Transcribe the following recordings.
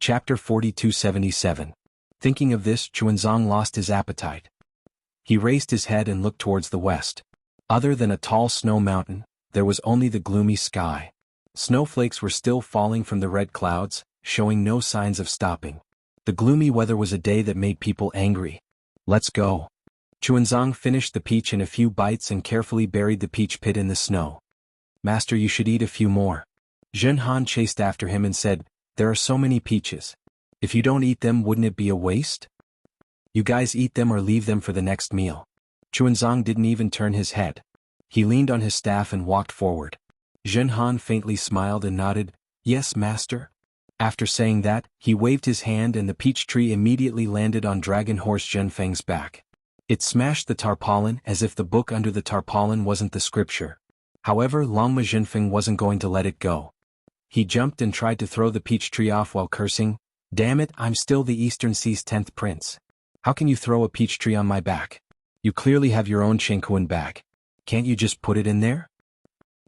Chapter 4277. Thinking of this, Xuanzang lost his appetite. He raised his head and looked towards the west. Other than a tall snow mountain, there was only the gloomy sky. Snowflakes were still falling from the red clouds, showing no signs of stopping. The gloomy weather was a day that made people angry. Let's go. Xuanzang finished the peach in a few bites and carefully buried the peach pit in the snow. Master, you should eat a few more. Zhenhan chased after him and said, there are so many peaches. If you don't eat them, wouldn't it be a waste? You guys eat them or leave them for the next meal. Xuanzang didn't even turn his head. He leaned on his staff and walked forward. Zhenhan faintly smiled and nodded, yes, master. After saying that, he waved his hand and the peach tree immediately landed on Dragon Horse Zhenfeng's back. It smashed the tarpaulin as if the book under the tarpaulin wasn't the scripture. However, Longma Zhenfeng wasn't going to let it go. He jumped and tried to throw the peach tree off while cursing, damn it, I'm still the Eastern Sea's 10th prince. How can you throw a peach tree on my back? You clearly have your own Chenkuan bag. Can't you just put it in there?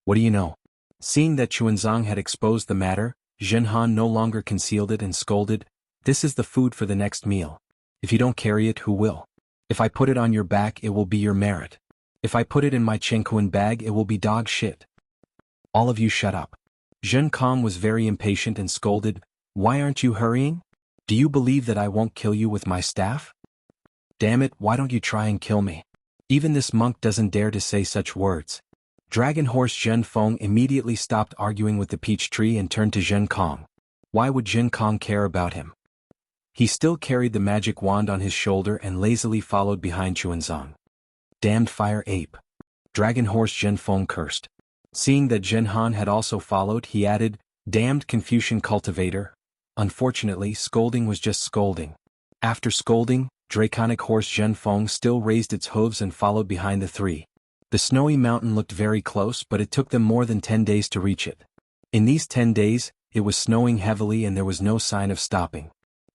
What do you know? Seeing that Xuanzang had exposed the matter, Zhenhan no longer concealed it and scolded, this is the food for the next meal. If you don't carry it, who will? If I put it on your back, it will be your merit. If I put it in my Chenkuan bag, it will be dog shit. All of you shut up. Zhen Kong was very impatient and scolded, why aren't you hurrying? Do you believe that I won't kill you with my staff? Damn it, why don't you try and kill me? Even this monk doesn't dare to say such words. Dragon Horse Zhenfeng immediately stopped arguing with the peach tree and turned to Zhen Kong. Why would Zhen Kong care about him? He still carried the magic wand on his shoulder and lazily followed behind Xuanzang. Damned fire ape. Dragon Horse Zhenfeng cursed. Seeing that Zhenhan had also followed, he added, damned Confucian cultivator. Unfortunately, scolding was just scolding. After scolding, Draconic Horse Zhenfeng still raised its hooves and followed behind the three. The snowy mountain looked very close, but it took them more than 10 days to reach it. In these 10 days, it was snowing heavily and there was no sign of stopping.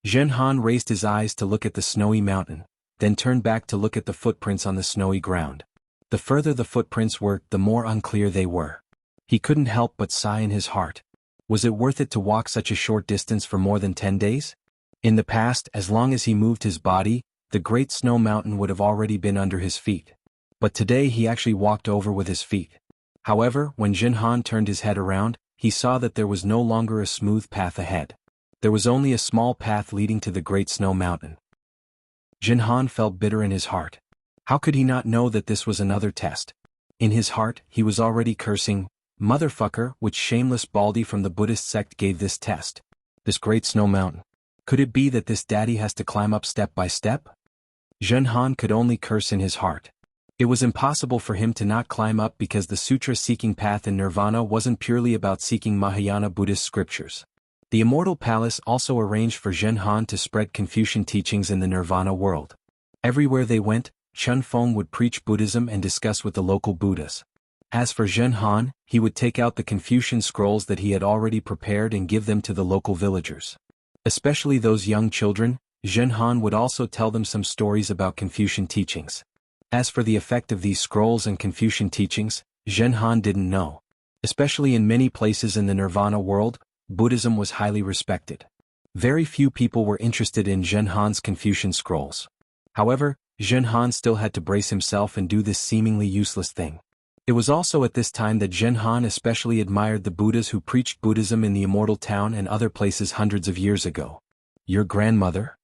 Zhenhan raised his eyes to look at the snowy mountain, then turned back to look at the footprints on the snowy ground. The further the footprints were, the more unclear they were. He couldn't help but sigh in his heart. Was it worth it to walk such a short distance for more than 10 days? In the past, as long as he moved his body, the great snow mountain would have already been under his feet. But today he actually walked over with his feet. However, when Zhenhan turned his head around, he saw that there was no longer a smooth path ahead. There was only a small path leading to the great snow mountain. Zhenhan felt bitter in his heart. How could he not know that this was another test? In his heart, he was already cursing, motherfucker, which shameless baldy from the Buddhist sect gave this test. This great snow mountain. Could it be that this daddy has to climb up step by step? Zhenhan could only curse in his heart. It was impossible for him to not climb up because the sutra-seeking path in nirvana wasn't purely about seeking Mahayana Buddhist scriptures. The Immortal Palace also arranged for Zhenhan to spread Confucian teachings in the nirvana world. Everywhere they went, Zhenfeng would preach Buddhism and discuss with the local Buddhas. As for Zhenhan, he would take out the Confucian scrolls that he had already prepared and give them to the local villagers. Especially those young children, Zhenhan would also tell them some stories about Confucian teachings. As for the effect of these scrolls and Confucian teachings, Zhenhan didn't know. Especially in many places in the nirvana world, Buddhism was highly respected. Very few people were interested in Zhenhan's Confucian scrolls. However, Zhenhan still had to brace himself and do this seemingly useless thing. It was also at this time that Zhenhan especially admired the Buddhas who preached Buddhism in the Immortal Town and other places hundreds of years ago. Your grandmother?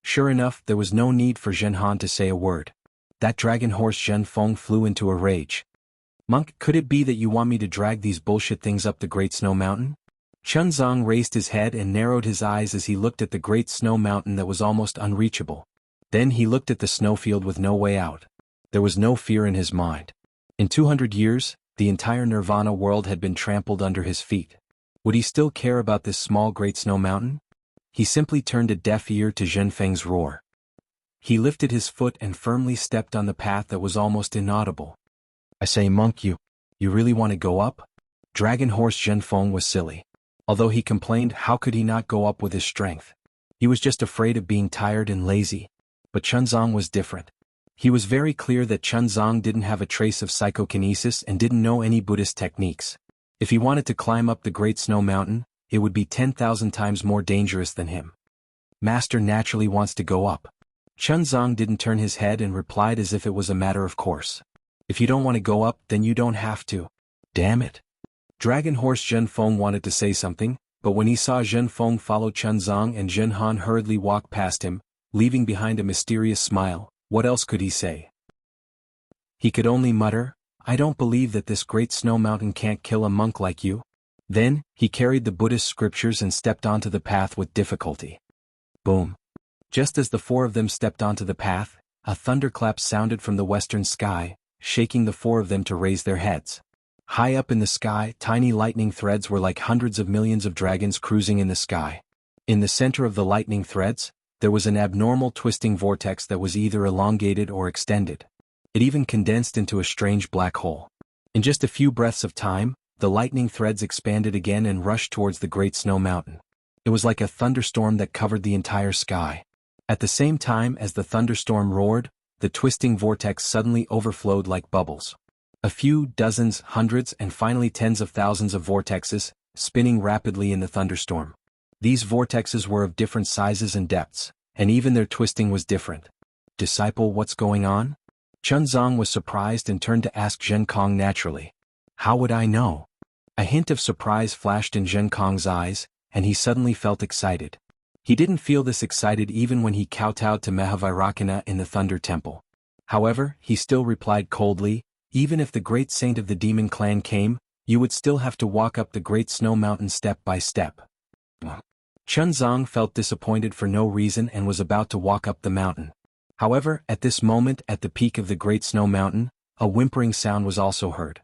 Sure enough, there was no need for Zhenhan to say a word. That Dragon Horse Zhenfeng flew into a rage. Monk, could it be that you want me to drag these bullshit things up the Great Snow Mountain? Xuanzang raised his head and narrowed his eyes as he looked at the Great Snow Mountain that was almost unreachable. Then he looked at the snowfield with no way out. There was no fear in his mind. In 200 years, the entire nirvana world had been trampled under his feet. Would he still care about this small Great Snow Mountain? He simply turned a deaf ear to Zhenfeng's roar. He lifted his foot and firmly stepped on the path that was almost inaudible. I say, monk, you really want to go up? Dragon Horse Zhenfeng was silly. Although he complained, how could he not go up with his strength? He was just afraid of being tired and lazy. But Xuanzang was different. He was very clear that Xuanzang didn't have a trace of psychokinesis and didn't know any Buddhist techniques. If he wanted to climb up the Great Snow Mountain, it would be 10,000 times more dangerous than him. Master naturally wants to go up. Chunzong didn't turn his head and replied as if it was a matter of course. If you don't want to go up, then you don't have to. Damn it. Dragon Horse Zhenfeng wanted to say something, but when he saw Zhenfeng follow Chunzong and Zhenhan hurriedly walk past him, leaving behind a mysterious smile, what else could he say? He could only mutter, I don't believe that this great snow mountain can't kill a monk like you. Then, he carried the Buddhist scriptures and stepped onto the path with difficulty. Boom. Just as the four of them stepped onto the path, a thunderclap sounded from the western sky, shaking the four of them to raise their heads. High up in the sky, tiny lightning threads were like hundreds of millions of dragons cruising in the sky. In the center of the lightning threads, there was an abnormal twisting vortex that was either elongated or extended. It even condensed into a strange black hole. In just a few breaths of time, the lightning threads expanded again and rushed towards the Great Snow Mountain. It was like a thunderstorm that covered the entire sky. At the same time as the thunderstorm roared, the twisting vortex suddenly overflowed like bubbles. A few dozens, hundreds, and finally tens of thousands of vortexes, spinning rapidly in the thunderstorm. These vortexes were of different sizes and depths, and even their twisting was different. Disciple, what's going on? Chunzong was surprised and turned to ask Zhenkong naturally. How would I know? A hint of surprise flashed in Zhenkong's eyes, and he suddenly felt excited. He didn't feel this excited even when he kowtowed to Mahavairakana in the Thunder Temple. However, he still replied coldly, even if the great saint of the demon clan came, you would still have to walk up the Great Snow Mountain step by step. Chunzong felt disappointed for no reason and was about to walk up the mountain. However, at this moment at the peak of the Great Snow Mountain, a whimpering sound was also heard.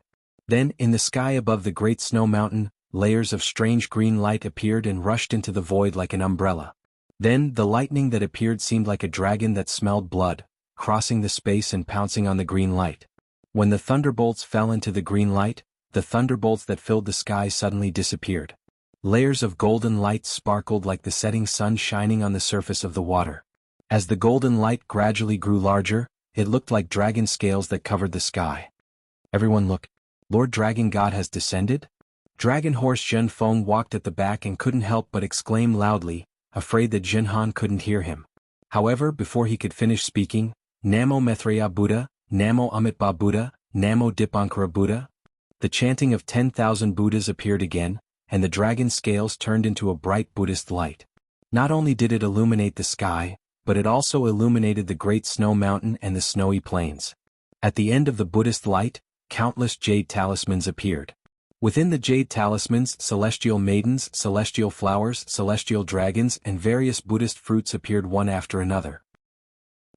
Then, in the sky above the Great Snow Mountain, layers of strange green light appeared and rushed into the void like an umbrella. Then, the lightning that appeared seemed like a dragon that smelled blood, crossing the space and pouncing on the green light. When the thunderbolts fell into the green light, the thunderbolts that filled the sky suddenly disappeared. Layers of golden light sparkled like the setting sun shining on the surface of the water. As the golden light gradually grew larger, it looked like dragon scales that covered the sky. Everyone look. Lord Dragon God has descended? Dragon Horse Zhenfeng walked at the back and couldn't help but exclaim loudly, afraid that Zhenhan couldn't hear him. However, before he could finish speaking, Namo Maitreya Buddha, Namo Amitabha Buddha, Namo Dipankara Buddha. The chanting of 10,000 Buddhas appeared again, and the dragon scales turned into a bright Buddhist light. Not only did it illuminate the sky, but it also illuminated the Great Snow Mountain and the snowy plains. At the end of the Buddhist light, countless jade talismans appeared. Within the jade talismans, celestial maidens, celestial flowers, celestial dragons, and various Buddhist fruits appeared one after another.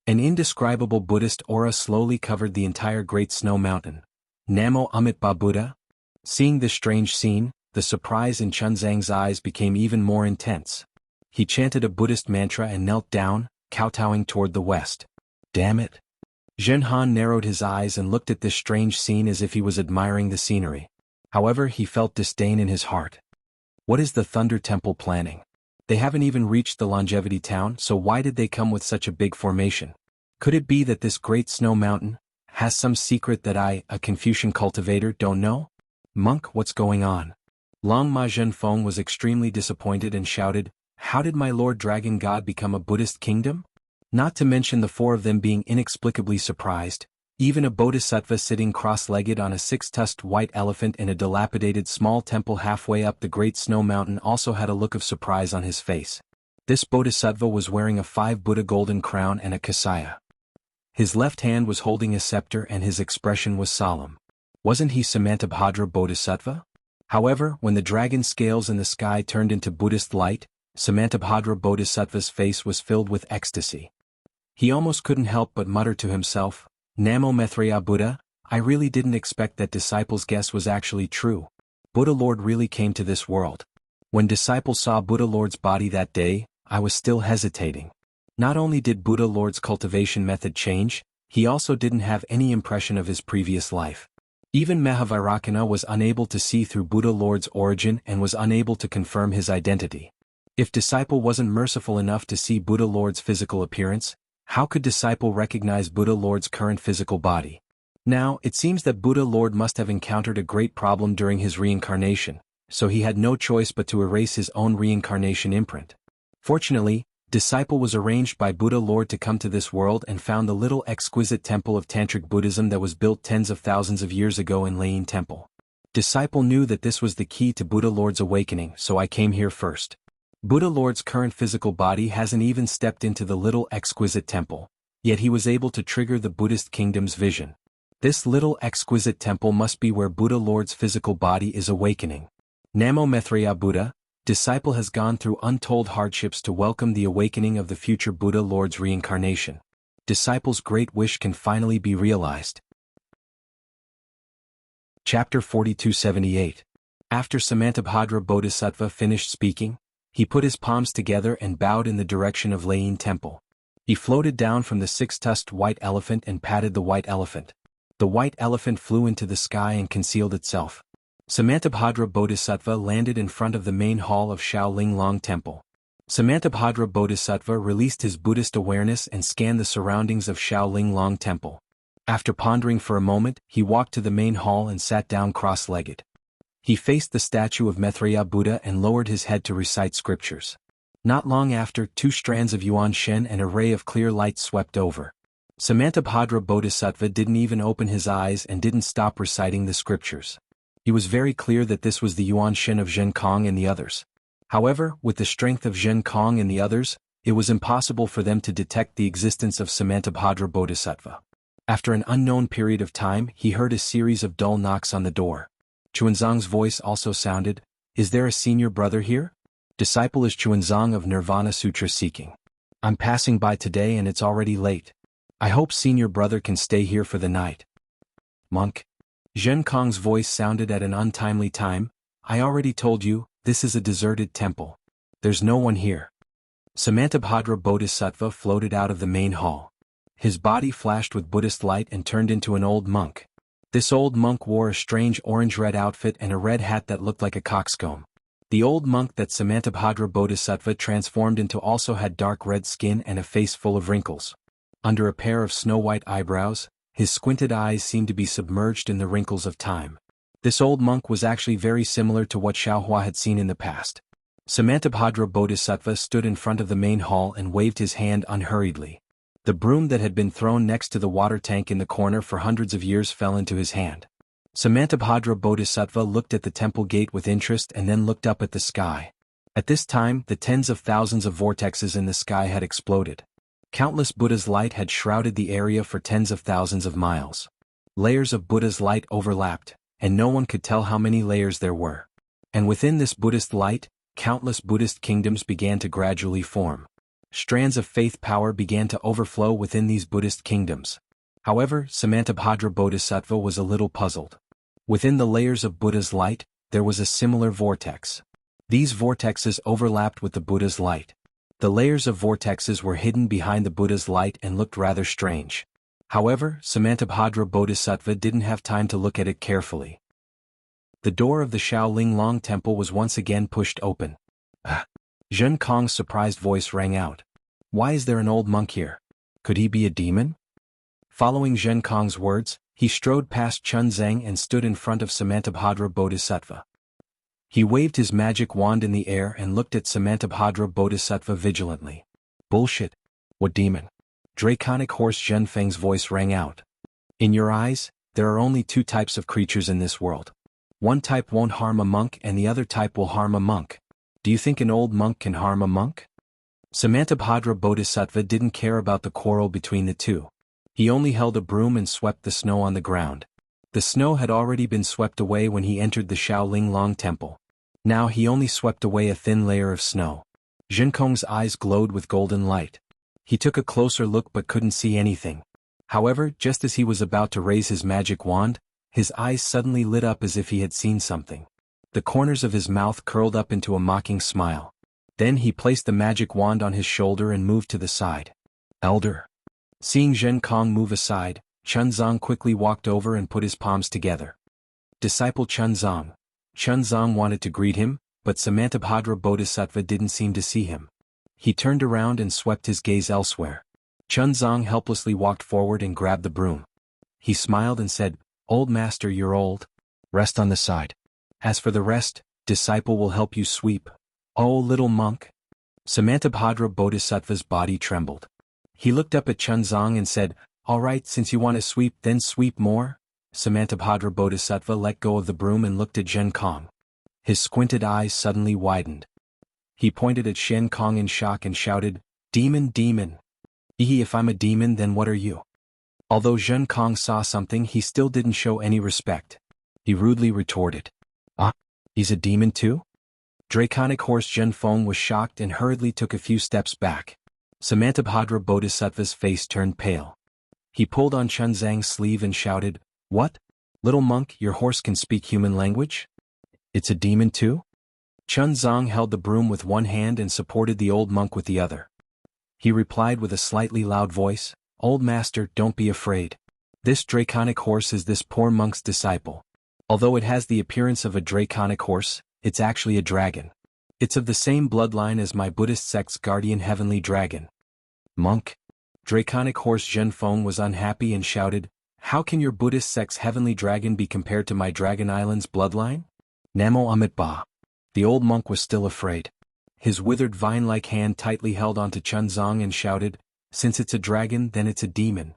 An indescribable Buddhist aura slowly covered the entire Great Snow Mountain. Namo Amitabha Buddha. Seeing this strange scene, the surprise in Chunzang's eyes became even more intense. He chanted a Buddhist mantra and knelt down, kowtowing toward the west. Damn it. Zhenhan narrowed his eyes and looked at this strange scene as if he was admiring the scenery. However, he felt disdain in his heart. What is the Thunder Temple planning? They haven't even reached the Longevity Town, so why did they come with such a big formation? Could it be that this Great Snow Mountain has some secret that I, a Confucian cultivator, don't know? Monk, what's going on? Long Ma Zhenfeng was extremely disappointed and shouted, how did my Lord Dragon God become a Buddhist kingdom? Not to mention the four of them being inexplicably surprised. Even a bodhisattva sitting cross-legged on a six-tusked white elephant in a dilapidated small temple halfway up the Great Snow Mountain also had a look of surprise on his face. This bodhisattva was wearing a 5 Buddha golden crown and a kasaya. His left hand was holding a scepter and his expression was solemn. Wasn't he Samantabhadra Bodhisattva? However, when the dragon scales in the sky turned into Buddhist light, Samantabhadra Bodhisattva's face was filled with ecstasy. He almost couldn't help but mutter to himself, Namo Maitreya Buddha, I really didn't expect that disciple's guess was actually true. Buddha Lord really came to this world. When disciple saw Buddha Lord's body that day, I was still hesitating. Not only did Buddha Lord's cultivation method change, he also didn't have any impression of his previous life. Even Mahavairakana was unable to see through Buddha Lord's origin and was unable to confirm his identity. If disciple wasn't merciful enough to see Buddha Lord's physical appearance, how could disciple recognize Buddha Lord's current physical body? Now, it seems that Buddha Lord must have encountered a great problem during his reincarnation, so he had no choice but to erase his own reincarnation imprint. Fortunately, Disciple was arranged by Buddha Lord to come to this world and found the little exquisite temple of Tantric Buddhism that was built tens of thousands of years ago in Lane Temple. Disciple knew that this was the key to Buddha Lord's awakening, so I came here first. Buddha Lord's current physical body hasn't even stepped into the little exquisite temple, yet he was able to trigger the Buddhist kingdom's vision. This little exquisite temple must be where Buddha Lord's physical body is awakening. Namo Maitreya Buddha, Disciple has gone through untold hardships to welcome the awakening of the future Buddha Lord's reincarnation. Disciple's great wish can finally be realized. Chapter 4278. After Samantabhadra Bodhisattva finished speaking, he put his palms together and bowed in the direction of Lane Temple. He floated down from the six-tusked white elephant and patted the white elephant. The white elephant flew into the sky and concealed itself. Samantabhadra Bodhisattva landed in front of the main hall of Shaolin Long Temple. Samantabhadra Bodhisattva released his Buddhist awareness and scanned the surroundings of Shaolin Long Temple. After pondering for a moment, he walked to the main hall and sat down cross-legged. He faced the statue of Maitreya Buddha and lowered his head to recite scriptures. Not long after, 2 strands of Yuan Shen and a ray of clear light swept over. Samantabhadra Bodhisattva didn't even open his eyes and didn't stop reciting the scriptures. He was very clear that this was the Yuan Shen of Zhen Kong and the others. However, with the strength of Zhen Kong and the others, it was impossible for them to detect the existence of Samantabhadra Bodhisattva. After an unknown period of time, he heard a series of dull knocks on the door. Chuanzang's voice also sounded, "Is there a senior brother here?" Disciple is Chuanzang of Nirvana Sutra seeking. "I'm passing by today and it's already late. I hope senior brother can stay here for the night." Monk. Zhen Kong's voice sounded at an untimely time. "I already told you, this is a deserted temple. There's no one here." Samantabhadra Bodhisattva floated out of the main hall. His body flashed with Buddhist light and turned into an old monk. This old monk wore a strange orange-red outfit and a red hat that looked like a coxcomb. The old monk that Samantabhadra Bodhisattva transformed into also had dark red skin and a face full of wrinkles. Under a pair of snow-white eyebrows, his squinted eyes seemed to be submerged in the wrinkles of time. This old monk was actually very similar to what Xiaohua had seen in the past. Samantabhadra Bodhisattva stood in front of the main hall and waved his hand unhurriedly. The broom that had been thrown next to the water tank in the corner for hundreds of years fell into his hand. Samantabhadra Bodhisattva looked at the temple gate with interest and then looked up at the sky. At this time, the tens of thousands of vortexes in the sky had exploded. Countless Buddha's light had shrouded the area for tens of thousands of miles. Layers of Buddha's light overlapped, and no one could tell how many layers there were. And within this Buddhist light, countless Buddhist kingdoms began to gradually form. Strands of faith power began to overflow within these Buddhist kingdoms. However, Samantabhadra Bodhisattva was a little puzzled. Within the layers of Buddha's light, there was a similar vortex. These vortexes overlapped with the Buddha's light. The layers of vortexes were hidden behind the Buddha's light and looked rather strange. However, Samantabhadra Bodhisattva didn't have time to look at it carefully. The door of the Shaolin Long Temple was once again pushed open. Zhen Kong's surprised voice rang out. "Why is there an old monk here? Could he be a demon?" Following Zhen Kong's words, he strode past Chun Zhang and stood in front of Samantabhadra Bodhisattva. He waved his magic wand in the air and looked at Samantabhadra Bodhisattva vigilantly. "Bullshit. What demon?" Draconic horse Zhen Feng's voice rang out. "In your eyes, there are only 2 types of creatures in this world. One type won't harm a monk and the other type will harm a monk. Do you think an old monk can harm a monk?" Samantabhadra Bodhisattva didn't care about the quarrel between the two. He only held a broom and swept the snow on the ground. The snow had already been swept away when he entered the Shaolin Long Temple. Now he only swept away a thin layer of snow. Zhen Kong's eyes glowed with golden light. He took a closer look but couldn't see anything. However, just as he was about to raise his magic wand, his eyes suddenly lit up as if he had seen something. The corners of his mouth curled up into a mocking smile. Then he placed the magic wand on his shoulder and moved to the side. "Elder." Seeing Zhen Kong move aside, Chunzang quickly walked over and put his palms together. "Disciple Chunzang." Chunzang wanted to greet him, but Samantabhadra Bodhisattva didn't seem to see him. He turned around and swept his gaze elsewhere. Chunzang helplessly walked forward and grabbed the broom. He smiled and said, "Old master, you're old. Rest on the side. As for the rest, disciple will help you sweep. Oh, little monk. Samantabhadra Bodhisattva's body trembled. He looked up at Chunzang and said, all right, since you want to sweep, then sweep more. Samantabhadra Bodhisattva let go of the broom and looked at Zhen Kong. His squinted eyes suddenly widened. He pointed at Shen Kong in shock and shouted, demon, demon. If I'm a demon, then what are you? Although Zhen Kong saw something, he still didn't show any respect. He rudely retorted, he's a demon too? Draconic horse Zhen Feng was shocked and hurriedly took a few steps back. Samantabhadra Bodhisattva's face turned pale. He pulled on Chunzang's sleeve and shouted, what? Little monk, your horse can speak human language? It's a demon too? Chunzang held the broom with one hand and supported the old monk with the other. He replied with a slightly loud voice, old master, don't be afraid. This draconic horse is this poor monk's disciple. Although it has the appearance of a draconic horse, it's actually a dragon. It's of the same bloodline as my Buddhist sect's guardian heavenly dragon. Monk. Draconic horse Zhen Feng was unhappy and shouted, how can your Buddhist sect's heavenly dragon be compared to my Dragon Island's bloodline? Namo Amitabha. The old monk was still afraid. His withered vine-like hand tightly held onto Chunzang and shouted, since it's a dragon, then it's a demon.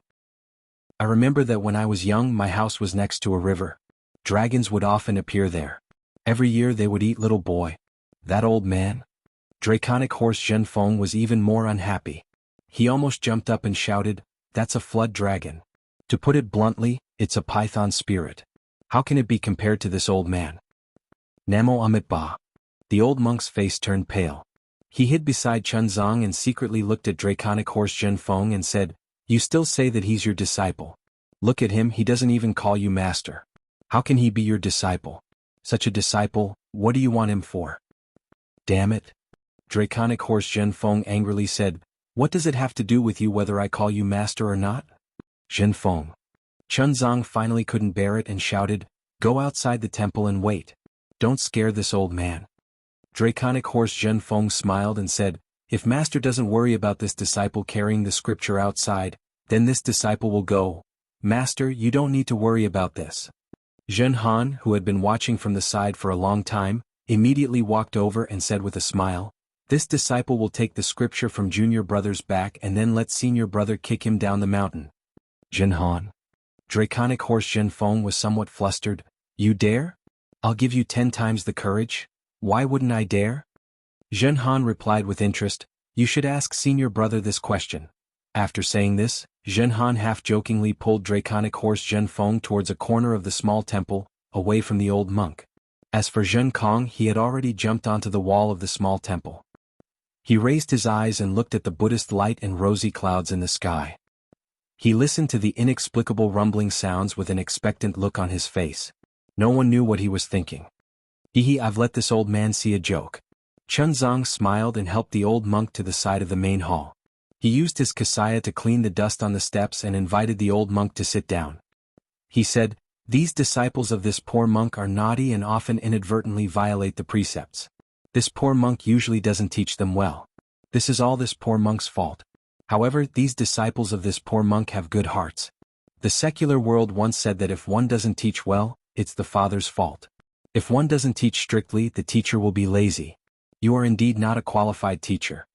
I remember that when I was young, my house was next to a river. Dragons would often appear there. Every year they would eat little boy. That old man? Draconic horse Zhen Feng was even more unhappy. He almost jumped up and shouted, that's a flood dragon. To put it bluntly, it's a python spirit. How can it be compared to this old man? Namo Amitabha. The old monk's face turned pale. He hid beside Chunzang and secretly looked at Draconic horse Zhen Feng and said, you still say that he's your disciple. Look at him, he doesn't even call you master. How can he be your disciple? Such a disciple, what do you want him for? Damn it. Draconic horse Zhen Feng angrily said, what does it have to do with you whether I call you master or not? Zhen Feng. Chunzang finally couldn't bear it and shouted, go outside the temple and wait. Don't scare this old man. Draconic horse Zhen Feng smiled and said, if master doesn't worry about this disciple carrying the scripture outside, then this disciple will go. Master, you don't need to worry about this. Zhen Han, who had been watching from the side for a long time, immediately walked over and said with a smile, this disciple will take the scripture from junior brother's back and then let senior brother kick him down the mountain. Zhen Han. Draconic horse Zhen Feng was somewhat flustered. You dare? I'll give you 10 times the courage. Why wouldn't I dare? Zhen Han replied with interest, you should ask senior brother this question. After saying this, Zhen Han half-jokingly pulled Draconic horse Zhen Feng towards a corner of the small temple, away from the old monk. As for Zhen Kong, he had already jumped onto the wall of the small temple. He raised his eyes and looked at the Buddhist light and rosy clouds in the sky. He listened to the inexplicable rumbling sounds with an expectant look on his face. No one knew what he was thinking. I've let this old man see a joke. Chunzang smiled and helped the old monk to the side of the main hall. He used his kasaya to clean the dust on the steps and invited the old monk to sit down. He said, these disciples of this poor monk are naughty and often inadvertently violate the precepts. This poor monk usually doesn't teach them well. This is all this poor monk's fault. However, these disciples of this poor monk have good hearts. The secular world once said that if one doesn't teach well, it's the father's fault. If one doesn't teach strictly, the teacher will be lazy. You are indeed not a qualified teacher.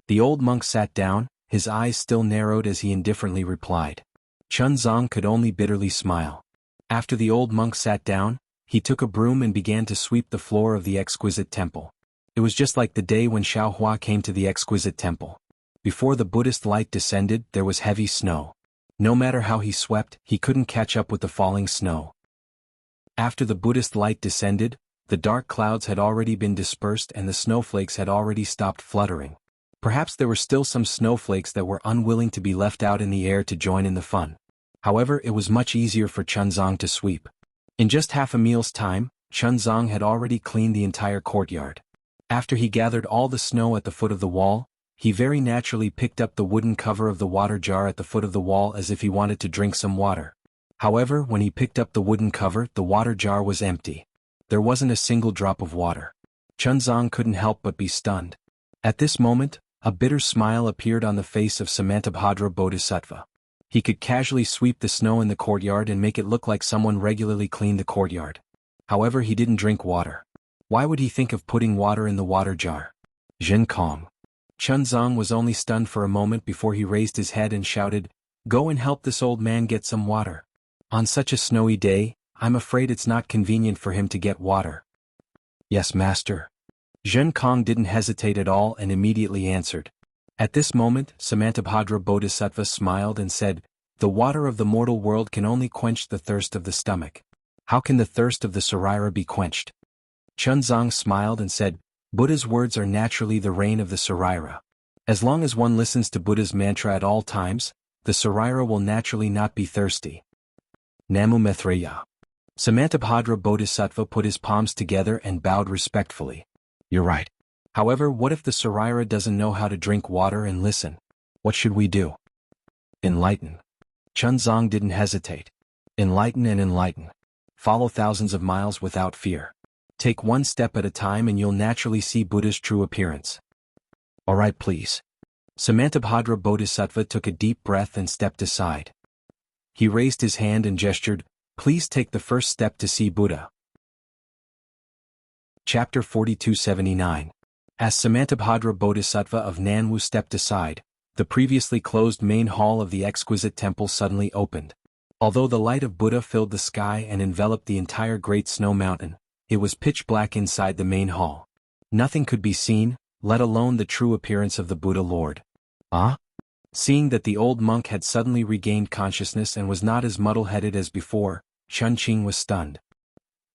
The old monk sat down, his eyes still narrowed as he indifferently replied. Chunzang could only bitterly smile. After the old monk sat down, he took a broom and began to sweep the floor of the exquisite temple. It was just like the day when Xiaohua came to the exquisite temple. Before the Buddhist light descended, there was heavy snow. No matter how he swept, he couldn't catch up with the falling snow. After the Buddhist light descended, the dark clouds had already been dispersed and the snowflakes had already stopped fluttering. Perhaps there were still some snowflakes that were unwilling to be left out in the air to join in the fun. However, it was much easier for Chunzang to sweep. In just half a meal's time, Chunzang had already cleaned the entire courtyard. After he gathered all the snow at the foot of the wall, he very naturally picked up the wooden cover of the water jar at the foot of the wall as if he wanted to drink some water. However, when he picked up the wooden cover, the water jar was empty. There wasn't a single drop of water. Chunzang couldn't help but be stunned. At this moment, a bitter smile appeared on the face of Samantabhadra Bodhisattva. He could casually sweep the snow in the courtyard and make it look like someone regularly cleaned the courtyard. However, he didn't drink water. Why would he think of putting water in the water jar? Zhen Kong. Chunzang was only stunned for a moment before he raised his head and shouted, "Go and help this old man get some water. On such a snowy day, I'm afraid it's not convenient for him to get water." "Yes, master." Zhen Kong didn't hesitate at all and immediately answered. At this moment, Samantabhadra Bodhisattva smiled and said, "The water of the mortal world can only quench the thirst of the stomach. How can the thirst of the Sarira be quenched?" Chunzang smiled and said, "Buddha's words are naturally the rain of the Sarira. As long as one listens to Buddha's mantra at all times, the Sarira will naturally not be thirsty." Namo Maitreya. Samantabhadra Bodhisattva put his palms together and bowed respectfully. "You're right. However, what if the Sarira doesn't know how to drink water and listen? What should we do?" "Enlighten." Chunzang didn't hesitate. "Enlighten and enlighten. Follow thousands of miles without fear. Take one step at a time and you'll naturally see Buddha's true appearance." "All right, please." Samantabhadra Bodhisattva took a deep breath and stepped aside. He raised his hand and gestured, "Please take the first step to see Buddha." Chapter 4279. As Samantabhadra Bodhisattva of Nanwu stepped aside, the previously closed main hall of the exquisite temple suddenly opened. Although the light of Buddha filled the sky and enveloped the entire great snow mountain, it was pitch black inside the main hall. Nothing could be seen, let alone the true appearance of the Buddha Lord. "Ah?" Seeing that the old monk had suddenly regained consciousness and was not as muddle-headed as before, Chun Qing was stunned.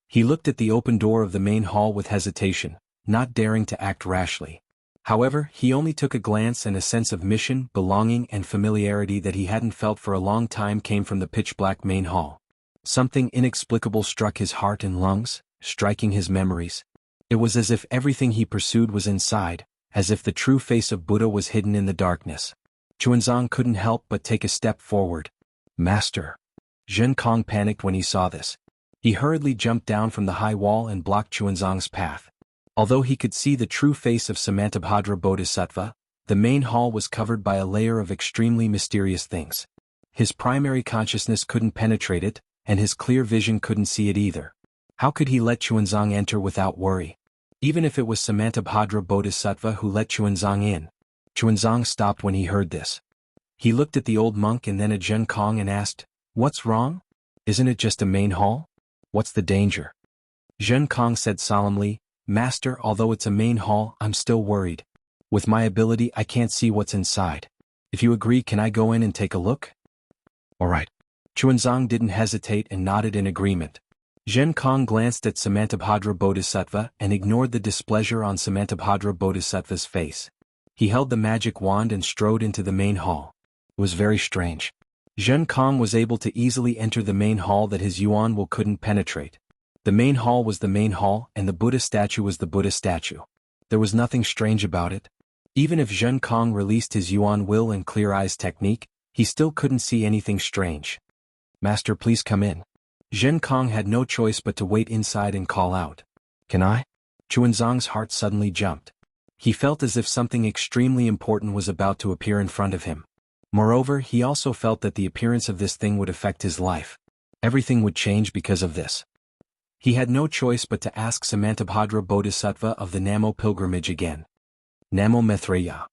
He looked at the open door of the main hall with hesitation, not daring to act rashly. However, he only took a glance, and a sense of mission, belonging and familiarity that he hadn't felt for a long time came from the pitch-black main hall. Something inexplicable struck his heart and lungs, striking his memories. It was as if everything he pursued was inside, as if the true face of Buddha was hidden in the darkness. Chuanzang couldn't help but take a step forward. "Master." Zhen Kong panicked when he saw this. He hurriedly jumped down from the high wall and blocked Chuanzang's path. Although he could see the true face of Samantabhadra Bodhisattva, the main hall was covered by a layer of extremely mysterious things. His primary consciousness couldn't penetrate it, and his clear vision couldn't see it either. How could he let Chuanzang enter without worry? Even if it was Samantabhadra Bodhisattva who let Chuanzang in. Chuanzang stopped when he heard this. He looked at the old monk and then at Zhen Kong and asked, "What's wrong? Isn't it just a main hall? What's the danger?" Zhen Kong said solemnly, "Master, although it's a main hall, I'm still worried. With my ability, I can't see what's inside. If you agree, can I go in and take a look?" "All right." Chuanzang didn't hesitate and nodded in agreement. Zhen Kong glanced at Samantabhadra Bodhisattva and ignored the displeasure on Samantabhadra Bodhisattva's face. He held the magic wand and strode into the main hall. It was very strange. Zhen Kong was able to easily enter the main hall that his yuan will couldn't penetrate. The main hall was the main hall, and the Buddha statue was the Buddha statue. There was nothing strange about it. Even if Zhen Kong released his yuan will and clear eyes technique, he still couldn't see anything strange. "Master, please come in." Zhen Kong had no choice but to wait inside and call out, "Can I?" Chuanzang's heart suddenly jumped. He felt as if something extremely important was about to appear in front of him. Moreover, he also felt that the appearance of this thing would affect his life. Everything would change because of this. He had no choice but to ask Samantabhadra Bodhisattva of the Namo pilgrimage again. "Namo Maitreya."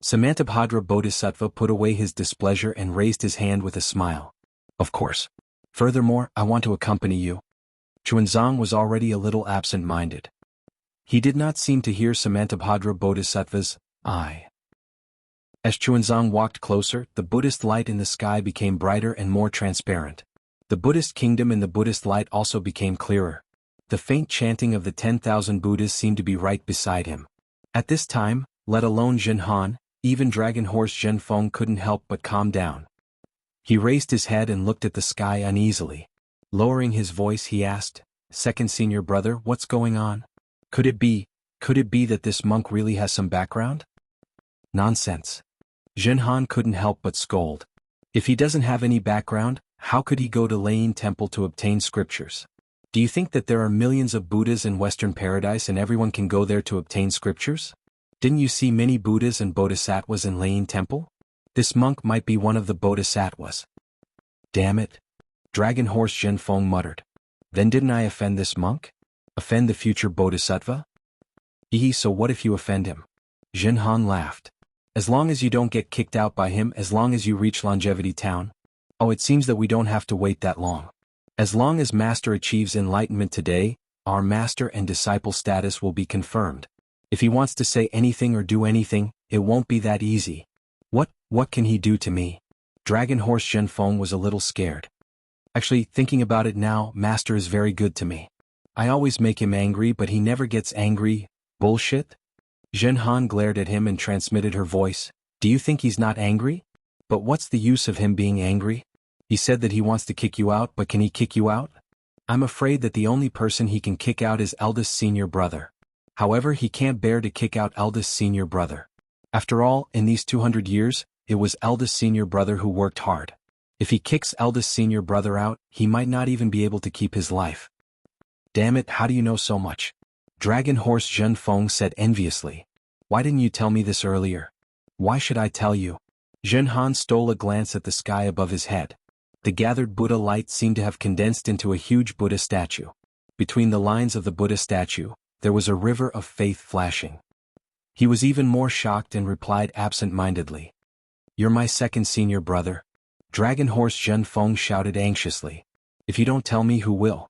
Samantabhadra Bodhisattva put away his displeasure and raised his hand with a smile. "Of course. Furthermore, I want to accompany you." Chuanzang was already a little absent-minded. He did not seem to hear Samantabhadra Bodhisattva's "I." As Chuanzang walked closer, the Buddhist light in the sky became brighter and more transparent. The Buddhist kingdom in the Buddhist light also became clearer. The faint chanting of the 10,000 Buddhas seemed to be right beside him. At this time, let alone Zhen Han, even Dragon Horse Zhen Feng couldn't help but calm down. He raised his head and looked at the sky uneasily. Lowering his voice, he asked, "Second senior brother, what's going on? Could it be that this monk really has some background?" "Nonsense." Zhen Han couldn't help but scold. "If he doesn't have any background, how could he go to Lane Temple to obtain scriptures? Do you think that there are millions of Buddhas in Western Paradise and everyone can go there to obtain scriptures? Didn't you see many Buddhas and Bodhisattvas in Lane Temple? This monk might be one of the Bodhisattvas." "Damn it!" Dragon Horse Zhen Feng muttered. "Then didn't I offend this monk? Offend the future Bodhisattva? So what if you offend him? Jinhan laughed. As long as you don't get kicked out by him, as long as you reach Longevity Town? Oh, it seems that we don't have to wait that long. As long as Master achieves enlightenment today, our Master and disciple status will be confirmed. If he wants to say anything or do anything, it won't be that easy. What can he do to me? Dragon Horse Zhenfeng was a little scared. Actually, thinking about it now, Master is very good to me. I always make him angry, but he never gets angry. Bullshit? Zhenhan glared at him and transmitted her voice. Do you think he's not angry? But what's the use of him being angry? He said that he wants to kick you out, but can he kick you out? I'm afraid that the only person he can kick out is eldest senior brother. However, he can't bear to kick out eldest senior brother. After all, in these 200 years, it was eldest senior brother who worked hard. If he kicks eldest senior brother out, he might not even be able to keep his life. Damn it, how do you know so much? Dragon Horse Zhenfeng said enviously. Why didn't you tell me this earlier? Why should I tell you? Zhenhan stole a glance at the sky above his head. The gathered Buddha light seemed to have condensed into a huge Buddha statue. Between the lines of the Buddha statue, there was a river of faith flashing. He was even more shocked and replied absent-mindedly. You're my second senior brother? Dragon Horse Zhenfeng shouted anxiously. If you don't tell me, who will?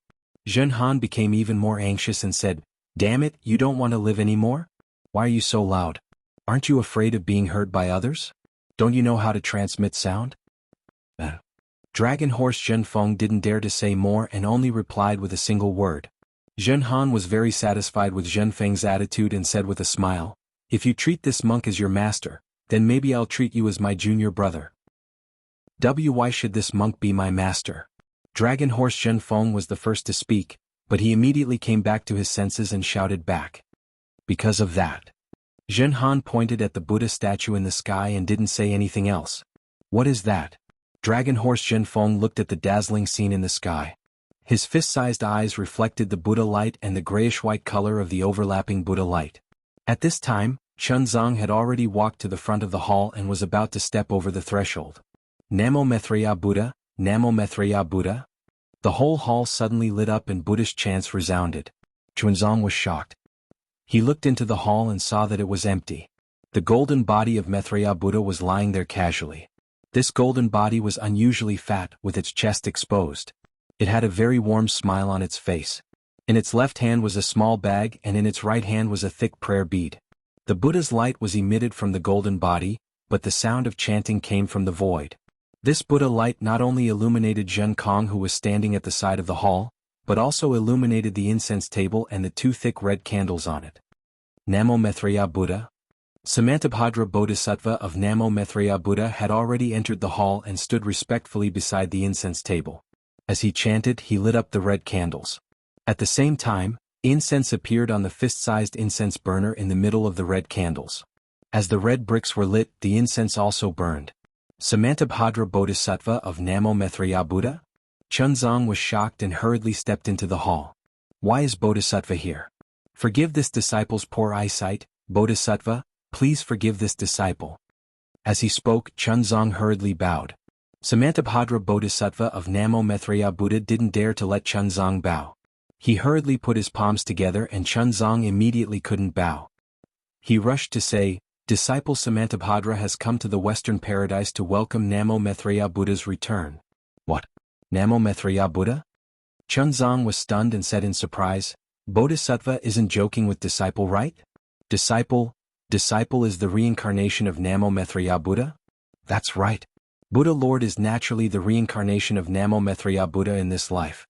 Zhenhan became even more anxious and said, Damn it, you don't want to live anymore? Why are you so loud? Aren't you afraid of being heard by others? Don't you know how to transmit sound? Dragon Horse Zhenfeng didn't dare to say more and only replied with a single word. Zhenhan was very satisfied with Zhenfeng's attitude and said with a smile, If you treat this monk as your master, then maybe I'll treat you as my junior brother. Why should this monk be my master? Dragon Horse Zhenfeng was the first to speak, but he immediately came back to his senses and shouted back. Because of that. Zhenhan pointed at the Buddha statue in the sky and didn't say anything else. What is that? Dragon Horse Zhenfeng looked at the dazzling scene in the sky. His fist-sized eyes reflected the Buddha light and the grayish-white color of the overlapping Buddha light. At this time, Chunzong had already walked to the front of the hall and was about to step over the threshold. Namo Maitreya Buddha, Namo Maitreya Buddha. The whole hall suddenly lit up and Buddhist chants resounded. Chunzong was shocked. He looked into the hall and saw that it was empty. The golden body of Maitreya Buddha was lying there casually. This golden body was unusually fat, with its chest exposed. It had a very warm smile on its face. In its left hand was a small bag and in its right hand was a thick prayer bead. The Buddha's light was emitted from the golden body, but the sound of chanting came from the void. This Buddha light not only illuminated Zhen Kong, who was standing at the side of the hall, but also illuminated the incense table and the two thick red candles on it. Namo Maitreya Buddha? Samantabhadra Bodhisattva of Namo Maitreya Buddha had already entered the hall and stood respectfully beside the incense table. As he chanted, he lit up the red candles. At the same time, incense appeared on the fist-sized incense burner in the middle of the red candles. As the red bricks were lit, the incense also burned. Samantabhadra Bodhisattva of Namo Maitreya Buddha? Chunzong was shocked and hurriedly stepped into the hall. Why is Bodhisattva here? Forgive this disciple's poor eyesight, Bodhisattva, please forgive this disciple. As he spoke, Chunzong hurriedly bowed. Samantabhadra Bodhisattva of Namo Maitreya Buddha didn't dare to let Chunzong bow. He hurriedly put his palms together and Chunzong immediately couldn't bow. He rushed to say, Disciple Samantabhadra has come to the Western Paradise to welcome Namo Maitreya Buddha's return. What? Namo Maitreya Buddha? Chunzong was stunned and said in surprise, Bodhisattva isn't joking with disciple, right? Disciple is the reincarnation of Namo Maitreya Buddha? That's right. Buddha Lord is naturally the reincarnation of Namo Maitreya Buddha in this life.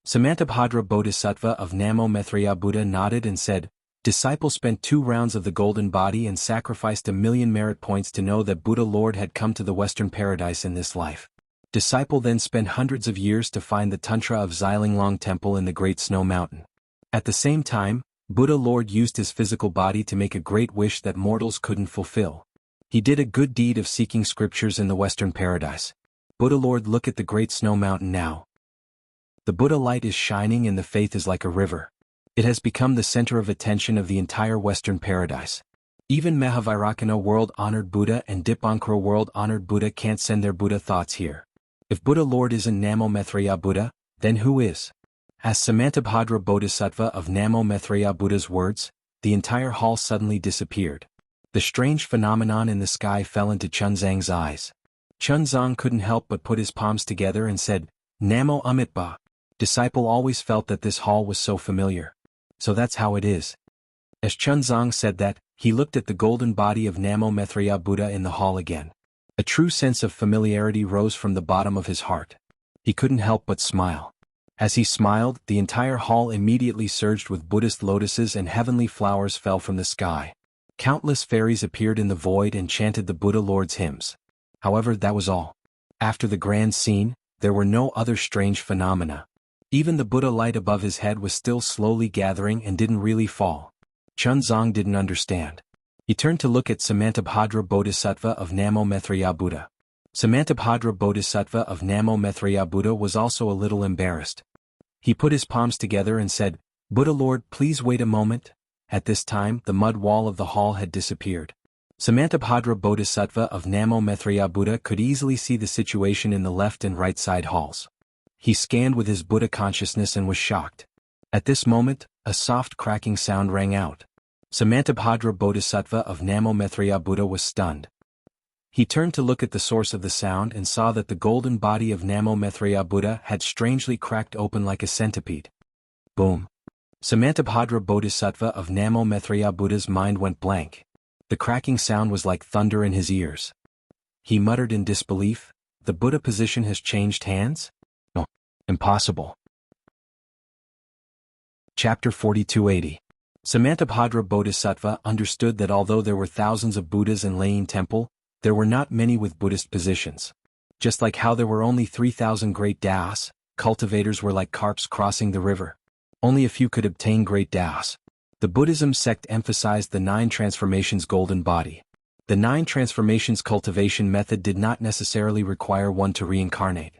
Samantabhadra Bodhisattva of Namo Maitreya Buddha nodded and said, Disciple spent 2 rounds of the golden body and sacrificed 1,000,000 merit points to know that Buddha Lord had come to the Western Paradise in this life. Disciple then spent hundreds of years to find the Tantra of Xilinglong Temple in the Great Snow Mountain. At the same time, Buddha Lord used his physical body to make a great wish that mortals couldn't fulfill. He did a good deed of seeking scriptures in the Western Paradise. Buddha Lord, look at the Great Snow Mountain now. The Buddha light is shining and the faith is like a river. It has become the center of attention of the entire Western Paradise. Even Mahavairakana world-honored Buddha and Dipankara world-honored Buddha can't send their Buddha thoughts here. If Buddha Lord isn't Namo Maitreya Buddha, then who is? As Samantabhadra Bodhisattva of Namo Maitreya Buddha's words, the entire hall suddenly disappeared. The strange phenomenon in the sky fell into Chunzang's eyes. Chunzang couldn't help but put his palms together and said, Namo Amitba. Disciple always felt that this hall was so familiar. So that's how it is. As Chunzang said that, he looked at the golden body of Namo Maitreya Buddha in the hall again. A true sense of familiarity rose from the bottom of his heart. He couldn't help but smile. As he smiled, the entire hall immediately surged with Buddhist lotuses and heavenly flowers fell from the sky. Countless fairies appeared in the void and chanted the Buddha Lord's hymns. However, that was all. After the grand scene, there were no other strange phenomena. Even the Buddha light above his head was still slowly gathering and didn't really fall. Chunzang didn't understand. He turned to look at Samantabhadra Bodhisattva of Namo Maitreya Buddha. Samantabhadra Bodhisattva of Namo Maitreya Buddha was also a little embarrassed. He put his palms together and said, Buddha Lord, please wait a moment. At this time, the mud wall of the hall had disappeared. Samantabhadra Bodhisattva of Namo Maitreya Buddha could easily see the situation in the left and right side halls. He scanned with his Buddha consciousness and was shocked. At this moment, a soft cracking sound rang out. Samantabhadra Bodhisattva of Namo Maitreya Buddha was stunned. He turned to look at the source of the sound and saw that the golden body of Namo Maitreya Buddha had strangely cracked open like a centipede. Boom. Samantabhadra Bodhisattva of Namo Maitreya Buddha's mind went blank. The cracking sound was like thunder in his ears. He muttered in disbelief, the Buddha position has changed hands? No. Impossible. Chapter 4280. Samantabhadra Bodhisattva understood that although there were thousands of Buddhas in Laying Temple, there were not many with Buddhist positions. Just like how there were only 3,000 great Taoists, cultivators were like carps crossing the river. Only a few could obtain great Taoists. The Buddhism sect emphasized the 9 transformations golden body. The 9 transformations cultivation method did not necessarily require one to reincarnate.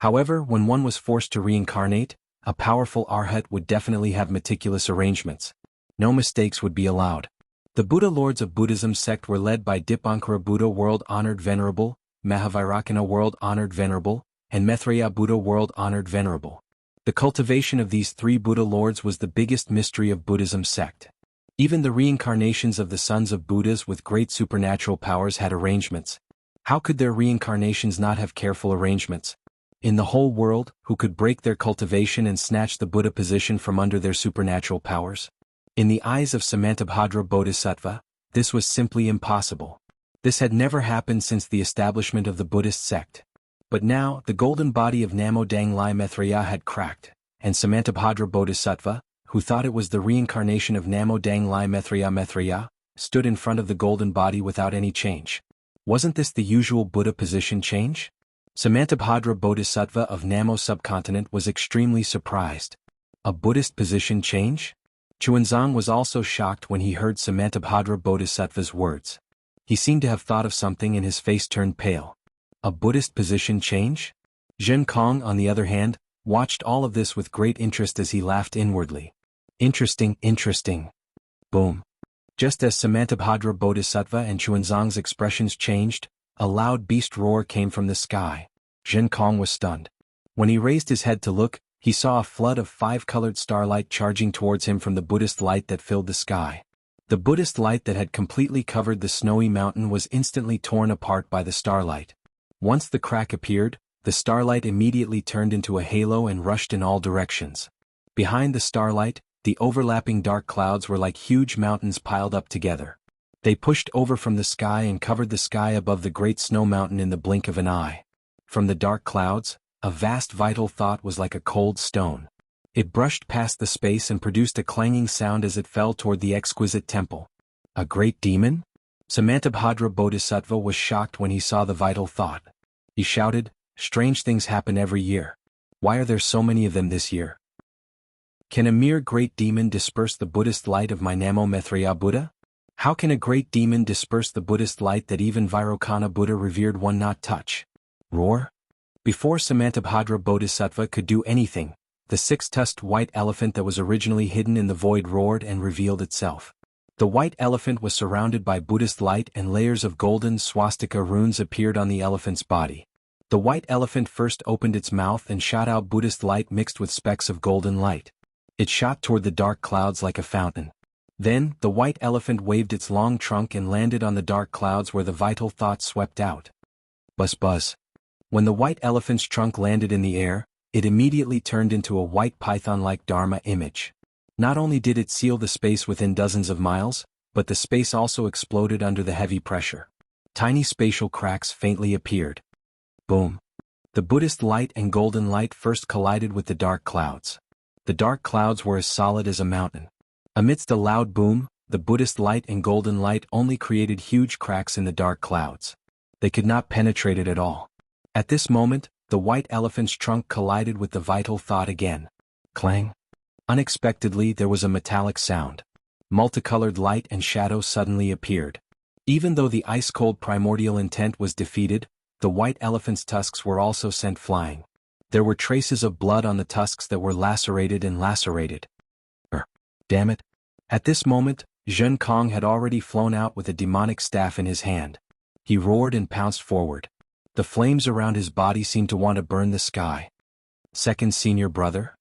However, when one was forced to reincarnate, a powerful arhat would definitely have meticulous arrangements. No mistakes would be allowed. The Buddha Lords of Buddhism sect were led by Dipankara Buddha World-Honored Venerable, Mahavairakana World-Honored Venerable, and Maitreya Buddha World-Honored Venerable. The cultivation of these 3 Buddha Lords was the biggest mystery of Buddhism sect. Even the reincarnations of the sons of Buddhas with great supernatural powers had arrangements. How could their reincarnations not have careful arrangements? In the whole world, who could break their cultivation and snatch the Buddha position from under their supernatural powers? In the eyes of Samantabhadra Bodhisattva, this was simply impossible. This had never happened since the establishment of the Buddhist sect. But now, the golden body of Namo Dang Lai Maitreya had cracked, and Samantabhadra Bodhisattva, who thought it was the reincarnation of Namo Dang Lai Maitreya, stood in front of the golden body without any change. Wasn't this the usual Buddha position change? Samantabhadra Bodhisattva of Namo subcontinent was extremely surprised. A Buddhist position change? Chuanzang was also shocked when he heard Samantabhadra Bodhisattva's words. He seemed to have thought of something and his face turned pale. A Buddhist position change? Zhen Kong, on the other hand, watched all of this with great interest as he laughed inwardly. Interesting, interesting. Boom. Just as Samantabhadra Bodhisattva and Chuanzang's expressions changed, a loud beast roar came from the sky. Zhen Kong was stunned. When he raised his head to look, he saw a flood of 5-colored starlight charging towards him from the Buddhist light that filled the sky. The Buddhist light that had completely covered the snowy mountain was instantly torn apart by the starlight. Once the crack appeared, the starlight immediately turned into a halo and rushed in all directions. Behind the starlight, the overlapping dark clouds were like huge mountains piled up together. They pushed over from the sky and covered the sky above the great snow mountain in the blink of an eye. From the dark clouds, a vast vital thought was like a cold stone. It brushed past the space and produced a clanging sound as it fell toward the exquisite temple. A great demon? Samantabhadra Bodhisattva was shocked when he saw the vital thought. He shouted, "Strange things happen every year. Why are there so many of them this year? Can a mere great demon disperse the Buddhist light of my Namo Maitreya Buddha? How can a great demon disperse the Buddhist light that even Vairocana Buddha revered one not touch?" Roar? Before Samantabhadra Bodhisattva could do anything, the 6-tusked white elephant that was originally hidden in the void roared and revealed itself. The white elephant was surrounded by Buddhist light and layers of golden swastika runes appeared on the elephant's body. The white elephant first opened its mouth and shot out Buddhist light mixed with specks of golden light. It shot toward the dark clouds like a fountain. Then, the white elephant waved its long trunk and landed on the dark clouds where the vital thoughts swept out. Buzz buzz. When the white elephant's trunk landed in the air, it immediately turned into a white python-like Dharma image. Not only did it seal the space within dozens of miles, but the space also exploded under the heavy pressure. Tiny spatial cracks faintly appeared. Boom. The Buddhist light and golden light first collided with the dark clouds. The dark clouds were as solid as a mountain. Amidst a loud boom, the Buddhist light and golden light only created huge cracks in the dark clouds. They could not penetrate it at all. At this moment, the white elephant's trunk collided with the vital thought again. Clang. Unexpectedly, there was a metallic sound. Multicolored light and shadow suddenly appeared. Even though the ice-cold primordial intent was defeated, the white elephant's tusks were also sent flying. There were traces of blood on the tusks that were lacerated and lacerated. Damn it. At this moment, Zhen Kong had already flown out with a demonic staff in his hand. He roared and pounced forward. The flames around his body seemed to want to burn the sky. Second senior brother?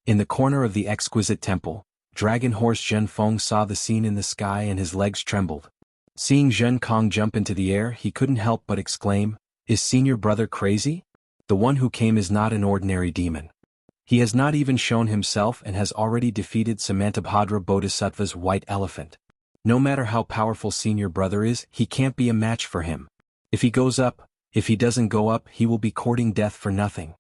In the corner of the exquisite temple, Dragon Horse Zhen Feng saw the scene in the sky and his legs trembled. Seeing Zhen Kong jump into the air, he couldn't help but exclaim, "Is senior brother crazy? The one who came is not an ordinary demon. He has not even shown himself and has already defeated Samantabhadra Bodhisattva's white elephant. No matter how powerful senior brother is, he can't be a match for him. If he goes up, if he doesn't go up, he will be courting death for nothing."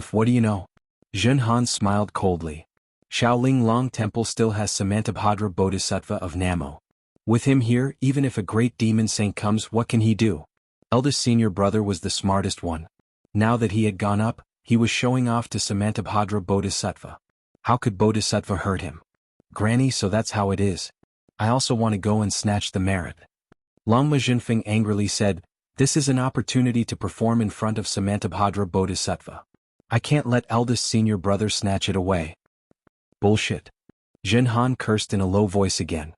What do you know? Zhen Han smiled coldly. Shaoling Long Temple still has Samantabhadra Bodhisattva of Namo. With him here, even if a great demon saint comes, what can he do? Eldest senior brother was the smartest one. Now that he had gone up, he was showing off to Samantabhadra Bodhisattva. How could Bodhisattva hurt him? Granny, so that's how it is. I also want to go and snatch the merit. Longma Jinfeng angrily said, "This is an opportunity to perform in front of Samantabhadra Bodhisattva. I can't let eldest senior brother snatch it away." Bullshit. Zhen Han cursed in a low voice again.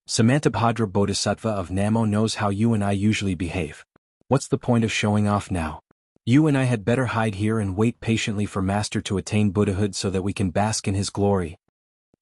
Samantabhadra Bodhisattva of Namo knows how you and I usually behave. What's the point of showing off now? You and I had better hide here and wait patiently for Master to attain Buddhahood so that we can bask in his glory.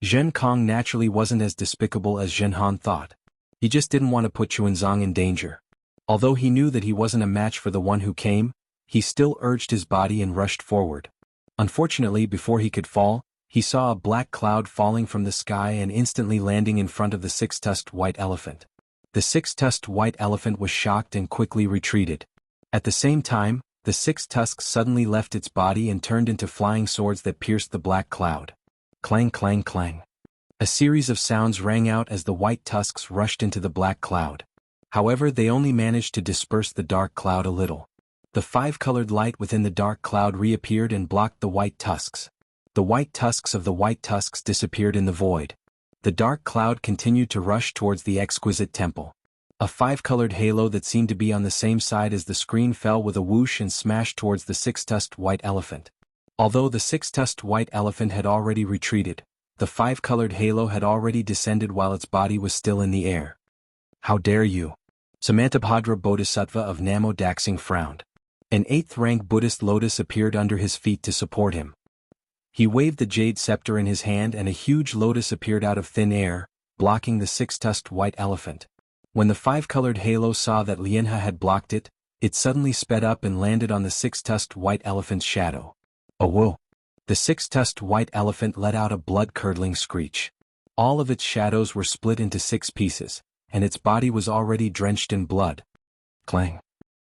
Zhen Kong naturally wasn't as despicable as Zhen Han thought. He just didn't want to put Chuanzang in danger. Although he knew that he wasn't a match for the one who came, he still urged his body and rushed forward. Unfortunately, before he could fall, he saw a black cloud falling from the sky and instantly landing in front of the six-tusked white elephant. The six-tusked white elephant was shocked and quickly retreated. At the same time, the six tusks suddenly left its body and turned into flying swords that pierced the black cloud. Clang clang clang. A series of sounds rang out as the white tusks rushed into the black cloud. However, they only managed to disperse the dark cloud a little. The five-colored light within the dark cloud reappeared and blocked the white tusks. The white tusks of the white tusks disappeared in the void. The dark cloud continued to rush towards the exquisite temple. A five-colored halo that seemed to be on the same side as the screen fell with a whoosh and smashed towards the six-tusked white elephant. Although the six-tusked white elephant had already retreated, the five-colored halo had already descended while its body was still in the air. "How dare you?" Samantabhadra Bodhisattva of Namo Daxing frowned. An 8th-rank Buddhist lotus appeared under his feet to support him. He waved the jade scepter in his hand and a huge lotus appeared out of thin air, blocking the six-tusked white elephant. When the five-colored halo saw that Lianhe had blocked it, it suddenly sped up and landed on the six-tusked white elephant's shadow. Oh whoa! The six-tusked white elephant let out a blood-curdling screech. All of its shadows were split into 6 pieces, and its body was already drenched in blood. Clang.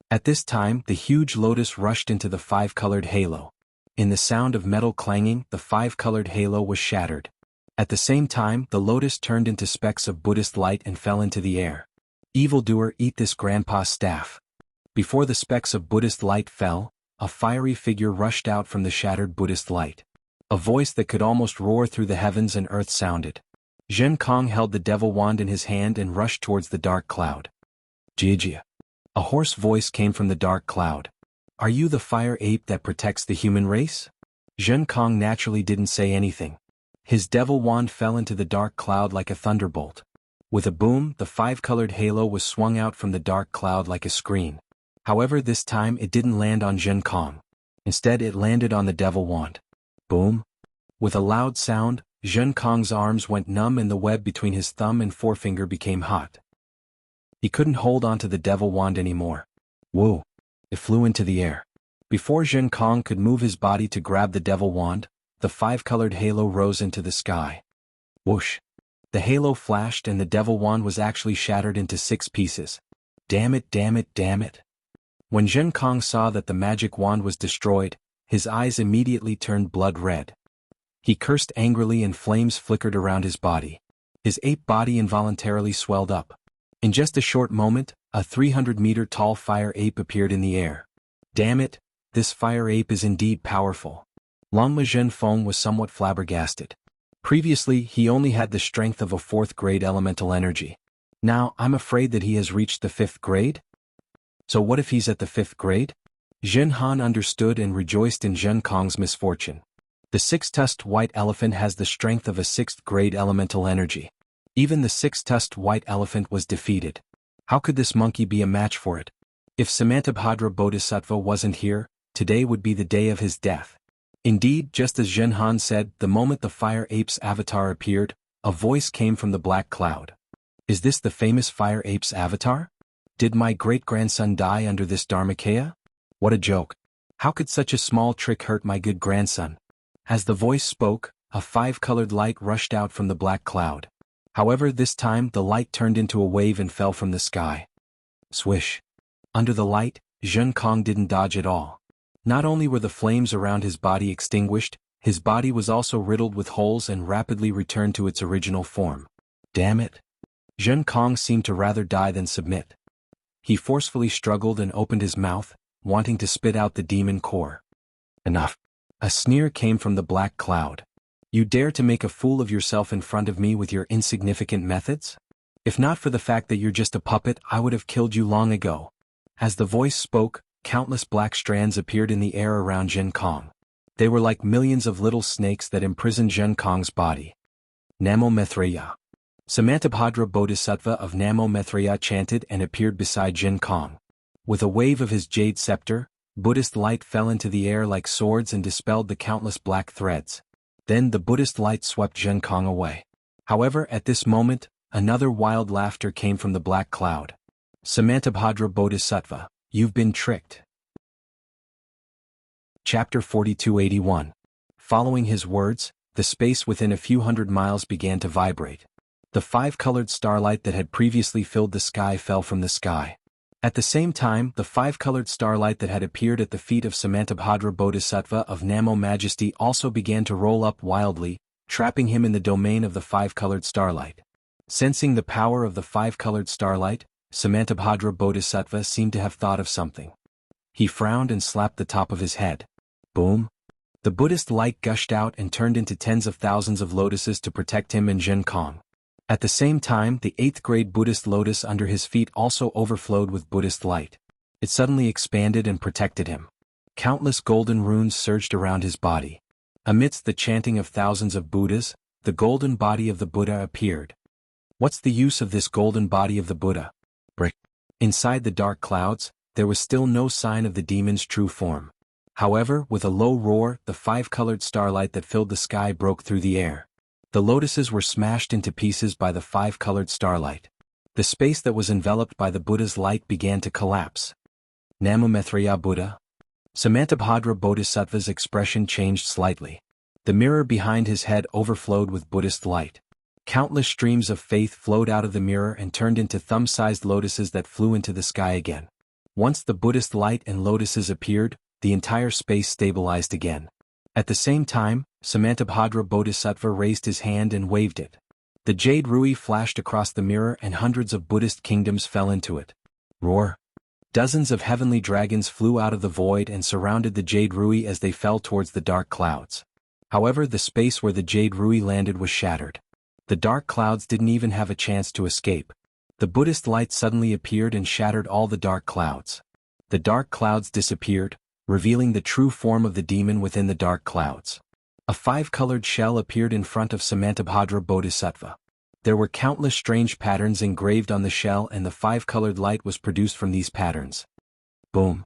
At this time, the huge lotus rushed into the five-colored halo. In the sound of metal clanging, the five-colored halo was shattered. At the same time, the lotus turned into specks of Buddhist light and fell into the air. Evildoer, eat this grandpa's staff. Before the specks of Buddhist light fell, a fiery figure rushed out from the shattered Buddhist light. A voice that could almost roar through the heavens and earth sounded. Zhen Kong held the devil wand in his hand and rushed towards the dark cloud. Jijia. A hoarse voice came from the dark cloud. Are you the fire ape that protects the human race? Zhen Kong naturally didn't say anything. His devil wand fell into the dark cloud like a thunderbolt. With a boom, the five-colored halo was swung out from the dark cloud like a screen. However, this time it didn't land on Zhen Kong. Instead, it landed on the devil wand. Boom! With a loud sound, Zhen Kong's arms went numb and the web between his thumb and forefinger became hot. He couldn't hold onto the devil wand anymore. Whoa! It flew into the air. Before Zhen Kong could move his body to grab the devil wand, the five-colored halo rose into the sky. Whoosh! The halo flashed and the devil wand was actually shattered into 6 pieces. Damn it, damn it, damn it. When Zhen Kong saw that the magic wand was destroyed, his eyes immediately turned blood red. He cursed angrily and flames flickered around his body. His ape body involuntarily swelled up. In just a short moment, a 300-meter-tall fire ape appeared in the air. Damn it, this fire ape is indeed powerful. Longma Zhenfeng was somewhat flabbergasted. Previously, he only had the strength of a 4th grade elemental energy. Now, I'm afraid that he has reached the 5th grade? So what if he's at the 5th grade? Zhen Han understood and rejoiced in Zhen Kong's misfortune. The 6-tusked white elephant has the strength of a 6th grade elemental energy. Even the 6-tusked white elephant was defeated. How could this monkey be a match for it? If Samantabhadra Bodhisattva wasn't here, today would be the day of his death. Indeed, just as Zhen Han said, the moment the fire ape's avatar appeared, a voice came from the black cloud. Is this the famous fire ape's avatar? Did my great-grandson die under this Dharmakaya? What a joke. How could such a small trick hurt my good grandson? As the voice spoke, a 5-colored light rushed out from the black cloud. However, this time the light turned into a wave and fell from the sky. Swish. Under the light, Zhen Kong didn't dodge at all. Not only were the flames around his body extinguished, his body was also riddled with holes and rapidly returned to its original form. Damn it. Zhen Kong seemed to rather die than submit. He forcefully struggled and opened his mouth, wanting to spit out the demon core. Enough. A sneer came from the black cloud. You dare to make a fool of yourself in front of me with your insignificant methods? If not for the fact that you're just a puppet, I would have killed you long ago. As the voice spoke, countless black strands appeared in the air around Zhen Kong. They were like millions of little snakes that imprisoned Zhen Kong's body. Namo Maitreya. Samantabhadra Bodhisattva of Namo Maitreya chanted and appeared beside Zhen Kong. With a wave of his jade scepter, Buddhist light fell into the air like swords and dispelled the countless black threads. Then the Buddhist light swept Zhen Kong away. However, at this moment, another wild laughter came from the black cloud. Samantabhadra Bodhisattva, you've been tricked. Chapter 4281. Following his words, the space within a few hundred miles began to vibrate. The 5-colored starlight that had previously filled the sky fell from the sky. At the same time, the 5-colored starlight that had appeared at the feet of Samantabhadra Bodhisattva of Namo Majesty also began to roll up wildly, trapping him in the domain of the 5-colored starlight. Sensing the power of the 5-colored starlight, Samantabhadra Bodhisattva seemed to have thought of something. He frowned and slapped the top of his head. Boom! The Buddhist light gushed out and turned into tens of thousands of lotuses to protect him and Zhen Kong. At the same time, the 8th grade Buddhist lotus under his feet also overflowed with Buddhist light. It suddenly expanded and protected him. Countless golden runes surged around his body. Amidst the chanting of thousands of Buddhas, the golden body of the Buddha appeared. What's the use of this golden body of the Buddha? Brick. Inside the dark clouds, there was still no sign of the demon's true form. However, with a low roar, the 5-colored starlight that filled the sky broke through the air. The lotuses were smashed into pieces by the 5-colored starlight. The space that was enveloped by the Buddha's light began to collapse. Namo Maitreya Buddha. Samantabhadra Bodhisattva's expression changed slightly. The mirror behind his head overflowed with Buddhist light. Countless streams of faith flowed out of the mirror and turned into thumb-sized lotuses that flew into the sky again. Once the Buddhist light and lotuses appeared, the entire space stabilized again. At the same time, Samantabhadra Bodhisattva raised his hand and waved it. The jade rui flashed across the mirror and hundreds of Buddhist kingdoms fell into it. Roar! Dozens of heavenly dragons flew out of the void and surrounded the jade rui as they fell towards the dark clouds. However, the space where the jade rui landed was shattered. The dark clouds didn't even have a chance to escape. The Buddhist light suddenly appeared and shattered all the dark clouds. The dark clouds disappeared, revealing the true form of the demon within the dark clouds. A 5-colored shell appeared in front of Samantabhadra Bodhisattva. There were countless strange patterns engraved on the shell and the 5-colored light was produced from these patterns. Boom.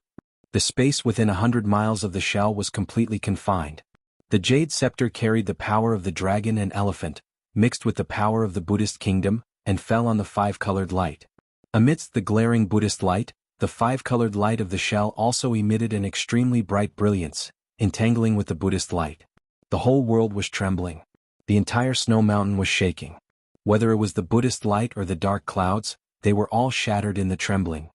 The space within 100 miles of the shell was completely confined. The jade scepter carried the power of the dragon and elephant, mixed with the power of the Buddhist kingdom, and fell on the five-colored light. Amidst the glaring Buddhist light, the five-colored light of the shell also emitted an extremely bright brilliance, entangling with the Buddhist light. The whole world was trembling. The entire snow mountain was shaking. Whether it was the Buddhist light or the dark clouds, they were all shattered in the trembling.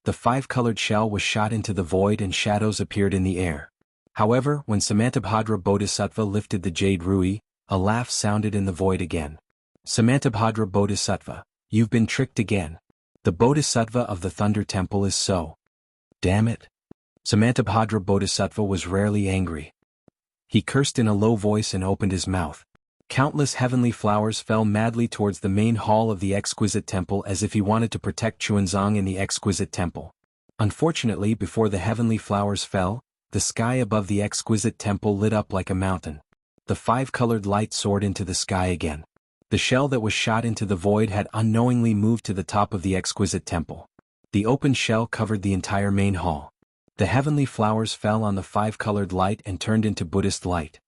The five-colored shell was shot into the void and shadows appeared in the air. However, when Samantabhadra Bodhisattva lifted the jade rui, a laugh sounded in the void again. Samantabhadra Bodhisattva, you've been tricked again. The Bodhisattva of the Thunder Temple is so. Damn it. Samantabhadra Bodhisattva was rarely angry. He cursed in a low voice and opened his mouth. Countless heavenly flowers fell madly towards the main hall of the exquisite temple as if he wanted to protect Chuanzang in the exquisite temple. Unfortunately, before the heavenly flowers fell, the sky above the exquisite temple lit up like a mountain. The five-colored light soared into the sky again. The shell that was shot into the void had unknowingly moved to the top of the exquisite temple. The open shell covered the entire main hall. The heavenly flowers fell on the five-colored light and turned into Buddhist light.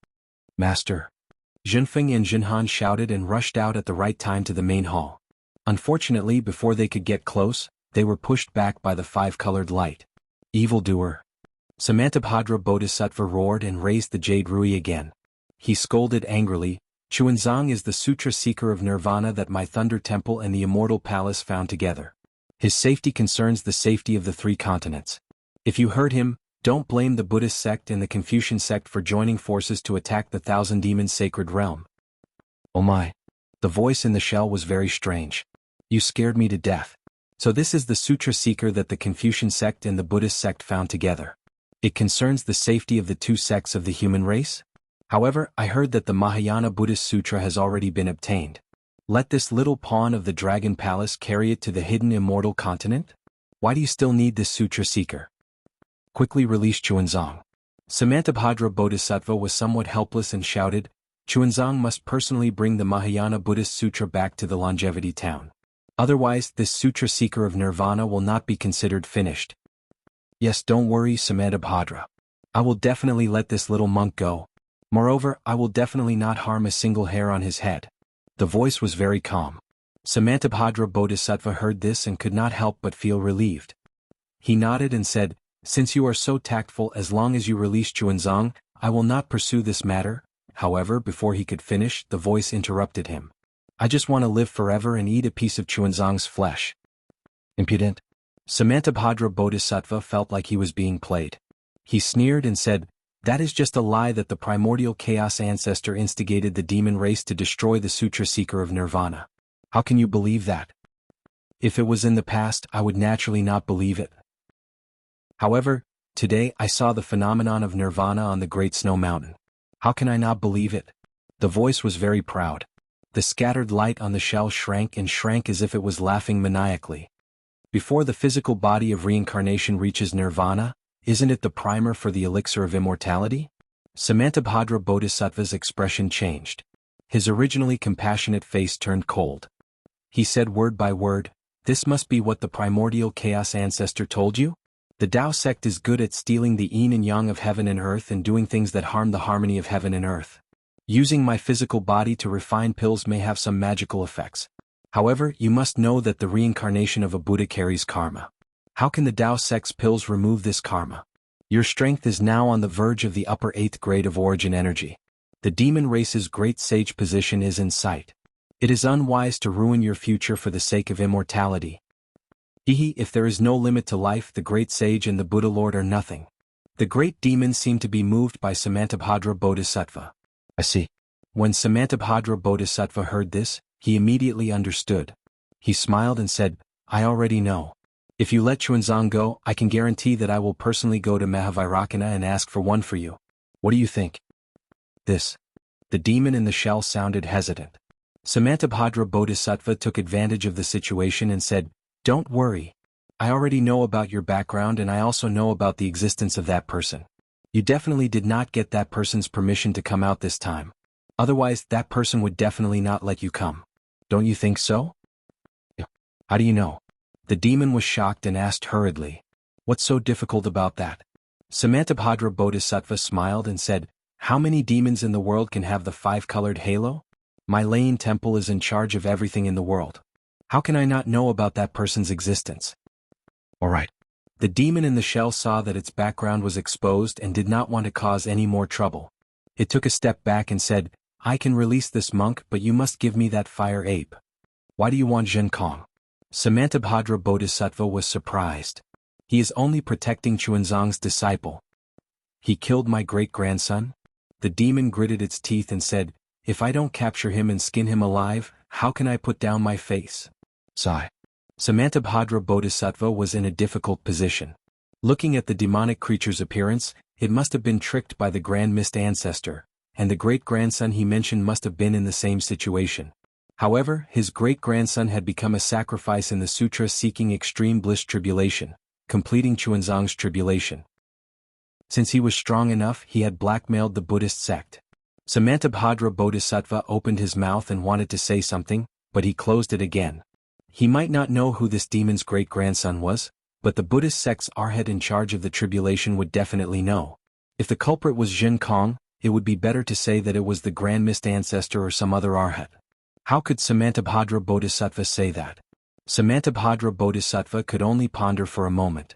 Master. Zhenfeng and Zhenhan shouted and rushed out at the right time to the main hall. Unfortunately, before they could get close, they were pushed back by the five-colored light. Evildoer. Samantabhadra Bodhisattva roared and raised the jade rui again. He scolded angrily, Chuanzang is the sutra seeker of nirvana that my Thunder Temple and the Immortal Palace found together. His safety concerns the safety of the three continents. If you heard him, don't blame the Buddhist sect and the Confucian sect for joining forces to attack the Thousand Demons Sacred Realm. Oh my. The voice in the shell was very strange. You scared me to death. So this is the sutra seeker that the Confucian sect and the Buddhist sect found together. It concerns the safety of the two sects of the human race? However, I heard that the Mahayana Buddhist Sutra has already been obtained. Let this little pawn of the Dragon Palace carry it to the hidden immortal continent? Why do you still need this sutra seeker? Quickly release Chuanzang. Samantabhadra Bodhisattva was somewhat helpless and shouted, Chuanzang must personally bring the Mahayana Buddhist Sutra back to the Longevity Town. Otherwise, this sutra seeker of nirvana will not be considered finished. Yes, don't worry, Samantabhadra. I will definitely let this little monk go. Moreover, I will definitely not harm a single hair on his head. The voice was very calm. Samantabhadra Bodhisattva heard this and could not help but feel relieved. He nodded and said, since you are so tactful, as long as you release Chuanzang, I will not pursue this matter. However, before he could finish, the voice interrupted him. I just want to live forever and eat a piece of Chuanzang's flesh. Impudent. Samantabhadra Bodhisattva felt like he was being played. He sneered and said, that is just a lie that the primordial chaos ancestor instigated the demon race to destroy the sutra seeker of nirvana. How can you believe that? If it was in the past, I would naturally not believe it. However, today I saw the phenomenon of nirvana on the Great Snow Mountain. How can I not believe it? The voice was very proud. The scattered light on the shell shrank and shrank as if it was laughing maniacally. Before the physical body of reincarnation reaches nirvana, isn't it the primer for the elixir of immortality? Samantabhadra Bodhisattva's expression changed. His originally compassionate face turned cold. He said word by word, this must be what the primordial chaos ancestor told you? The Tao sect is good at stealing the yin and yang of heaven and earth and doing things that harm the harmony of heaven and earth. Using my physical body to refine pills may have some magical effects. However, you must know that the reincarnation of a Buddha carries karma. How can the Tao sect's pills remove this karma? Your strength is now on the verge of the upper 8th grade of origin energy. The demon race's great sage position is in sight. It is unwise to ruin your future for the sake of immortality. If there is no limit to life, the great sage and the Buddha Lord are nothing. The great demon seemed to be moved by Samantabhadra Bodhisattva. I see. When Samantabhadra Bodhisattva heard this, he immediately understood. He smiled and said, I already know. If you let Chuanzang go, I can guarantee that I will personally go to Mahavairakana and ask for one for you. What do you think? This. The demon in the shell sounded hesitant. Samantabhadra Bodhisattva took advantage of the situation and said, don't worry. I already know about your background and I also know about the existence of that person. You definitely did not get that person's permission to come out this time. Otherwise, that person would definitely not let you come. Don't you think so? How do you know? The demon was shocked and asked hurriedly. What's so difficult about that? Samantabhadra Bodhisattva smiled and said, how many demons in the world can have the five-colored halo? My Lane temple is in charge of everything in the world. How can I not know about that person's existence? Alright. The demon in the shell saw that its background was exposed and did not want to cause any more trouble. It took a step back and said, I can release this monk, but you must give me that fire ape. Why do you want Zhen Kong? Samantabhadra Bodhisattva was surprised. He is only protecting Chuanzang's disciple. He killed my great-grandson? The demon gritted its teeth and said, if I don't capture him and skin him alive, how can I put down my face? Sigh. Samantabhadra Bodhisattva was in a difficult position. Looking at the demonic creature's appearance, it must have been tricked by the Grand Mist ancestor, and the great-grandson he mentioned must have been in the same situation. However, his great-grandson had become a sacrifice in the sutra seeking extreme bliss tribulation, completing Chuanzang's tribulation. Since he was strong enough, he had blackmailed the Buddhist sect. Samantabhadra Bodhisattva opened his mouth and wanted to say something, but he closed it again. He might not know who this demon's great-grandson was, but the Buddhist sect's arhat in charge of the tribulation would definitely know. If the culprit was Zhen Kong, it would be better to say that it was the Grand Mist ancestor or some other arhat. How could Samantabhadra Bodhisattva say that? Samantabhadra Bodhisattva could only ponder for a moment.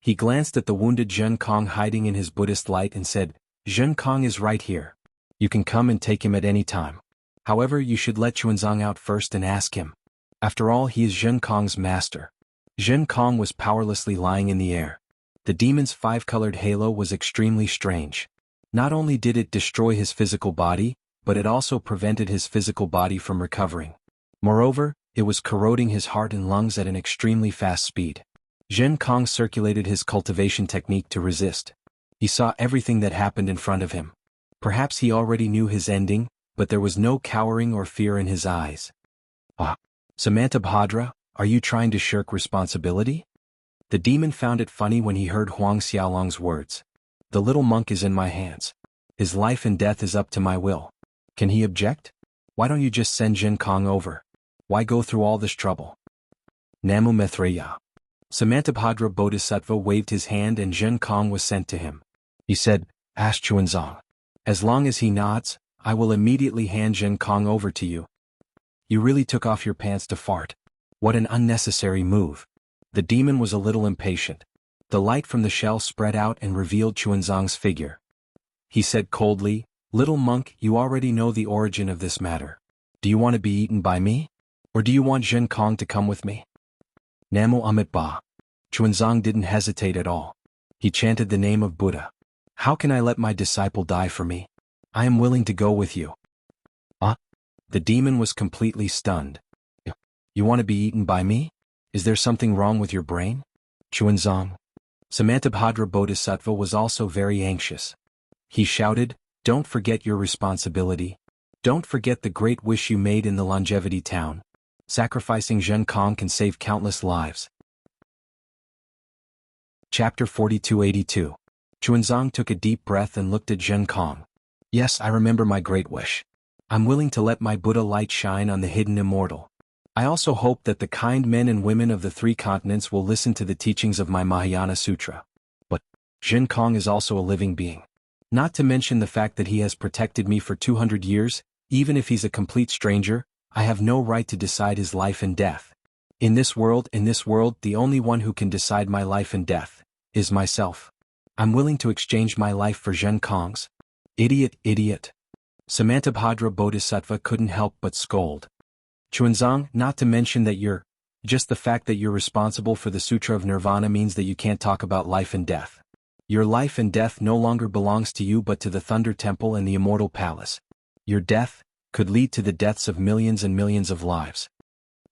He glanced at the wounded Zhen Kong hiding in his Buddhist light and said, Zhen Kong is right here. You can come and take him at any time. However, you should let Chuanzang out first and ask him. After all, he is Zhen Kong's master. Zhen Kong was powerlessly lying in the air. The demon's five-colored halo was extremely strange. Not only did it destroy his physical body, but it also prevented his physical body from recovering. Moreover, it was corroding his heart and lungs at an extremely fast speed. Zhen Kong circulated his cultivation technique to resist. He saw everything that happened in front of him. Perhaps he already knew his ending, but there was no cowering or fear in his eyes. Samantabhadra, are you trying to shirk responsibility? The demon found it funny when he heard Huang Xiaolong's words. The little monk is in my hands. His life and death is up to my will. Can he object? Why don't you just send Zhen Kong over? Why go through all this trouble? Namu Maitreya. Samantabhadra Bodhisattva waved his hand and Zhen Kong was sent to him. He said, ask Chuanzang. As long as he nods, I will immediately hand Zhen Kong over to you. You really took off your pants to fart. What an unnecessary move. The demon was a little impatient. The light from the shell spread out and revealed Chuanzang's figure. He said coldly, little monk, you already know the origin of this matter. Do you want to be eaten by me? Or do you want Zhen Kong to come with me? Namo Amitabha. Chuanzang didn't hesitate at all. He chanted the name of Buddha. How can I let my disciple die for me? I am willing to go with you. The demon was completely stunned. You want to be eaten by me? Is there something wrong with your brain? Chuanzang. Samantabhadra Bodhisattva was also very anxious. He shouted, don't forget your responsibility. Don't forget the great wish you made in the longevity town. Sacrificing Zhen Kong can save countless lives. Chapter 4282. Chuanzang took a deep breath and looked at Zhen Kong. Yes, I remember my great wish. I'm willing to let my Buddha light shine on the hidden immortal. I also hope that the kind men and women of the three continents will listen to the teachings of my Mahayana Sutra. But Zhen Kong is also a living being. Not to mention the fact that he has protected me for 200 years, even if he's a complete stranger, I have no right to decide his life and death. In this world, the only one who can decide my life and death is myself. I'm willing to exchange my life for Zhen Kong's. Idiot. Samantabhadra Bodhisattva couldn't help but scold. Chuanzang, not to mention that just the fact that you're responsible for the Sutra of Nirvana means that you can't talk about life and death. Your life and death no longer belongs to you but to the Thunder Temple and the Immortal Palace. Your death could lead to the deaths of millions and millions of lives.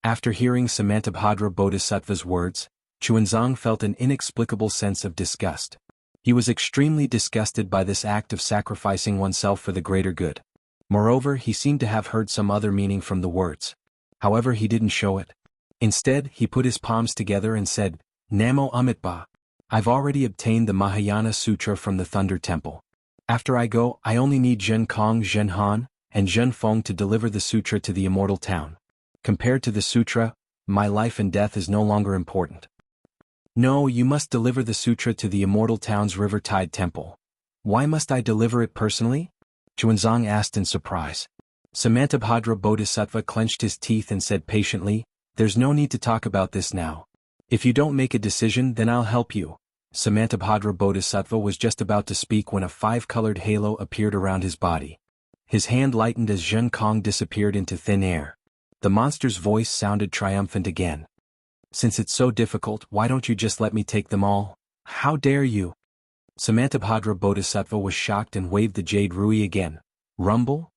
After hearing Samantabhadra Bodhisattva's words, Chuanzang felt an inexplicable sense of disgust. He was extremely disgusted by this act of sacrificing oneself for the greater good. Moreover, he seemed to have heard some other meaning from the words. However, he didn't show it. Instead, he put his palms together and said, Namo Amitabha. I've already obtained the Mahayana Sutra from the Thunder Temple. After I go, I only need Zhen Kong, Zhen Han, and Zhen Feng to deliver the sutra to the immortal town. Compared to the sutra, my life and death is no longer important. No, you must deliver the sutra to the Immortal Town's River Tide Temple. Why must I deliver it personally? Chuanzang asked in surprise. Samantabhadra Bodhisattva clenched his teeth and said patiently, "There's no need to talk about this now. If you don't make a decision, then I'll help you." Samantabhadra Bodhisattva was just about to speak when a five-colored halo appeared around his body. His hand lightened as Zhen Kong disappeared into thin air. The monster's voice sounded triumphant again. "Since it's so difficult, why don't you just let me take them all? How dare you?" Samantabhadra Bodhisattva was shocked and waved the jade rui again. Rumble?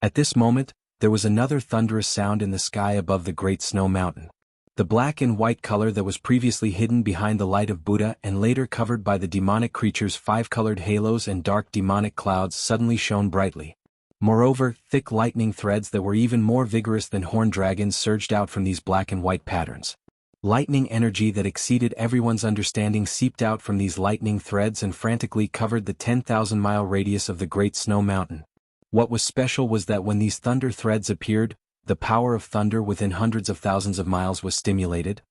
At this moment, there was another thunderous sound in the sky above the great snow mountain. The black and white color that was previously hidden behind the light of Buddha and later covered by the demonic creature's five-colored halos and dark demonic clouds suddenly shone brightly. Moreover, thick lightning threads that were even more vigorous than horned dragons surged out from these black and white patterns. Lightning energy that exceeded everyone's understanding seeped out from these lightning threads and frantically covered the 10,000-mile radius of the Great Snow Mountain. What was special was that when these thunder threads appeared, the power of thunder within hundreds of thousands of miles was stimulated.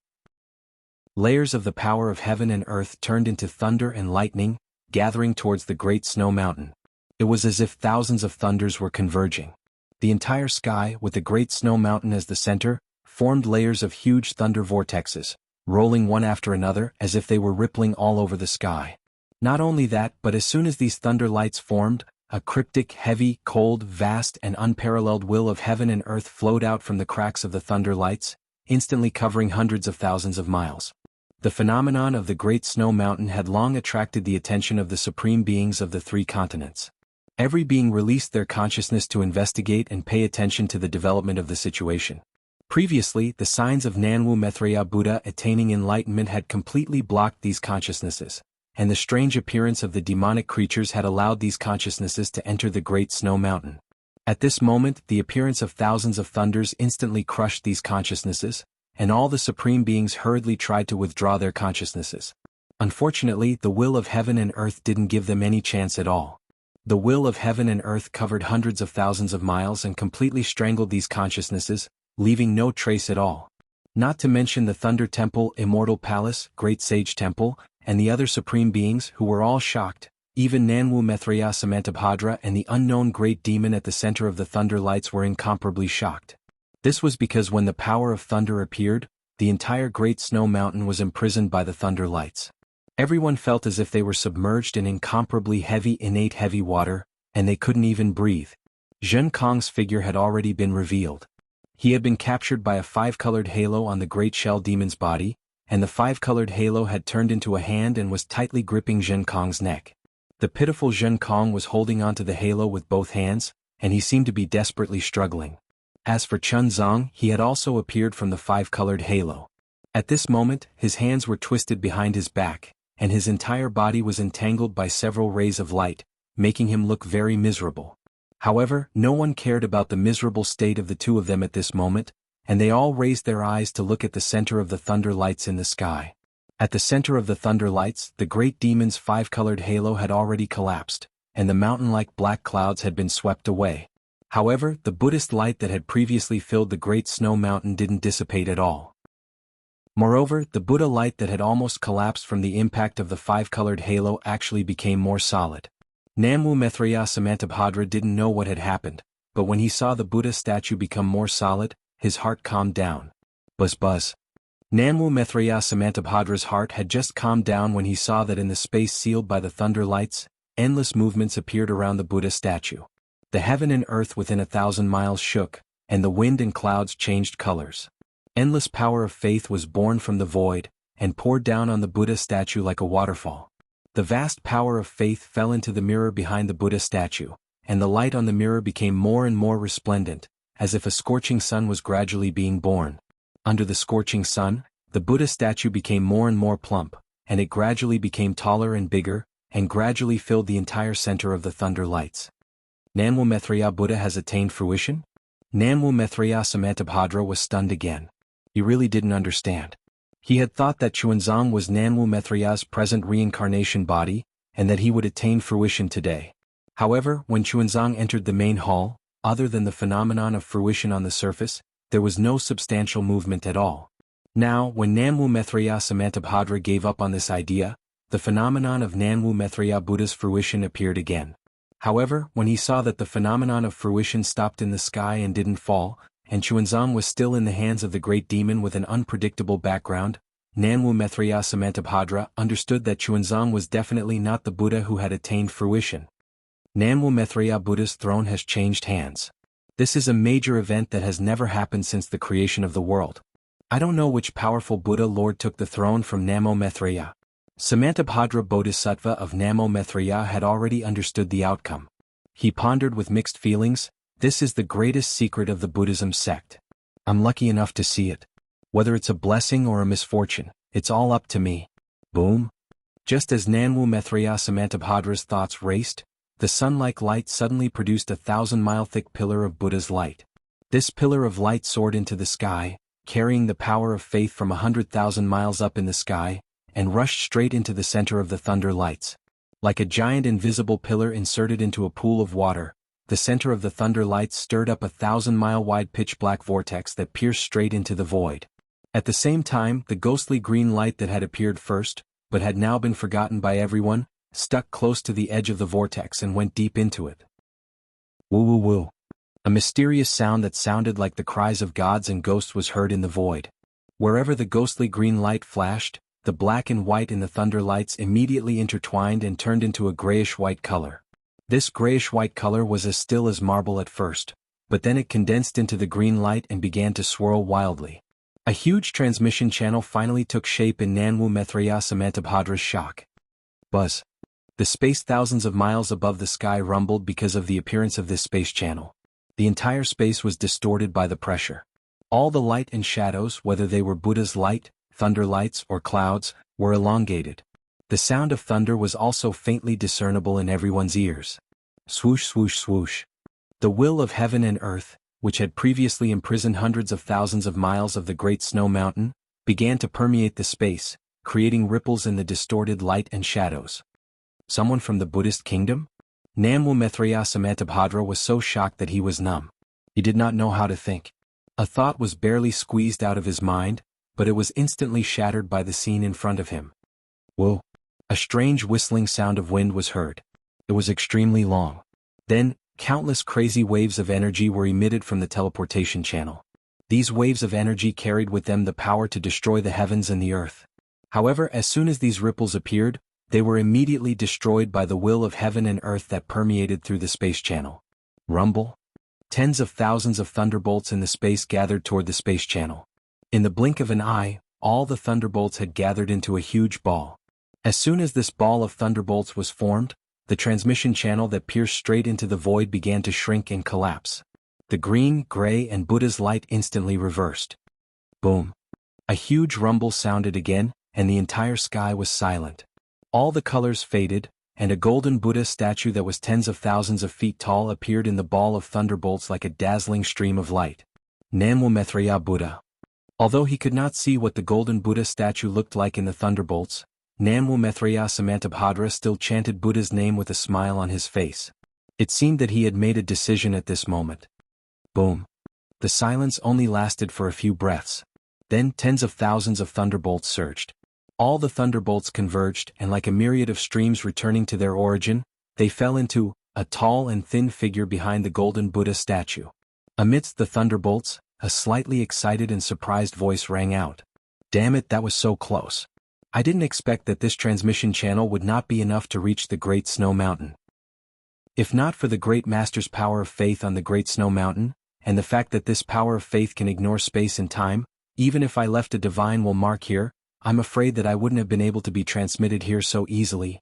Layers of the power of heaven and earth turned into thunder and lightning, gathering towards the Great Snow Mountain. It was as if thousands of thunders were converging. The entire sky, with the Great Snow Mountain as the center, formed layers of huge thunder vortexes, rolling one after another as if they were rippling all over the sky. Not only that, but as soon as these thunder lights formed, a cryptic, heavy, cold, vast and unparalleled will of heaven and earth flowed out from the cracks of the thunder lights, instantly covering hundreds of thousands of miles. The phenomenon of the Great Snow Mountain had long attracted the attention of the supreme beings of the three continents. Every being released their consciousness to investigate and pay attention to the development of the situation. Previously, the signs of Nanwu Maitreya Buddha attaining enlightenment had completely blocked these consciousnesses, and the strange appearance of the demonic creatures had allowed these consciousnesses to enter the Great Snow Mountain. At this moment, the appearance of thousands of thunders instantly crushed these consciousnesses, and all the supreme beings hurriedly tried to withdraw their consciousnesses. Unfortunately, the will of heaven and earth didn't give them any chance at all. The will of heaven and earth covered hundreds of thousands of miles and completely strangled these consciousnesses, leaving no trace at all. Not to mention the Thunder Temple, Immortal Palace, Great Sage Temple, and the other supreme beings who were all shocked. Even Nanwu Maitreya Samantabhadra and the unknown great demon at the center of the thunder lights were incomparably shocked. This was because when the power of thunder appeared, the entire Great Snow Mountain was imprisoned by the thunder lights. Everyone felt as if they were submerged in incomparably heavy innate heavy water, and they couldn't even breathe. Zhen Kong's figure had already been revealed. He had been captured by a five-colored halo on the great shell demon's body, and the five-colored halo had turned into a hand and was tightly gripping Zhen Kong's neck. The pitiful Zhen Kong was holding onto the halo with both hands, and he seemed to be desperately struggling. As for Chuanzang, he had also appeared from the five-colored halo. At this moment, his hands were twisted behind his back, and his entire body was entangled by several rays of light, making him look very miserable. However, no one cared about the miserable state of the two of them at this moment, and they all raised their eyes to look at the center of the thunder lights in the sky. At the center of the thunder lights, the great demon's five-colored halo had already collapsed, and the mountain-like black clouds had been swept away. However, the Buddhist light that had previously filled the Great Snow Mountain didn't dissipate at all. Moreover, the Buddha light that had almost collapsed from the impact of the five-colored halo actually became more solid. Nanwu Maitreya Samantabhadra didn't know what had happened, but when he saw the Buddha statue become more solid, his heart calmed down. Buzz buzz. Nanwu Maitreya Samantabhadra's heart had just calmed down when he saw that in the space sealed by the thunder lights, endless movements appeared around the Buddha statue. The heaven and earth within 1,000 miles shook, and the wind and clouds changed colors. Endless power of faith was born from the void, and poured down on the Buddha statue like a waterfall. The vast power of faith fell into the mirror behind the Buddha statue, and the light on the mirror became more and more resplendent, as if a scorching sun was gradually being born. Under the scorching sun, the Buddha statue became more and more plump, and it gradually became taller and bigger, and gradually filled the entire center of the thunder lights. Nanwu Maitreya Buddha has attained fruition? Nanwu Maitreya Samantabhadra was stunned again. He really didn't understand. He had thought that Chuanzang was Nanwu Maitreya's present reincarnation body, and that he would attain fruition today. However, when Chuanzang entered the main hall, other than the phenomenon of fruition on the surface, there was no substantial movement at all. Now, when Nanwu Maitreya Samantabhadra gave up on this idea, the phenomenon of Nanwu Maitreya Buddha's fruition appeared again. However, when he saw that the phenomenon of fruition stopped in the sky and didn't fall, and Chuanzang was still in the hands of the great demon with an unpredictable background, Nanwu Maitreya Samantabhadra understood that Chuanzang was definitely not the Buddha who had attained fruition. Nanwu Maitreya Buddha's throne has changed hands. This is a major event that has never happened since the creation of the world. I don't know which powerful Buddha Lord took the throne from Namo Maitreya. Samantabhadra Bodhisattva of Namo Maitreya had already understood the outcome. He pondered with mixed feelings, this is the greatest secret of the Buddhism sect. I'm lucky enough to see it. Whether it's a blessing or a misfortune, it's all up to me. Boom. Just as Nanwu Maitreya Samantabhadra's thoughts raced, the sun-like light suddenly produced a 1,000-mile thick pillar of Buddha's light. This pillar of light soared into the sky, carrying the power of faith from 100,000 miles up in the sky, and rushed straight into the center of the thunder lights. Like a giant invisible pillar inserted into a pool of water, the center of the thunder lights stirred up a 1,000-mile-wide pitch-black vortex that pierced straight into the void. At the same time, the ghostly green light that had appeared first, but had now been forgotten by everyone, stuck close to the edge of the vortex and went deep into it. Woo-woo-woo. A mysterious sound that sounded like the cries of gods and ghosts was heard in the void. Wherever the ghostly green light flashed, the black and white in the thunder lights immediately intertwined and turned into a grayish-white color. This grayish-white color was as still as marble at first, but then it condensed into the green light and began to swirl wildly. A huge transmission channel finally took shape in Nanwu Maitreya Samantabhadra's shock. Buzz. The space thousands of miles above the sky rumbled because of the appearance of this space channel. The entire space was distorted by the pressure. All the light and shadows, whether they were Buddha's light, thunder lights, or clouds, were elongated. The sound of thunder was also faintly discernible in everyone's ears. Swoosh, swoosh, swoosh. The will of heaven and earth, which had previously imprisoned hundreds of thousands of miles of the Great Snow Mountain, began to permeate the space, creating ripples in the distorted light and shadows. Someone from the Buddhist kingdom? Nanwu Maitreya Samantabhadra was so shocked that he was numb. He did not know how to think. A thought was barely squeezed out of his mind, but it was instantly shattered by the scene in front of him. Whoa! A strange whistling sound of wind was heard. It was extremely long. Then, countless crazy waves of energy were emitted from the teleportation channel. These waves of energy carried with them the power to destroy the heavens and the earth. However, as soon as these ripples appeared, they were immediately destroyed by the will of heaven and earth that permeated through the space channel. Rumble. Tens of thousands of thunderbolts in the space gathered toward the space channel. In the blink of an eye, all the thunderbolts had gathered into a huge ball. As soon as this ball of thunderbolts was formed, the transmission channel that pierced straight into the void began to shrink and collapse. The green, gray, and Buddha's light instantly reversed. Boom. A huge rumble sounded again, and the entire sky was silent. All the colors faded, and a golden Buddha statue that was tens of thousands of feet tall appeared in the ball of thunderbolts like a dazzling stream of light. Nanwu Maitreya Buddha. Although he could not see what the golden Buddha statue looked like in the thunderbolts, Nanwu Maitreya Samantabhadra still chanted Buddha's name with a smile on his face. It seemed that he had made a decision at this moment. Boom. The silence only lasted for a few breaths. Then tens of thousands of thunderbolts surged. All the thunderbolts converged, and like a myriad of streams returning to their origin, they fell into a tall and thin figure behind the golden Buddha statue. Amidst the thunderbolts, a slightly excited and surprised voice rang out. Damn it, that was so close. I didn't expect that this transmission channel would not be enough to reach the Great Snow Mountain. If not for the Great Master's power of faith on the Great Snow Mountain, and the fact that this power of faith can ignore space and time, even if I left a divine will mark here, I'm afraid that I wouldn't have been able to be transmitted here so easily.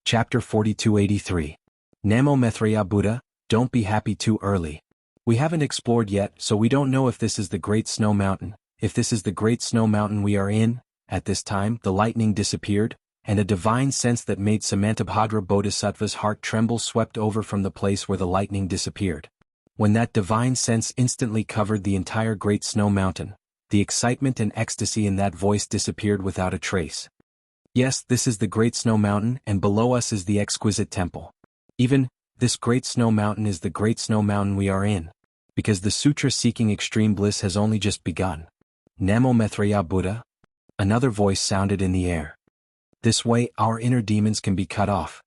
Chapter 4283. Namo Maitreya Buddha, don't be happy too early. We haven't explored yet, so we don't know if this is the Great Snow Mountain. If this is the Great Snow Mountain we are in, at this time the lightning disappeared, and a divine sense that made Samantabhadra Bodhisattva's heart tremble swept over from the place where the lightning disappeared. When that divine sense instantly covered the entire Great Snow Mountain, the excitement and ecstasy in that voice disappeared without a trace. Yes, this is the Great Snow Mountain, and below us is the exquisite temple. Even, this Great Snow Mountain is the Great Snow Mountain we are in. because the sutra seeking extreme bliss has only just begun. Namo Maitreya Buddha? Another voice sounded in the air. This way our inner demons can be cut off.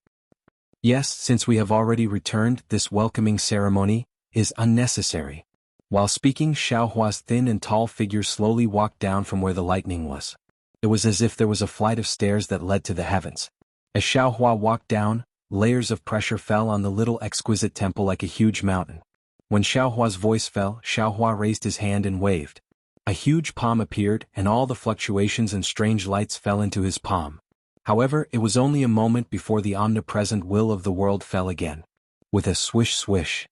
Yes, since we have already returned, this welcoming ceremony is unnecessary. While speaking, Xiaohua's thin and tall figure slowly walked down from where the lightning was. It was as if there was a flight of stairs that led to the heavens. As Xiaohua walked down, layers of pressure fell on the little exquisite temple like a huge mountain. When Xiaohua's voice fell, Xiaohua raised his hand and waved. A huge palm appeared, and all the fluctuations and strange lights fell into his palm. However, it was only a moment before the omnipresent will of the world fell again. With a swish-swish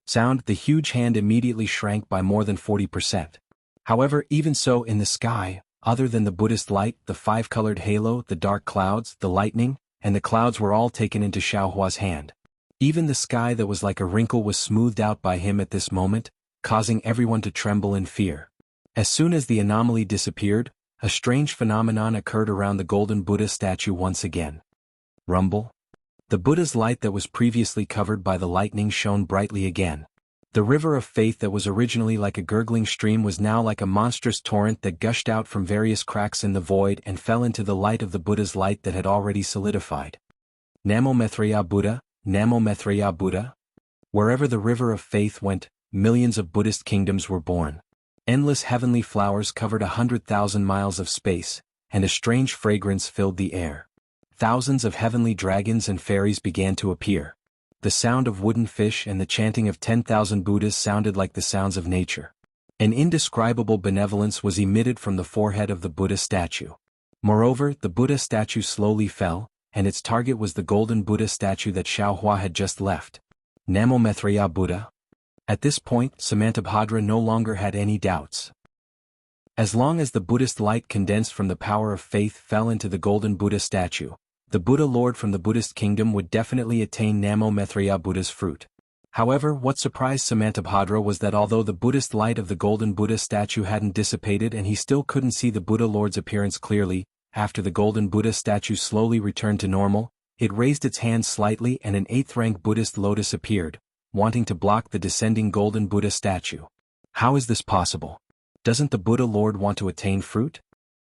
sound, the huge hand immediately shrank by more than 40%. However, even so, in the sky, other than the Buddhist light, the five-colored halo, the dark clouds, the lightning, and the clouds were all taken into Xiaohua's hand. Even the sky that was like a wrinkle was smoothed out by him at this moment, causing everyone to tremble in fear. As soon as the anomaly disappeared, a strange phenomenon occurred around the golden Buddha statue once again. Rumble? The Buddha's light that was previously covered by the lightning shone brightly again. The river of faith that was originally like a gurgling stream was now like a monstrous torrent that gushed out from various cracks in the void and fell into the light of the Buddha's light that had already solidified. Namo Maitreya Buddha, Namo Maitreya Buddha? Wherever the river of faith went, millions of Buddhist kingdoms were born. Endless heavenly flowers covered 100,000 miles of space, and a strange fragrance filled the air. Thousands of heavenly dragons and fairies began to appear. The sound of wooden fish and the chanting of 10,000 Buddhas sounded like the sounds of nature. An indescribable benevolence was emitted from the forehead of the Buddha statue. Moreover, the Buddha statue slowly fell, and its target was the golden Buddha statue that Xiaohua had just left. Namo Maitreya Buddha? At this point, Samantabhadra no longer had any doubts. As long as the Buddhist light condensed from the power of faith fell into the golden Buddha statue, the Buddha Lord from the Buddhist kingdom would definitely attain Namo Maitreya Buddha's fruit. However, what surprised Samantabhadra was that although the Buddhist light of the golden Buddha statue hadn't dissipated and he still couldn't see the Buddha Lord's appearance clearly, after the golden Buddha statue slowly returned to normal, it raised its hand slightly and an 8th-rank Buddhist lotus appeared, wanting to block the descending golden Buddha statue. How is this possible? Doesn't the Buddha Lord want to attain fruit?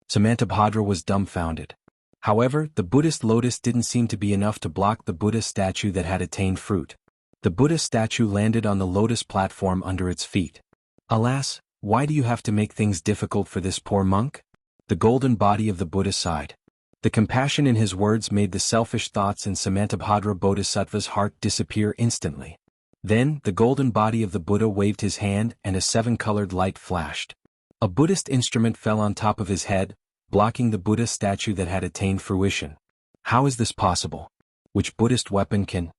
Samantabhadra was dumbfounded. However, the Buddhist lotus didn't seem to be enough to block the Buddha statue that had attained fruit. The Buddha statue landed on the lotus platform under its feet. Alas, why do you have to make things difficult for this poor monk? The golden body of the Buddha sighed. The compassion in his words made the selfish thoughts in Samantabhadra Bodhisattva's heart disappear instantly. Then, the golden body of the Buddha waved his hand and a 7-colored light flashed. A Buddhist instrument fell on top of his head, blocking the Buddha statue that had attained fruition. How is this possible? Which Buddhist weapon can...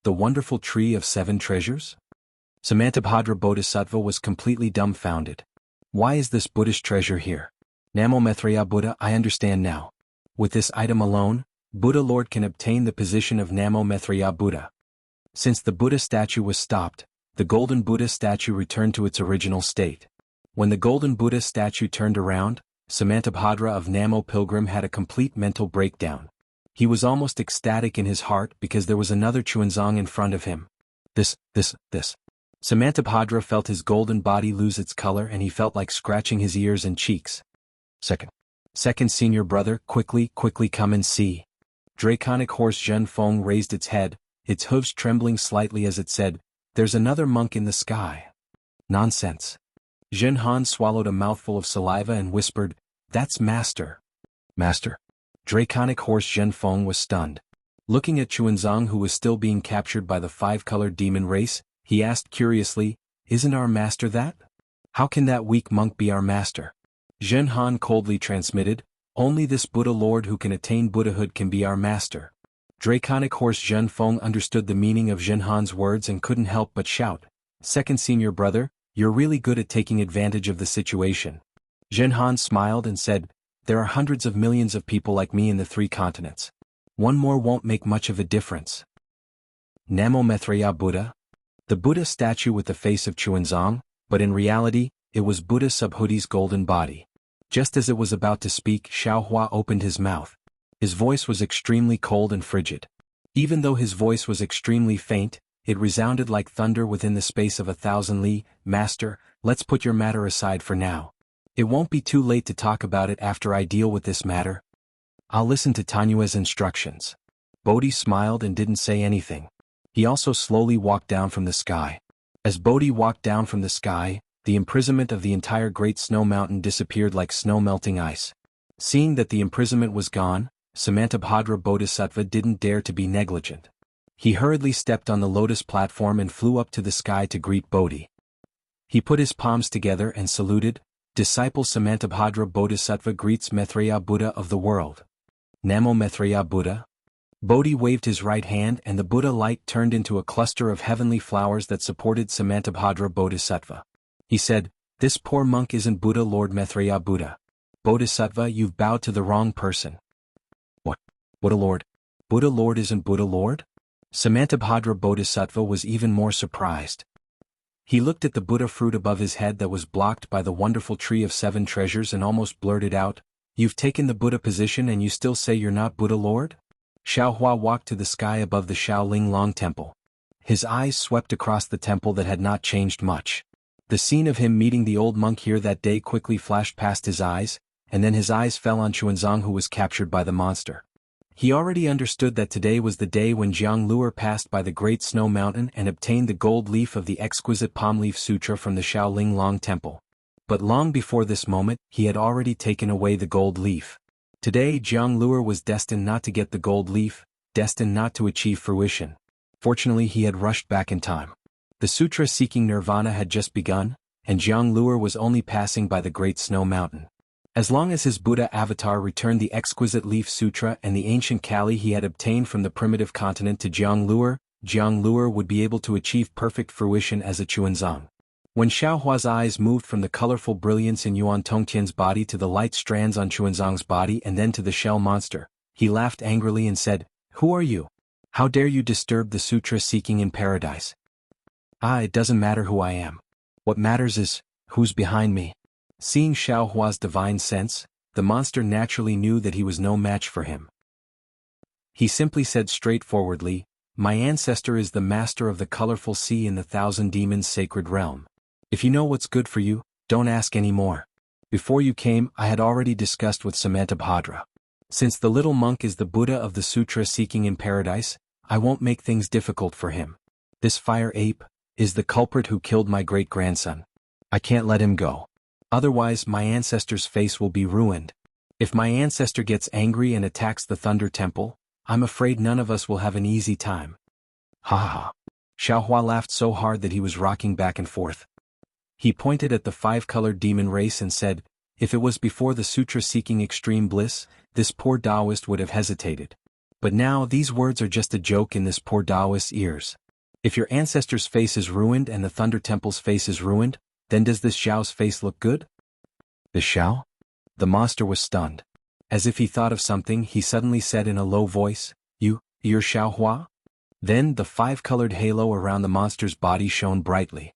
The wonderful tree of 7 treasures? Samantabhadra Bodhisattva was completely dumbfounded. Why is this Buddhist treasure here? Namo Maitreya Buddha, I understand now. With this item alone, Buddha Lord can obtain the position of Namo Maitreya Buddha. Since the Buddha statue was stopped, the golden Buddha statue returned to its original state. When the golden Buddha statue turned around, Samantabhadra of Namo Pilgrim had a complete mental breakdown. He was almost ecstatic in his heart because there was another Chuanzong in front of him. This. Samantabhadra felt his golden body lose its color and he felt like scratching his ears and cheeks. Second senior brother, quickly come and see. Draconic horse Zhen Feng raised its head, its hooves trembling slightly as it said, "There's another monk in the sky." Nonsense. Zhen Han swallowed a mouthful of saliva and whispered, "That's Master." Master? Draconic horse Zhen Feng was stunned. Looking at Chuanzong who was still being captured by the 5-colored demon race, he asked curiously, "Isn't our master that? How can that weak monk be our master?" Zhen Han coldly transmitted, "Only this Buddha Lord who can attain Buddhahood can be our master." Draconic horse Zhen Feng understood the meaning of Zhen Han's words and couldn't help but shout, "Second senior brother, you're really good at taking advantage of the situation." Zhen Han smiled and said, "There are hundreds of millions of people like me in the 3 continents. One more won't make much of a difference." Namo Maitreya Buddha? The Buddha statue with the face of Chuanzong, but in reality, it was Buddha Subhudi's golden body. Just as it was about to speak, Xiaohua opened his mouth. His voice was extremely cold and frigid. Even though his voice was extremely faint, it resounded like thunder within the space of 1,000 li. Master, let's put your matter aside for now. It won't be too late to talk about it after I deal with this matter. I'll listen to Tanyue's instructions. Bodhi smiled and didn't say anything. He also slowly walked down from the sky. As Bodhi walked down from the sky, the imprisonment of the entire Great Snow Mountain disappeared like snow-melting ice. Seeing that the imprisonment was gone, Samantabhadra Bodhisattva didn't dare to be negligent. He hurriedly stepped on the lotus platform and flew up to the sky to greet Bodhi. He put his palms together and saluted, "Disciple Samantabhadra Bodhisattva greets Maitreya Buddha of the world." Namo Maitreya Buddha. Bodhi waved his right hand and the Buddha light turned into a cluster of heavenly flowers that supported Samantabhadra Bodhisattva. He said, "This poor monk isn't Buddha Lord Maitreya Buddha. Bodhisattva, you've bowed to the wrong person." What? Buddha Lord? Buddha Lord isn't Buddha Lord? Samantabhadra Bodhisattva was even more surprised. He looked at the Buddha fruit above his head that was blocked by the wonderful tree of 7 treasures and almost blurted out, "You've taken the Buddha position and you still say you're not Buddha Lord?" Xiaohua walked to the sky above the Shaoling Long Temple. His eyes swept across the temple that had not changed much. The scene of him meeting the old monk here that day quickly flashed past his eyes, and then his eyes fell on Xuanzang who was captured by the monster. He already understood that today was the day when Jianghu passed by the Great Snow Mountain and obtained the gold leaf of the exquisite Palm Leaf Sutra from the Shaoling Long Temple. But long before this moment, he had already taken away the gold leaf. Today Jianghu was destined not to get the gold leaf, destined not to achieve fruition. Fortunately he had rushed back in time. The sutra seeking nirvana had just begun, and Jianghu was only passing by the Great Snow Mountain. As long as his Buddha avatar returned the exquisite leaf sutra and the ancient Kali he had obtained from the primitive continent to Jianghu would be able to achieve perfect fruition as a Xuanzang. When Xiaohua's eyes moved from the colorful brilliance in Yuan Tongtian's body to the light strands on Xuanzang's body and then to the shell monster, he laughed angrily and said, "Who are you? How dare you disturb the sutra seeking in paradise?" It doesn't matter who I am. What matters is, who's behind me." Seeing Xiaohua's divine sense, the monster naturally knew that he was no match for him. He simply said straightforwardly, "My ancestor is the master of the colorful sea in the 1,000 demons sacred realm. If you know what's good for you, don't ask any more. Before you came, I had already discussed with Samantabhadra. Since the little monk is the Buddha of the sutra seeking in paradise, I won't make things difficult for him. This fire ape is the culprit who killed my great-grandson. I can't let him go. Otherwise my ancestor's face will be ruined. If my ancestor gets angry and attacks the Thunder Temple, I'm afraid none of us will have an easy time." Ha ha. Xiaohua laughed so hard that he was rocking back and forth. He pointed at the 5-colored demon race and said, "If it was before the sutra seeking extreme bliss, this poor Taoist would have hesitated. But now these words are just a joke in this poor Taoist's ears. If your ancestor's face is ruined and the Thunder Temple's face is ruined, then does this Xiao's face look good?" The Xiao? The monster was stunned. As if he thought of something, he suddenly said in a low voice, You're Xiaohua?" Then the 5-colored halo around the monster's body shone brightly.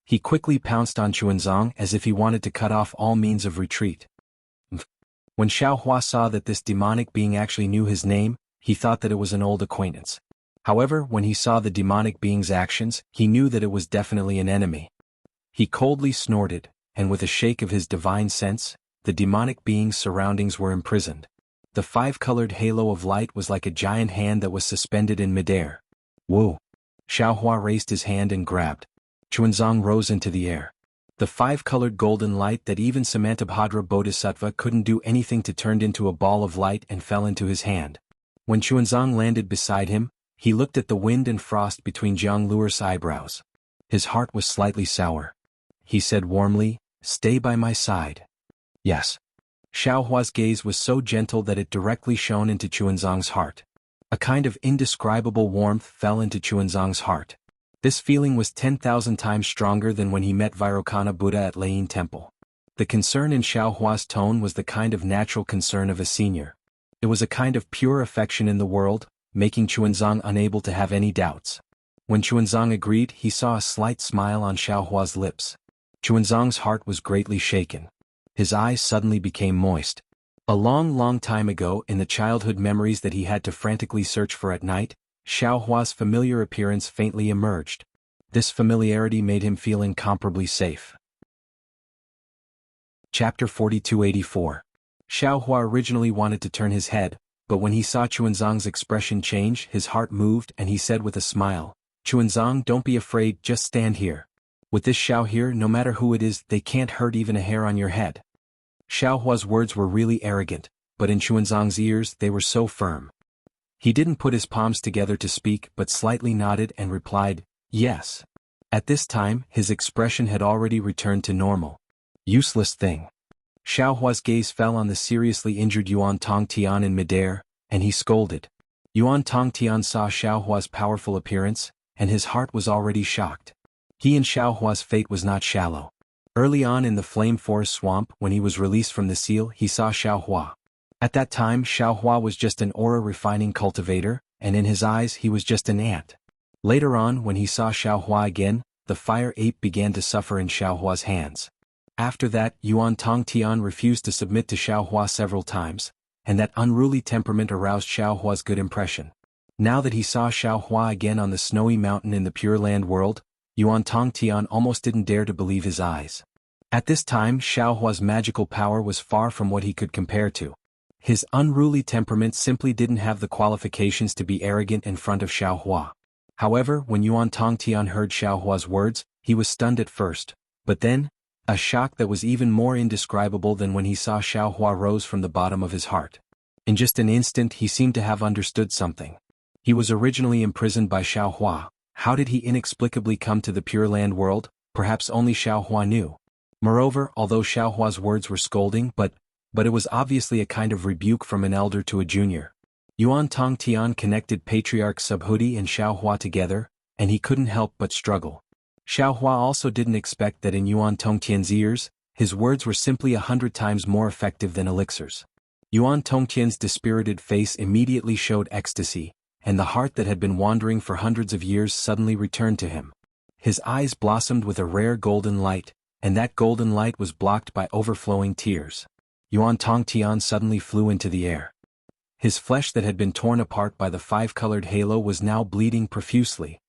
He quickly pounced on Xuanzang as if he wanted to cut off all means of retreat. When Xiaohua saw that this demonic being actually knew his name, he thought that it was an old acquaintance. However, when he saw the demonic being's actions, he knew that it was definitely an enemy. He coldly snorted, and with a shake of his divine sense, the demonic being's surroundings were imprisoned. The 5-colored halo of light was like a giant hand that was suspended in midair. Whoa! Xiaohua raised his hand and grabbed. Xuanzang rose into the air. The 5-colored golden light that even Samantabhadra Bodhisattva couldn't do anything to turned into a ball of light and fell into his hand. When Xuanzang landed beside him, he looked at the wind and frost between Jianghu's eyebrows. His heart was slightly sour. He said warmly, "Stay by my side." Yes. Xiaohua's gaze was so gentle that it directly shone into Xuanzang's heart. A kind of indescribable warmth fell into Xuanzang's heart. This feeling was 10,000 times stronger than when he met Vairocana Buddha at Lane Temple. The concern in Xiaohua's tone was the kind of natural concern of a senior. It was a kind of pure affection in the world, making Xuanzang unable to have any doubts. When Xuanzang agreed, he saw a slight smile on Xiaohua's lips. Xuanzang's heart was greatly shaken. His eyes suddenly became moist. A long time ago, in the childhood memories that he had to frantically search for at night, Xiao Hua's familiar appearance faintly emerged. This familiarity made him feel incomparably safe. Chapter 4284. Xiao Hua originally wanted to turn his head, but when he saw Chuanzang's expression change, his heart moved and he said with a smile, "Chuanzang, don't be afraid, just stand here. With this Xiao here, no matter who it is, they can't hurt even a hair on your head." Xiao Hua's words were really arrogant, but in Chuanzang's ears they were so firm. He didn't put his palms together to speak but slightly nodded and replied, "Yes." At this time, his expression had already returned to normal. Useless thing. Xiao Hua's gaze fell on the seriously injured Yuan Tongtian in midair, and he scolded. Yuan Tongtian saw Xiao Hua's powerful appearance, and his heart was already shocked. He and Xiao Hua's fate was not shallow. Early on in the Flame Forest Swamp, when he was released from the seal, he saw Xiao Hua. At that time, Xiao Hua was just an aura-refining cultivator, and in his eyes he was just an ant. Later on, when he saw Xiao Hua again, the fire ape began to suffer in Xiao Hua's hands. After that, Yuan Tongtian refused to submit to Xiao Hua several times, and that unruly temperament aroused Xiao Hua's good impression. Now that he saw Xiao Hua again on the snowy mountain in the Pure Land world, Yuan Tongtian almost didn't dare to believe his eyes. At this time, Xiao Hua's magical power was far from what he could compare to. His unruly temperament simply didn't have the qualifications to be arrogant in front of Xiao Hua. However, when Yuan Tongtian heard Xiao Hua's words, he was stunned at first, but then, a shock that was even more indescribable than when he saw Xiao Hua rose from the bottom of his heart. In just an instant he seemed to have understood something. He was originally imprisoned by Xiao Hua. How did he inexplicably come to the Pure Land world? Perhaps only Xiao Hua knew. Moreover, although Xiao Hua's words were scolding, but it was obviously a kind of rebuke from an elder to a junior. Yuan Tongtian connected Patriarch Subhuti and Xiao Hua together, and he couldn't help but struggle. Xiao Hua also didn't expect that in Yuan Tongtian's ears, his words were simply 100 times more effective than elixirs. Yuan Tongtian's dispirited face immediately showed ecstasy, and the heart that had been wandering for hundreds of years suddenly returned to him. His eyes blossomed with a rare golden light, and that golden light was blocked by overflowing tears. Yuan Tongtian suddenly flew into the air. His flesh that had been torn apart by the five-colored halo was now bleeding profusely.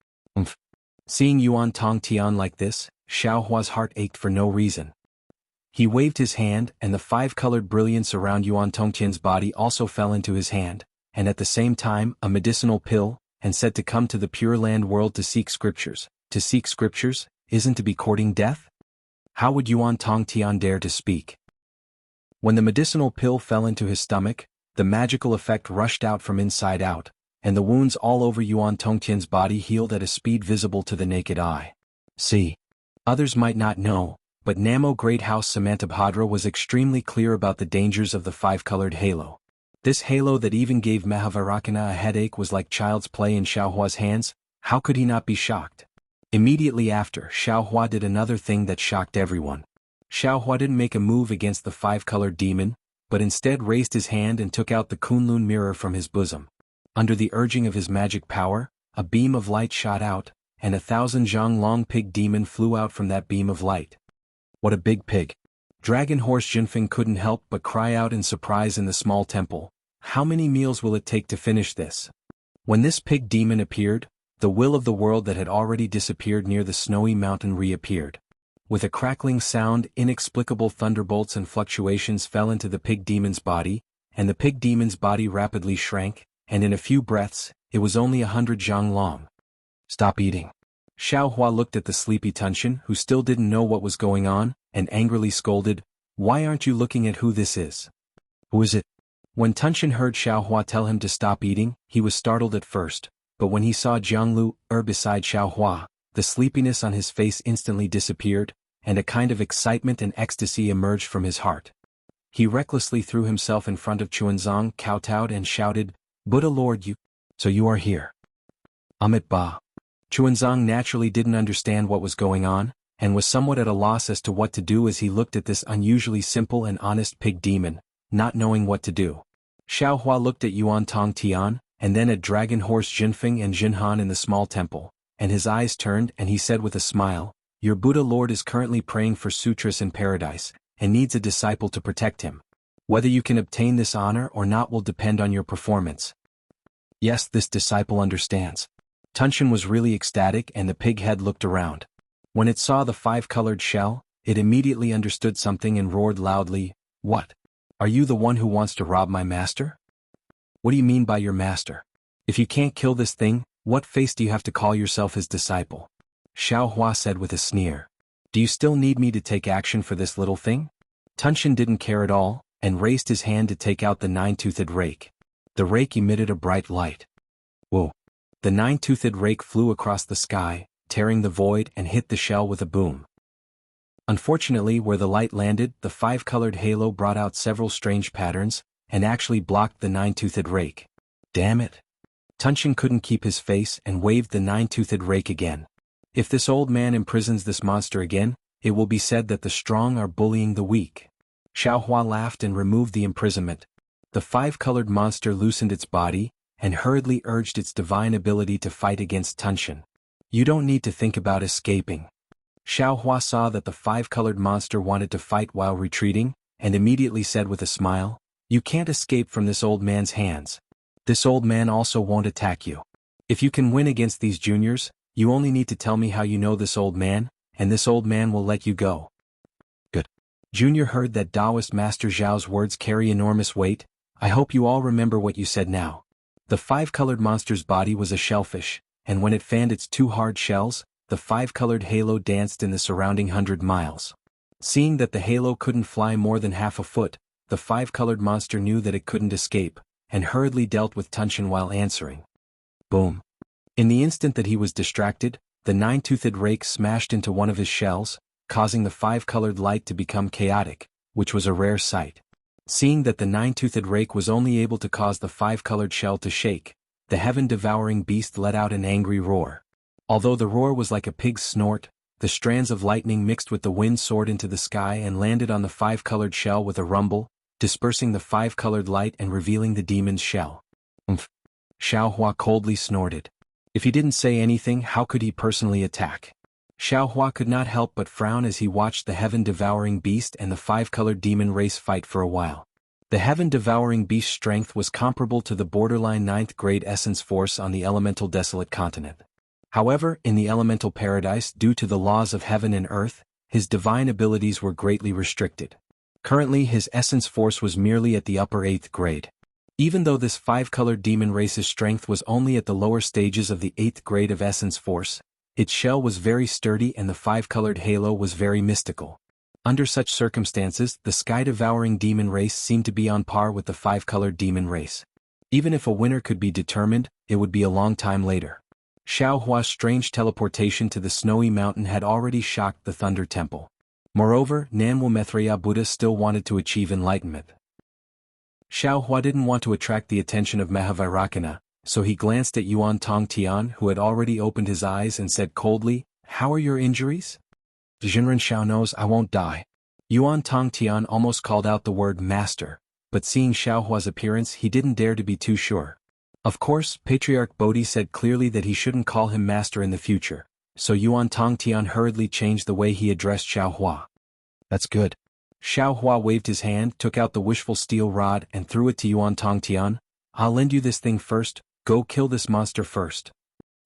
Seeing Yuan Tongtian like this, Xiao Hua's heart ached for no reason. He waved his hand, and the five-colored brilliance around Yuan Tongtian's body also fell into his hand, and at the same time, a medicinal pill, and said to come to the Pure Land world to seek scriptures. To seek scriptures, isn't to be courting death? How would Yuan Tongtian dare to speak? When the medicinal pill fell into his stomach, the magical effect rushed out from inside out, and the wounds all over Yuan Tongtian's body healed at a speed visible to the naked eye. See. Others might not know, but Namo Great House Samantabhadra was extremely clear about the dangers of the five-colored halo. This halo that even gave Mahavarakana a headache was like child's play in Xiao Hua's hands. How could he not be shocked? Immediately after, Xiao Hua did another thing that shocked everyone. Xiao Hua didn't make a move against the five-colored demon, but instead raised his hand and took out the Kunlun mirror from his bosom. Under the urging of his magic power, a beam of light shot out, and 1,000 Zhang-long pig demon flew out from that beam of light. What a big pig! Dragon Horse Jinfeng couldn't help but cry out in surprise in the small temple. How many meals will it take to finish this? When this pig demon appeared, the will of the world that had already disappeared near the snowy mountain reappeared. With a crackling sound, inexplicable thunderbolts and fluctuations fell into the pig demon's body, and the pig demon's body rapidly shrank, and in a few breaths, it was only 100 zhang long. Stop eating. Xiao Hua looked at the sleepy Tunshin, who still didn't know what was going on, and angrily scolded, "Why aren't you looking at who this is?" "Who is it?" When Tunshin heard Xiao Hua tell him to stop eating, he was startled at first, but when he saw Jianghu beside Xiao Hua, the sleepiness on his face instantly disappeared, and a kind of excitement and ecstasy emerged from his heart. He recklessly threw himself in front of Chuanzang, kowtowed and shouted, "Buddha Lord, so you are here." Amit Ba. Chuanzang naturally didn't understand what was going on, and was somewhat at a loss as to what to do as he looked at this unusually simple and honest pig demon, not knowing what to do. Xiao Hua looked at Yuan Tongtian, and then at Dragon Horse Jinfeng and Jinhan in the small temple, and his eyes turned and he said with a smile, "Your Buddha Lord is currently praying for sutras in paradise, and needs a disciple to protect him. Whether you can obtain this honor or not will depend on your performance." Yes, this disciple understands. Tunshin was really ecstatic and the pig head looked around. When it saw the five-colored shell, it immediately understood something and roared loudly, "What? Are you the one who wants to rob my master? What do you mean by your master? If you can't kill this thing, what face do you have to call yourself his disciple?" Xiao Hua said with a sneer. "Do you still need me to take action for this little thing?" Tunshin didn't care at all, and raised his hand to take out the nine-toothed rake. The rake emitted a bright light. Whoa! The nine-toothed rake flew across the sky, tearing the void and hit the shell with a boom. Unfortunately, where the light landed, the five-colored halo brought out several strange patterns, and actually blocked the nine-toothed rake. Damn it! Tunshin couldn't keep his face and waved the nine-toothed rake again. If this old man imprisons this monster again, it will be said that the strong are bullying the weak. Xiao Hua laughed and removed the imprisonment. The five-colored monster loosened its body, and hurriedly urged its divine ability to fight against Tunshin. "You don't need to think about escaping." Xiao Hua saw that the five-colored monster wanted to fight while retreating, and immediately said with a smile, "You can't escape from this old man's hands. This old man also won't attack you. If you can win against these juniors, you only need to tell me how you know this old man, and this old man will let you go." Good. Junior heard that Taoist Master Zhao's words carry enormous weight. I hope you all remember what you said now. The five-colored monster's body was a shellfish, and when it fanned its two hard shells, the five-colored halo danced in the surrounding 100 miles. Seeing that the halo couldn't fly more than half a foot, the five-colored monster knew that it couldn't escape, and hurriedly dealt with Tunshin while answering. Boom. In the instant that he was distracted, the nine-toothed rake smashed into one of his shells, causing the five-colored light to become chaotic, which was a rare sight. Seeing that the nine-toothed rake was only able to cause the five-colored shell to shake, the heaven-devouring beast let out an angry roar. Although the roar was like a pig's snort, the strands of lightning mixed with the wind soared into the sky and landed on the five-colored shell with a rumble, dispersing the five-colored light and revealing the demon's shell. Umph. Xiao Hua coldly snorted. If he didn't say anything, how could he personally attack? Xiao Hua could not help but frown as he watched the heaven-devouring beast and the five-colored demon race fight for a while. The heaven-devouring beast's strength was comparable to the borderline 9th-grade essence force on the elemental desolate continent. However, in the elemental paradise, due to the laws of heaven and earth, his divine abilities were greatly restricted. Currently, his essence force was merely at the upper 8th grade. Even though this five-colored demon race's strength was only at the lower stages of the 8th grade of essence force, its shell was very sturdy and the five-colored halo was very mystical. Under such circumstances, the sky-devouring demon race seemed to be on par with the five-colored demon race. Even if a winner could be determined, it would be a long time later. Xiao Hua's strange teleportation to the snowy mountain had already shocked the Thunder Temple. Moreover, Nanwu Maitreya Buddha still wanted to achieve enlightenment. Xiao Hua didn't want to attract the attention of Mahavairakana, so he glanced at Yuan Tongtian who had already opened his eyes and said coldly, "How are your injuries?" "Jinren Xiao knows I won't die." Yuan Tongtian almost called out the word master, but seeing Xiao Hua's appearance he didn't dare to be too sure. Of course, Patriarch Bodhi said clearly that he shouldn't call him master in the future, so Yuan Tongtian hurriedly changed the way he addressed Xiao Hua. "That's good." Xiao Hua waved his hand, took out the wishful steel rod and threw it to Yuan Tongtian. "I'll lend you this thing first, go kill this monster first."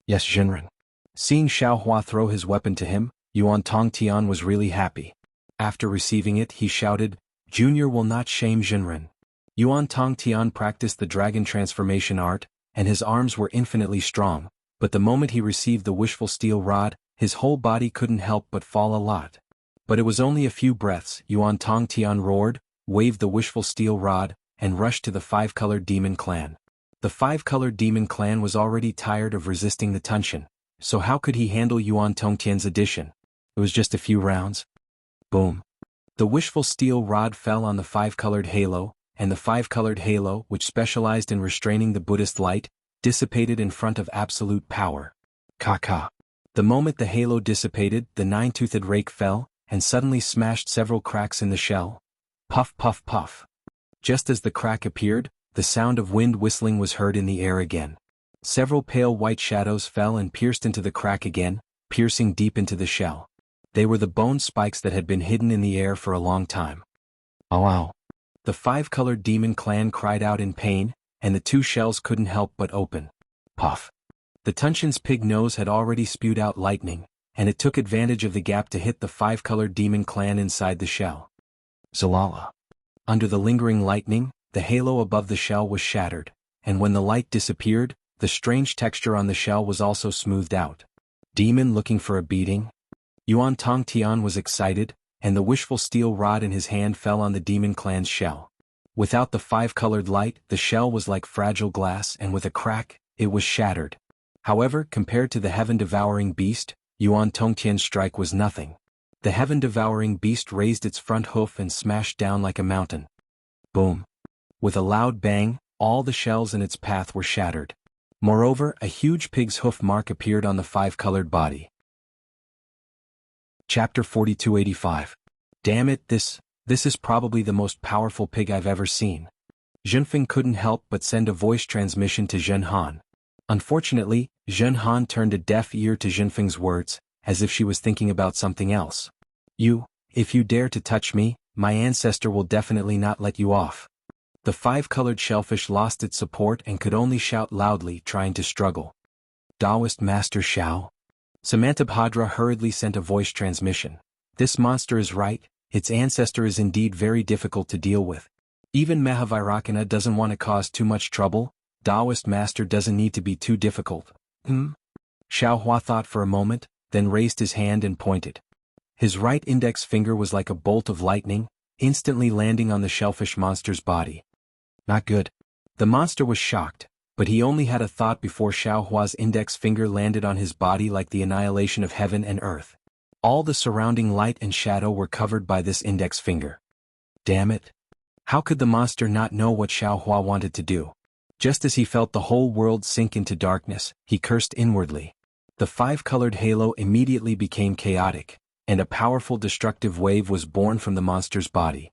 "Yes, Jinren." Seeing Xiao Hua throw his weapon to him, Yuan Tongtian was really happy. After receiving it he shouted, "Junior will not shame Jinren." Yuan Tongtian practiced the dragon transformation art, and his arms were infinitely strong, but the moment he received the wishful steel rod, his whole body couldn't help but fall a lot. But it was only a few breaths. Yuan Tongtian roared, waved the wishful steel rod, and rushed to the five-colored demon clan. The five-colored demon clan was already tired of resisting the Tunshin, so how could he handle Yuan Tongtian's addition? It was just a few rounds. Boom. The wishful steel rod fell on the five-colored halo, and the five-colored halo, which specialized in restraining the Buddhist light, dissipated in front of absolute power. Ka-ka. The moment the halo dissipated, the nine-toothed rake fell, and suddenly smashed several cracks in the shell. Puff puff puff. Just as the crack appeared, the sound of wind whistling was heard in the air again. Several pale white shadows fell and pierced into the crack again, piercing deep into the shell. They were the bone spikes that had been hidden in the air for a long time. "Oh, ow." The five-colored demon clan cried out in pain, and the two shells couldn't help but open. Puff. The Tunshin's pig nose had already spewed out lightning, and it took advantage of the gap to hit the five-colored demon clan inside the shell. Zalala. Under the lingering lightning, the halo above the shell was shattered, and when the light disappeared, the strange texture on the shell was also smoothed out. Demon looking for a beating? Yuan Tongtian was excited, and the wishful steel rod in his hand fell on the demon clan's shell. Without the five-colored light, the shell was like fragile glass, and with a crack, it was shattered. However, compared to the heaven-devouring beast, Yuan Tongtian's strike was nothing. The heaven-devouring beast raised its front hoof and smashed down like a mountain. Boom. With a loud bang, all the shells in its path were shattered. Moreover, a huge pig's hoof mark appeared on the five-colored body. Chapter 4285. Damn it, this is probably the most powerful pig I've ever seen. Zhenfeng couldn't help but send a voice transmission to Zhen Han. Unfortunately, Zhen Han turned a deaf ear to Zhenfeng's words, as if she was thinking about something else. If you dare to touch me, my ancestor will definitely not let you off. The five-colored shellfish lost its support and could only shout loudly, trying to struggle. Taoist Master Xiao. Samantabhadra hurriedly sent a voice transmission. This monster is right, its ancestor is indeed very difficult to deal with. Even Mahavairakana doesn't want to cause too much trouble. Taoist Master doesn't need to be too difficult. Xiao Hua thought for a moment, then raised his hand and pointed. His right index finger was like a bolt of lightning, instantly landing on the shellfish monster's body. Not good. The monster was shocked, but he only had a thought before Xiao Hua's index finger landed on his body like the annihilation of heaven and earth. All the surrounding light and shadow were covered by this index finger. Damn it. How could the monster not know what Xiao Hua wanted to do? Just as he felt the whole world sink into darkness, he cursed inwardly. The five-colored halo immediately became chaotic, and a powerful destructive wave was born from the monster's body.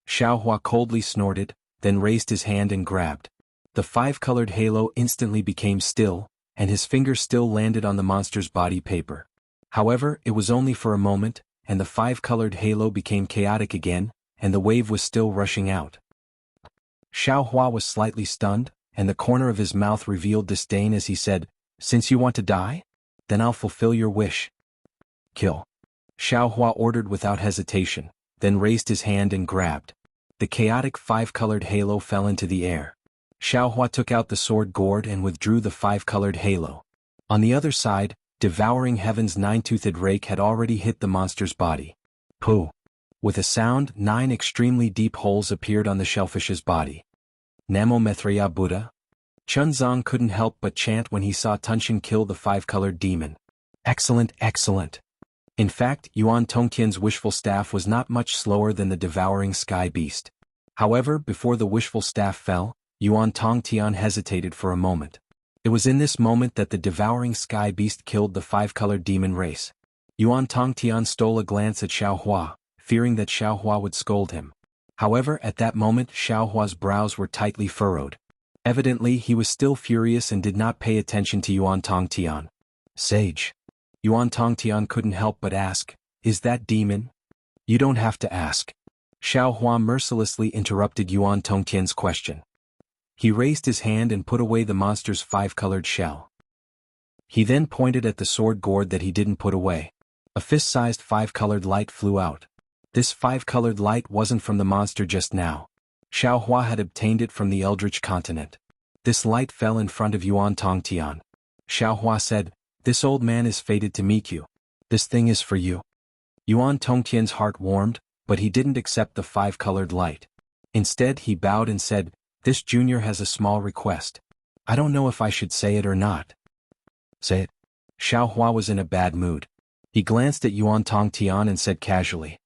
Xiao Hua coldly snorted, then raised his hand and grabbed. The five-colored halo instantly became still, and his finger still landed on the monster's body paper. However, it was only for a moment, and the five-colored halo became chaotic again, and the wave was still rushing out. Xiao Hua was slightly stunned, and the corner of his mouth revealed disdain as he said, "Since you want to die? Then I'll fulfill your wish. Kill." Xiao Hua ordered without hesitation, then raised his hand and grabbed. The chaotic five-colored halo fell into the air. Xiao Hua took out the sword gourd and withdrew the five-colored halo. On the other side, devouring heaven's nine-toothed rake had already hit the monster's body. Pooh! With a sound, 9 extremely deep holes appeared on the shellfish's body. Namo Maitreya Buddha? Chunzong couldn't help but chant when he saw Tunshin kill the five-colored demon. Excellent, excellent. In fact, Yuan Tongtian's wishful staff was not much slower than the devouring sky beast. However, before the wishful staff fell, Yuan Tongtian hesitated for a moment. It was in this moment that the devouring sky beast killed the five-colored demon race. Yuan Tongtian stole a glance at Xiao Hua, fearing that Xiao Hua would scold him. However, at that moment Xiao Hua's brows were tightly furrowed. Evidently, he was still furious and did not pay attention to Yuan Tongtian. Sage. Yuan Tongtian couldn't help but ask, "Is that demon?" "You don't have to ask." Xiao Hua mercilessly interrupted Yuan Tongtian's question. He raised his hand and put away the monster's five-colored shell. He then pointed at the sword gourd that he didn't put away. A fist-sized five-colored light flew out. This five-colored light wasn't from the monster just now. Xiao Hua had obtained it from the Eldritch continent. This light fell in front of Yuan Tongtian. Xiao Hua said, "This old man is fated to meet you. This thing is for you." Yuan Tongtian's heart warmed, but he didn't accept the five-colored light. Instead, he bowed and said, "This junior has a small request. I don't know if I should say it or not." "Say it." Xiao Hua was in a bad mood. He glanced at Yuan Tongtian and said casually,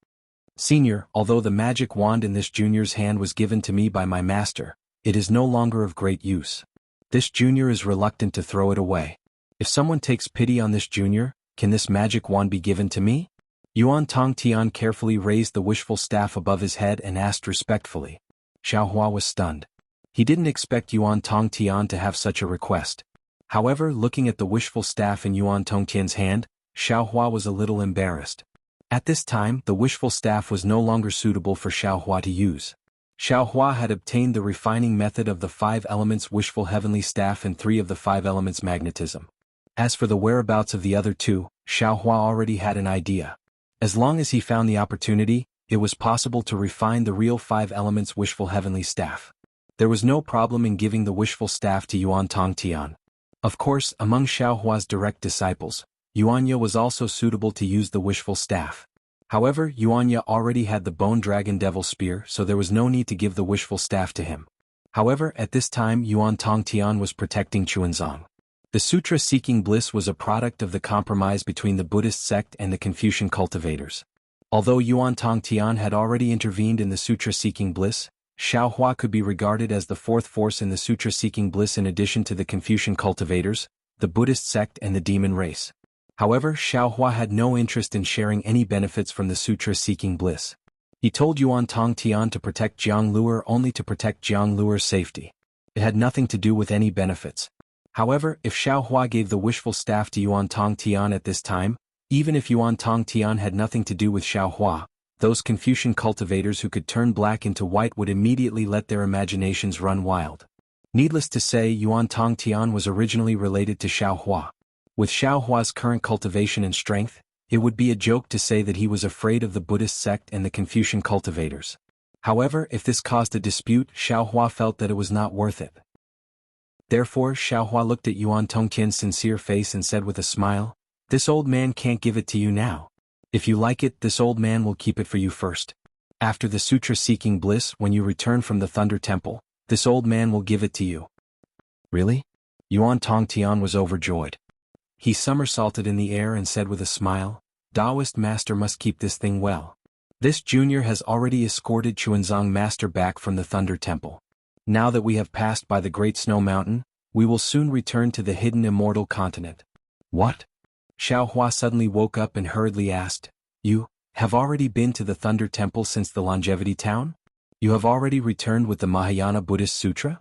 "Senior, although the magic wand in this junior's hand was given to me by my master, it is no longer of great use. This junior is reluctant to throw it away. If someone takes pity on this junior, can this magic wand be given to me?" Yuan Tongtian carefully raised the wishful staff above his head and asked respectfully. Xiao Hua was stunned. He didn't expect Yuan Tongtian to have such a request. However, looking at the wishful staff in Yuan Tongtian's hand, Xiao Hua was a little embarrassed. At this time, the wishful staff was no longer suitable for Xiao Hua to use. Xiao Hua had obtained the refining method of the 5 elements wishful heavenly staff and 3 of the 5 elements magnetism. As for the whereabouts of the other 2, Xiao Hua already had an idea. As long as he found the opportunity, it was possible to refine the real 5 elements wishful heavenly staff. There was no problem in giving the wishful staff to Yuan Tongtian. Of course, among Xiao Hua's direct disciples, Yuanya was also suitable to use the wishful staff. However, Yuanya already had the Bone Dragon Devil Spear, so there was no need to give the wishful staff to him. However, at this time Yuan Tongtian was protecting Chuanzong. The Sutra-seeking bliss was a product of the compromise between the Buddhist sect and the Confucian cultivators. Although Yuan Tongtian had already intervened in the Sutra-seeking bliss, Xiao Hua could be regarded as the 4th force in the Sutra-seeking bliss in addition to the Confucian cultivators, the Buddhist sect and the demon race. However, Xiao Hua had no interest in sharing any benefits from the Sutra-seeking bliss. He told Yuan Tongtian to protect Jianghu only to protect Jianghu's safety. It had nothing to do with any benefits. However, if Xiao Hua gave the wishful staff to Yuan Tongtian at this time, even if Yuan Tongtian had nothing to do with Xiao Hua, those Confucian cultivators who could turn black into white would immediately let their imaginations run wild. Needless to say, Yuan Tongtian was originally related to Xiao Hua. With Xiao Hua's current cultivation and strength, it would be a joke to say that he was afraid of the Buddhist sect and the Confucian cultivators. However, if this caused a dispute, Xiao Hua felt that it was not worth it. Therefore, Xiao Hua looked at Yuan Tongtian's sincere face and said with a smile, "This old man can't give it to you now. If you like it, this old man will keep it for you first. After the sutra-seeking bliss, when you return from the Thunder Temple, this old man will give it to you." Really? Yuan Tongtian was overjoyed. He somersaulted in the air and said with a smile, "Taoist master must keep this thing well. This junior has already escorted Chuanzong master back from the Thunder Temple. Now that we have passed by the Great Snow Mountain, we will soon return to the hidden immortal continent." What? Xiao Hua suddenly woke up and hurriedly asked, "You have already been to the Thunder Temple since the Longevity Town? You have already returned with the Mahayana Buddhist Sutra?"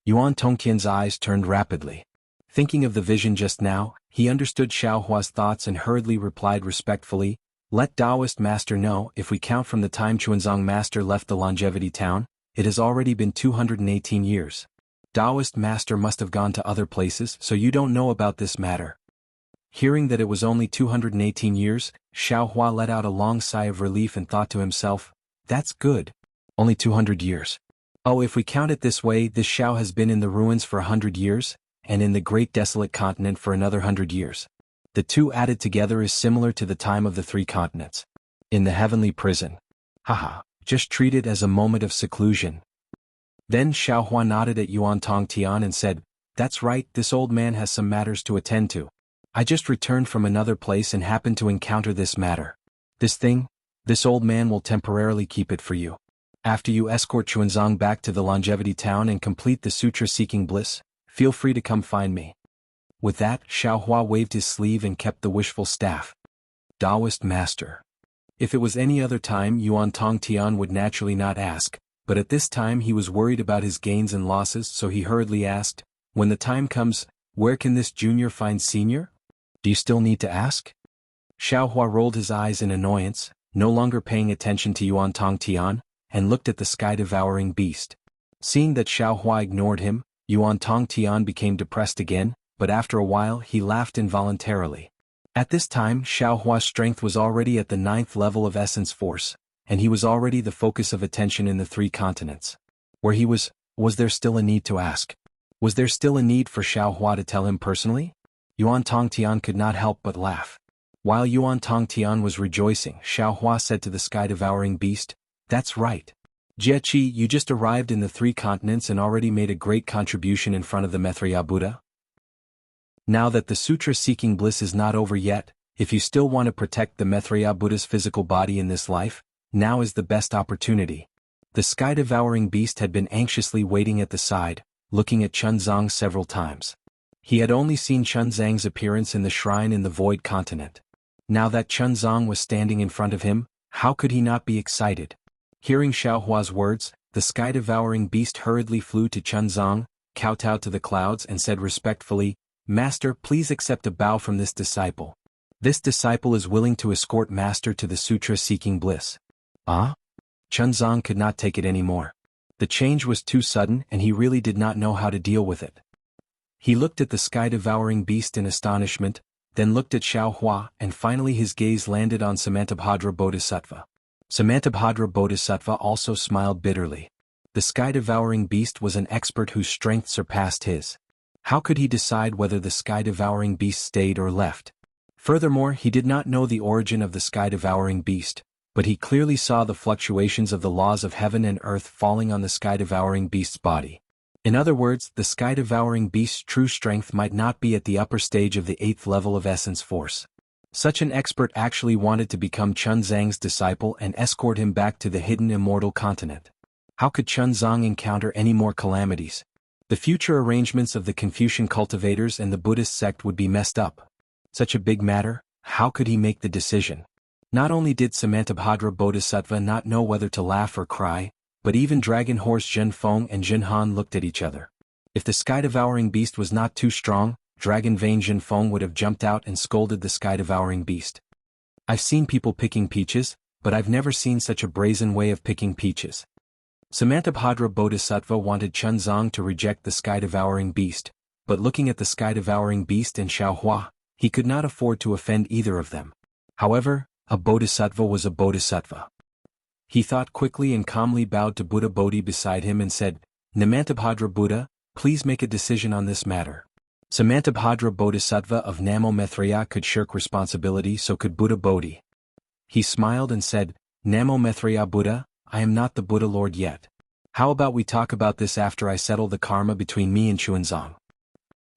Yuan Tongtian's eyes turned rapidly. Thinking of the vision just now, he understood Xiao Hua's thoughts and hurriedly replied respectfully, "Let Taoist master know, if we count from the time Chuanzong master left the Longevity Town, it has already been 218 years. Taoist master must have gone to other places, so you don't know about this matter." Hearing that it was only 218 years, Xiao Hua let out a long sigh of relief and thought to himself, "That's good. Only 200 years. Oh, if we count it this way, this Xiao has been in the ruins for 100 years, and in the great desolate continent for another 100 years. The two added together is similar to the time of the 3 continents. In the heavenly prison. Haha, just treat it as a moment of seclusion." Then Xiao Hua nodded at Yuan Tongtian and said, "That's right, this old man has some matters to attend to. I just returned from another place and happened to encounter this matter. This old man will temporarily keep it for you. After you escort Chuanzong back to the Longevity Town and complete the sutra-seeking bliss, feel free to come find me." With that, Xiao Hua waved his sleeve and kept the wishful staff. Taoist master. If it was any other time, Yuan Tongtian would naturally not ask, but at this time he was worried about his gains and losses, so he hurriedly asked, "When the time comes, where can this junior find senior? Do you still need to ask?" Xiao Hua rolled his eyes in annoyance, no longer paying attention to Yuan Tongtian, and looked at the sky-devouring beast. Seeing that Xiao Hua ignored him, Yuan Tongtian became depressed again, but after a while he laughed involuntarily. At this time Xiao Hua's strength was already at the 9th level of essence force, and he was already the focus of attention in the 3 continents. Where he was there still a need to ask? Was there still a need for Xiao Hua to tell him personally? Yuan Tongtian could not help but laugh. While Yuan Tongtian was rejoicing, Xiao Hua said to the sky-devouring beast, "That's right. Jieqi, you just arrived in the 3 continents and already made a great contribution in front of the Maitreya Buddha. Now that the sutra-seeking bliss is not over yet, if you still want to protect the Maitreya Buddha's physical body in this life, now is the best opportunity." The sky-devouring beast had been anxiously waiting at the side, looking at Chuanzong several times. He had only seen Chuanzong's appearance in the shrine in the Void Continent. Now that Chuanzong was standing in front of him, how could he not be excited? Hearing Xiao Hua's words, the sky-devouring beast hurriedly flew to Chuanzong, kowtowed to the clouds and said respectfully, "Master, please accept a bow from this disciple. This disciple is willing to escort Master to the sutra-seeking bliss." Ah? Chuanzong could not take it anymore. The change was too sudden and he really did not know how to deal with it. He looked at the sky-devouring beast in astonishment, then looked at Xiao Hua, and finally his gaze landed on Samantabhadra Bodhisattva. Samantabhadra Bodhisattva also smiled bitterly. The sky-devouring beast was an expert whose strength surpassed his. How could he decide whether the sky-devouring beast stayed or left? Furthermore, he did not know the origin of the sky-devouring beast, but he clearly saw the fluctuations of the laws of heaven and earth falling on the sky-devouring beast's body. In other words, the sky-devouring beast's true strength might not be at the upper stage of the 8th level of essence force. Such an expert actually wanted to become Chunzang's disciple and escort him back to the hidden immortal continent. How could Chunzang encounter any more calamities? The future arrangements of the Confucian cultivators and the Buddhist sect would be messed up. Such a big matter, how could he make the decision? Not only did Samantabhadra Bodhisattva not know whether to laugh or cry, but even Dragon Horse Zhenfeng and Zhenhan looked at each other. If the sky-devouring beast was not too strong, Dragon Vein Zhenfeng would have jumped out and scolded the sky-devouring beast. I've seen people picking peaches, but I've never seen such a brazen way of picking peaches. Samantabhadra Bodhisattva wanted Chunzang to reject the sky-devouring beast, but looking at the sky-devouring beast and Xiao Hua, he could not afford to offend either of them. However, a bodhisattva was a bodhisattva. He thought quickly and calmly bowed to Buddha Bodhi beside him and said, Namantabhadra Buddha, please make a decision on this matter. Samantabhadra Bodhisattva of Namo Maitreya could shirk responsibility, so could Buddha Bodhi. He smiled and said, Namo Maitreya Buddha, I am not the Buddha Lord yet. How about we talk about this after I settle the karma between me and Chuanzang?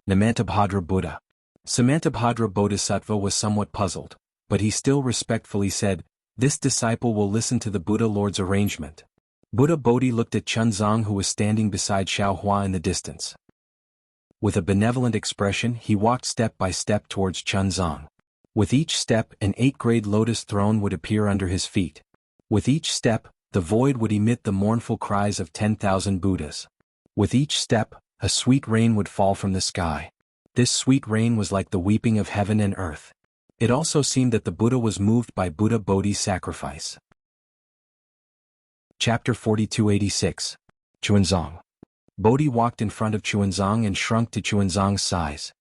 Namantabhadra Buddha. Samantabhadra Bodhisattva was somewhat puzzled, but he still respectfully said, this disciple will listen to the Buddha Lord's arrangement. Buddha Bodhi looked at Chunzang, who was standing beside Xiao Hua in the distance. With a benevolent expression, he walked step by step towards Chunzang. With each step, an 8-grade lotus throne would appear under his feet. With each step, the void would emit the mournful cries of 10,000 Buddhas. With each step, a sweet rain would fall from the sky. This sweet rain was like the weeping of heaven and earth. It also seemed that the Buddha was moved by Buddha Bodhi's sacrifice. Chapter 4286. Chuanzang. Bodhi walked in front of Chuanzang and shrunk to Chuanzang's size.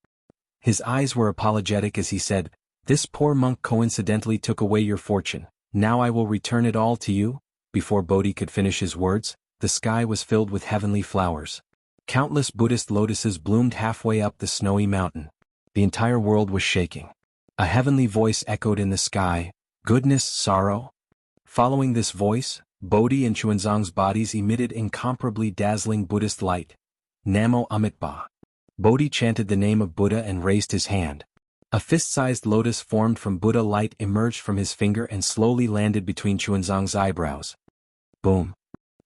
His eyes were apologetic as he said, this poor monk coincidentally took away your fortune, now I will return it all to you. Before Bodhi could finish his words, the sky was filled with heavenly flowers. Countless Buddhist lotuses bloomed halfway up the snowy mountain. The entire world was shaking. A heavenly voice echoed in the sky, goodness, sorrow. Following this voice, Bodhi and Chuanzang's bodies emitted incomparably dazzling Buddhist light. Namo Amitabha. Bodhi chanted the name of Buddha and raised his hand. A fist-sized lotus formed from Buddha light emerged from his finger and slowly landed between Chuanzang's eyebrows. Boom.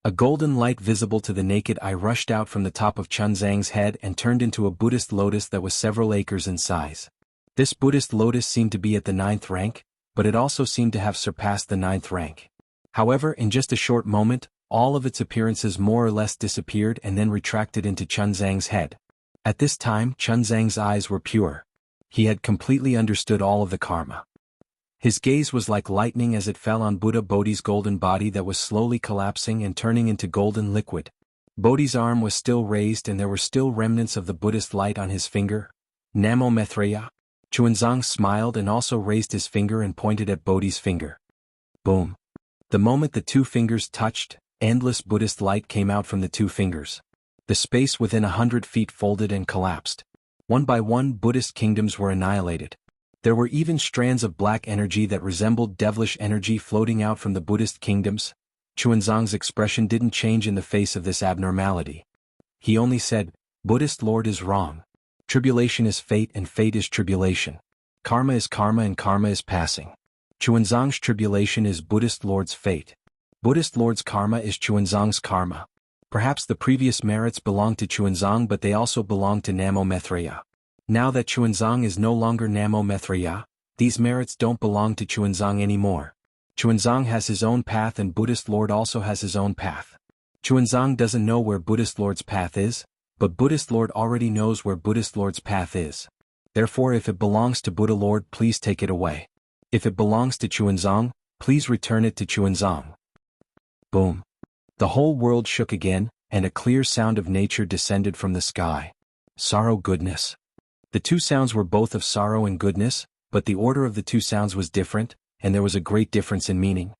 A golden light visible to the naked eye rushed out from the top of Chunzang's head and turned into a Buddhist lotus that was several acres in size. This Buddhist lotus seemed to be at the 9th rank, but it also seemed to have surpassed the 9th rank. However, in just a short moment, all of its appearances more or less disappeared and then retracted into Chunzang's head. At this time, Chunzang's eyes were pure. He had completely understood all of the karma. His gaze was like lightning as it fell on Buddha Bodhi's golden body that was slowly collapsing and turning into golden liquid. Bodhi's arm was still raised and there were still remnants of the Buddhist light on his finger. Namo Maitreya. Chuanzang smiled and also raised his finger and pointed at Bodhi's finger. Boom. The moment the two fingers touched, endless Buddhist light came out from the two fingers. The space within 100 feet folded and collapsed. One by one, Buddhist kingdoms were annihilated. There were even strands of black energy that resembled devilish energy floating out from the Buddhist kingdoms. Chuanzang's expression didn't change in the face of this abnormality. He only said, Buddhist Lord is wrong. Tribulation is fate and fate is tribulation. Karma is karma and karma is passing. Chuanzang's tribulation is Buddhist Lord's fate. Buddhist Lord's karma is Chuanzang's karma. Perhaps the previous merits belonged to Chuanzang, but they also belonged to Namo Maitreya. Now that Chuanzang is no longer Namo Maitreya, these merits don't belong to Chuanzang anymore. Chuanzang has his own path and Buddhist Lord also has his own path. Chuanzang doesn't know where Buddhist Lord's path is, but Buddhist Lord already knows where Buddhist Lord's path is. Therefore, if it belongs to Buddha Lord, please take it away. If it belongs to Chuanzang, please return it to Chuanzang. Boom. The whole world shook again, and a clear sound of nature descended from the sky. Sorrow, goodness. The two sounds were both of sorrow and goodness, but the order of the two sounds was different, and there was a great difference in meaning.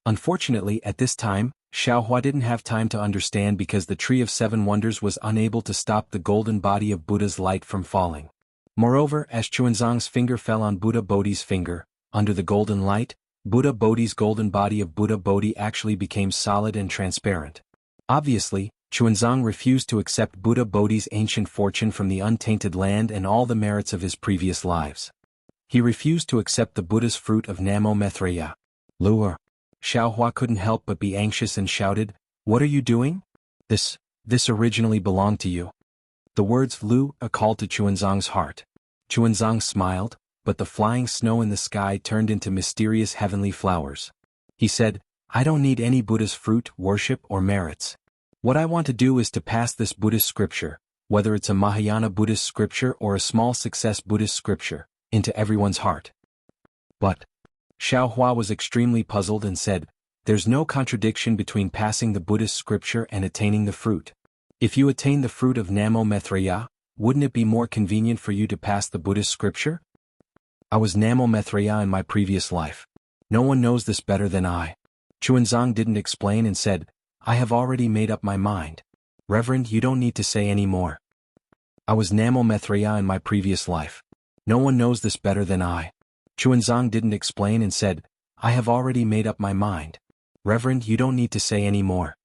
Unfortunately, at this time, Xiaohua didn't have time to understand because the Tree of Seven Wonders was unable to stop the golden body of Buddha's light from falling. Moreover, as Chuanzang's finger fell on Buddha Bodhi's finger, under the golden light, Buddha Bodhi's golden body of Buddha Bodhi actually became solid and transparent. Obviously, Chuanzang refused to accept Buddha Bodhi's ancient fortune from the untainted land and all the merits of his previous lives. He refused to accept the Buddha's fruit of Namo Maitreya. Lure. Xiaohua couldn't help but be anxious and shouted, "What are you doing? This originally belonged to you." The words "Lu" called to Chuanzang's heart. Chuanzang smiled, but the flying snow in the sky turned into mysterious heavenly flowers. He said, "I don't need any Buddha's fruit, worship, or merits. What I want to do is to pass this Buddhist scripture, whether it's a Mahayana Buddhist scripture or a small success Buddhist scripture, into everyone's heart." But Xiaohua was extremely puzzled and said, "There's no contradiction between passing the Buddhist scripture and attaining the fruit. If you attain the fruit of Namo Maitreya, wouldn't it be more convenient for you to pass the Buddhist scripture? I was Namo Maitreya in my previous life. No one knows this better than I." Chuanzang didn't explain and said, "I have already made up my mind. Reverend, you don't need to say any more. I was Namo Maitreya in my previous life. No one knows this better than I." Chuanzang didn't explain and said, "I have already made up my mind. Reverend, you don't need to say any more.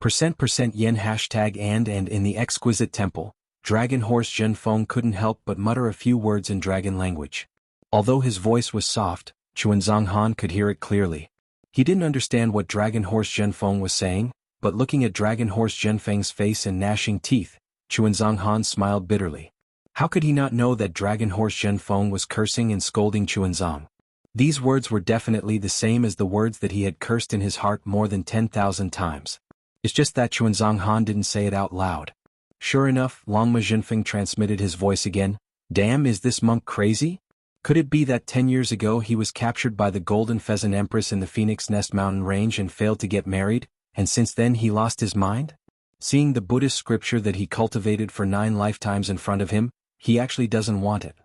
%% hashtag and in the exquisite temple, Dragon Horse Zhenfeng couldn't help but mutter a few words in dragon language. Although his voice was soft, Chuanzang Han could hear it clearly. He didn't understand what Dragon Horse Zhenfeng was saying, but looking at Dragon Horse Zhenfeng's face and gnashing teeth, Chuanzang Han smiled bitterly. How could he not know that Dragon Horse Zhenfeng was cursing and scolding Chuanzang? These words were definitely the same as the words that he had cursed in his heart more than 10,000 times. It's just that Chuanzang Han didn't say it out loud. Sure enough, Longma Zhenfeng transmitted his voice again. "Damn, is this monk crazy? Could it be that 10 years ago he was captured by the Golden Pheasant Empress in the Phoenix Nest mountain range and failed to get married, and since then he lost his mind? Seeing the Buddhist scripture that he cultivated for 9 lifetimes in front of him, he actually doesn't want it.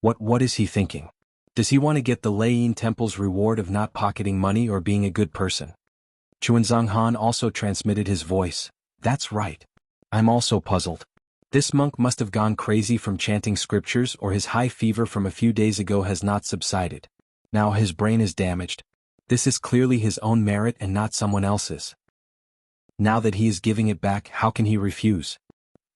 What is he thinking? Does he want to get the Lei Temple's reward of not pocketing money or being a good person?" Chuanzang Han also transmitted his voice. "That's right. I'm also puzzled. This monk must have gone crazy from chanting scriptures, or his high fever from a few days ago has not subsided. Now his brain is damaged. This is clearly his own merit and not someone else's. Now that he is giving it back, how can he refuse?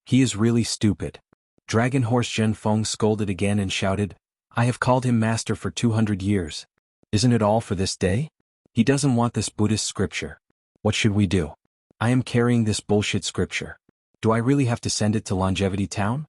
He is really stupid." Dragon Horse Zhenfeng scolded again and shouted, "I have called him master for 200 years. Isn't it all for this day? He doesn't want this Buddhist scripture. What should we do? I am carrying this bullshit scripture. Do I really have to send it to Longevity Town?"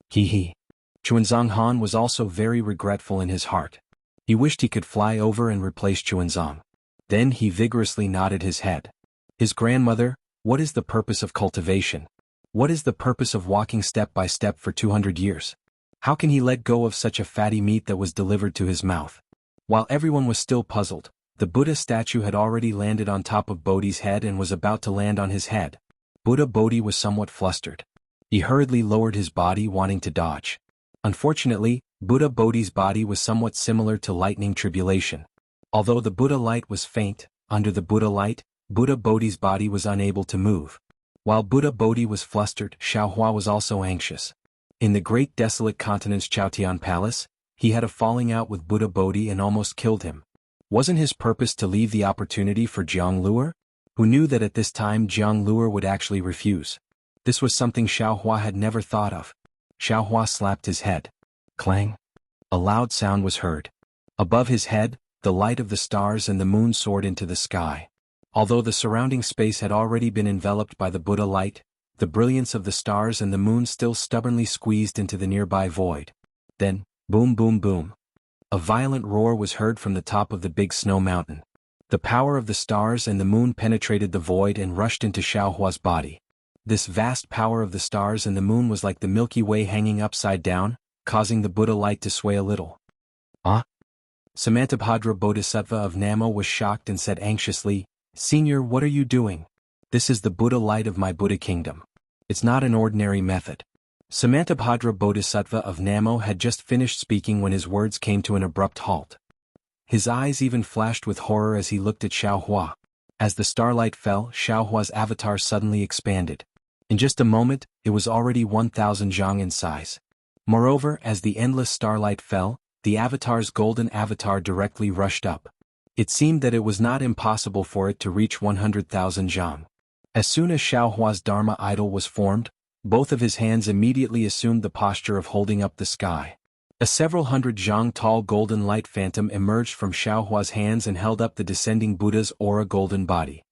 He. Chuanzang Han was also very regretful in his heart. He wished he could fly over and replace Chuanzang. Then he vigorously nodded his head. His grandmother, what is the purpose of cultivation? What is the purpose of walking step by step for 200 years? How can he let go of such a fatty meat that was delivered to his mouth? While everyone was still puzzled, the Buddha statue had already landed on top of Bodhi's head and was about to land on his head. Buddha Bodhi was somewhat flustered. He hurriedly lowered his body, wanting to dodge. Unfortunately, Buddha Bodhi's body was somewhat similar to lightning tribulation. Although the Buddha light was faint, under the Buddha light, Buddha Bodhi's body was unable to move. While Buddha Bodhi was flustered, Xiaohua was also anxious. In the great desolate continent's Chaotian Palace, he had a falling out with Buddha Bodhi and almost killed him. Wasn't his purpose to leave the opportunity for Jianghu, who knew that at this time Jianghu would actually refuse? This was something Xiaohua had never thought of. Xiaohua slapped his head. Clang! A loud sound was heard. Above his head, the light of the stars and the moon soared into the sky. Although the surrounding space had already been enveloped by the Buddha light, the brilliance of the stars and the moon still stubbornly squeezed into the nearby void. Then, boom boom boom. A violent roar was heard from the top of the big snow mountain. The power of the stars and the moon penetrated the void and rushed into Xiaohua's body. This vast power of the stars and the moon was like the Milky Way hanging upside down, causing the Buddha light to sway a little. Ah? Samantabhadra Bodhisattva of Namo was shocked and said anxiously, Senior, what are you doing? This is the Buddha light of my Buddha kingdom. It's not an ordinary method. Samantabhadra Bodhisattva of Namo had just finished speaking when his words came to an abrupt halt. His eyes even flashed with horror as he looked at Xiaohua. As the starlight fell, Xiaohua's avatar suddenly expanded. In just a moment, it was already 1,000 zhang in size. Moreover, as the endless starlight fell, the avatar's golden avatar directly rushed up. It seemed that it was not impossible for it to reach 100,000 zhang. As soon as Xiaohua's Dharma idol was formed, both of his hands immediately assumed the posture of holding up the sky. A several hundred zhang tall golden light phantom emerged from Xiaohua's hands and held up the descending Buddha's aura golden body.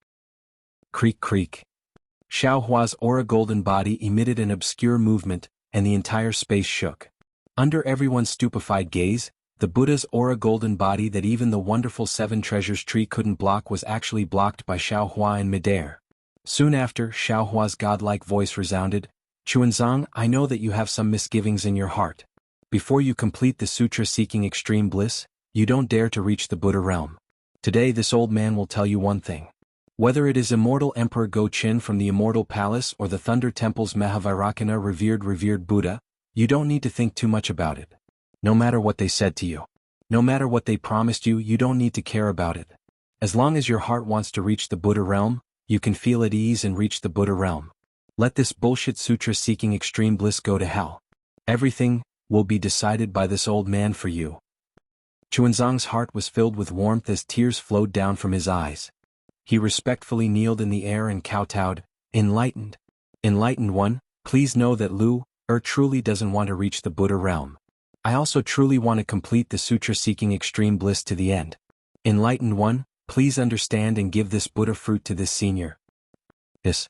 Creak creak. Xiaohua's aura golden body emitted an obscure movement, and the entire space shook. Under everyone's stupefied gaze, the Buddha's aura golden body that even the wonderful Seven Treasures tree couldn't block was actually blocked by Xiaohua in midair. Soon after, Xiaohua's godlike voice resounded, "Chuanzang, I know that you have some misgivings in your heart. Before you complete the sutra seeking extreme bliss, you don't dare to reach the Buddha realm. Today this old man will tell you one thing. Whether it is immortal Emperor Go-Chin from the Immortal Palace or the Thunder Temple's Mahavairakana revered Buddha, you don't need to think too much about it. No matter what they said to you, no matter what they promised you, you don't need to care about it. As long as your heart wants to reach the Buddha realm, you can feel at ease and reach the Buddha realm. Let this bullshit sutra seeking extreme bliss go to hell. Everything will be decided by this old man for you." Chuanzang's heart was filled with warmth as tears flowed down from his eyes. He respectfully kneeled in the air and kowtowed, "Enlightened. Enlightened one, please know that Lu truly doesn't want to reach the Buddha realm. I also truly want to complete the sutra seeking extreme bliss to the end. Enlightened one, please understand and give this Buddha fruit to this senior." This.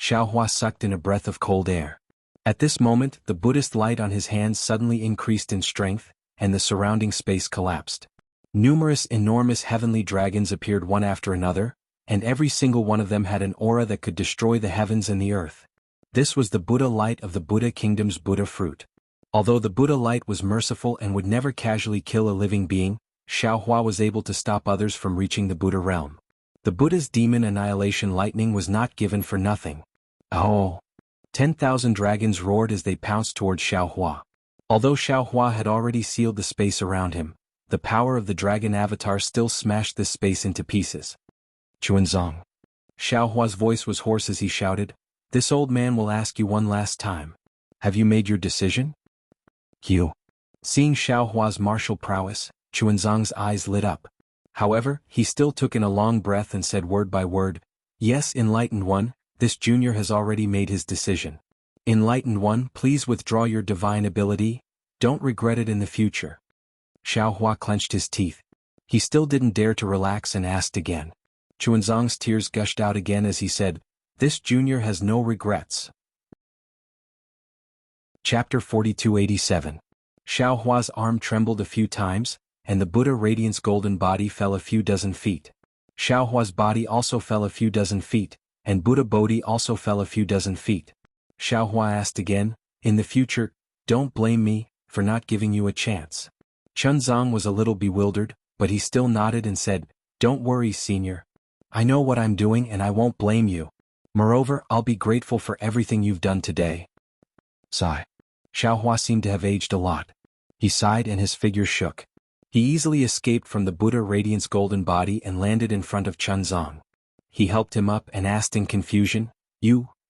Xiaohua sucked in a breath of cold air. At this moment, the Buddhist light on his hands suddenly increased in strength, and the surrounding space collapsed. Numerous enormous heavenly dragons appeared one after another, and every single one of them had an aura that could destroy the heavens and the earth. This was the Buddha light of the Buddha kingdom's Buddha fruit. Although the Buddha light was merciful and would never casually kill a living being, Xiaohua was able to stop others from reaching the Buddha realm. The Buddha's demon annihilation lightning was not given for nothing. Oh! 10,000 dragons roared as they pounced toward Xiaohua. Although Xiaohua had already sealed the space around him, the power of the dragon avatar still smashed this space into pieces. "Chuanzang." Xiaohua's voice was hoarse as he shouted, "This old man will ask you one last time. Have you made your decision?" "You." Seeing Xiaohua's martial prowess, Chuanzang's eyes lit up. However, he still took in a long breath and said word by word, "Yes, enlightened one, this junior has already made his decision. Enlightened one, please withdraw your divine ability, don't regret it in the future." Xiaohua clenched his teeth. He still didn't dare to relax and asked again. Chuanzang's tears gushed out again as he said, "This junior has no regrets." Chapter 4287. Xiaohua's arm trembled a few times, and the Buddha Radiance golden body fell a few dozen feet. Xiaohua's body also fell a few dozen feet, and Buddha Bodhi also fell a few dozen feet. Xiaohua asked again, "In the future, don't blame me for not giving you a chance." Chunzang was a little bewildered, but he still nodded and said, "Don't worry, senior. I know what I'm doing and I won't blame you. Moreover, I'll be grateful for everything you've done today." Sigh. Xiaohua seemed to have aged a lot. He sighed and his figure shook. He easily escaped from the Buddha Radiance golden body and landed in front of Chunzang. He helped him up and asked in confusion,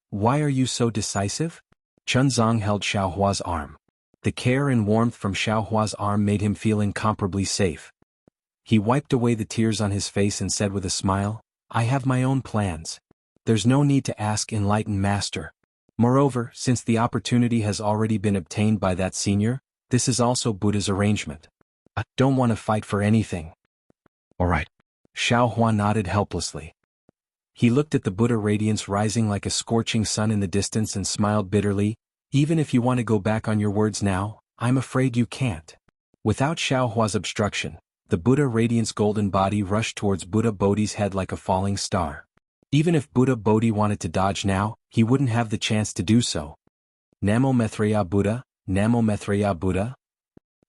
Why are you so decisive?" Chunzang held Xiaohua's arm. The care and warmth from Xiaohua's arm made him feel incomparably safe. He wiped away the tears on his face and said with a smile, "I have my own plans. There's no need to ask enlightened master. Moreover, since the opportunity has already been obtained by that senior, this is also Buddha's arrangement. I don't want to fight for anything." "All right." Xiaohua nodded helplessly. He looked at the Buddha radiance rising like a scorching sun in the distance and smiled bitterly, "Even if you want to go back on your words now, I'm afraid you can't." Without Xiaohua's obstruction, the Buddha radiance golden body rushed towards Buddha Bodhi's head like a falling star. Even if Buddha Bodhi wanted to dodge now, he wouldn't have the chance to do so. Namo Maitreya Buddha, Namo Maitreya Buddha.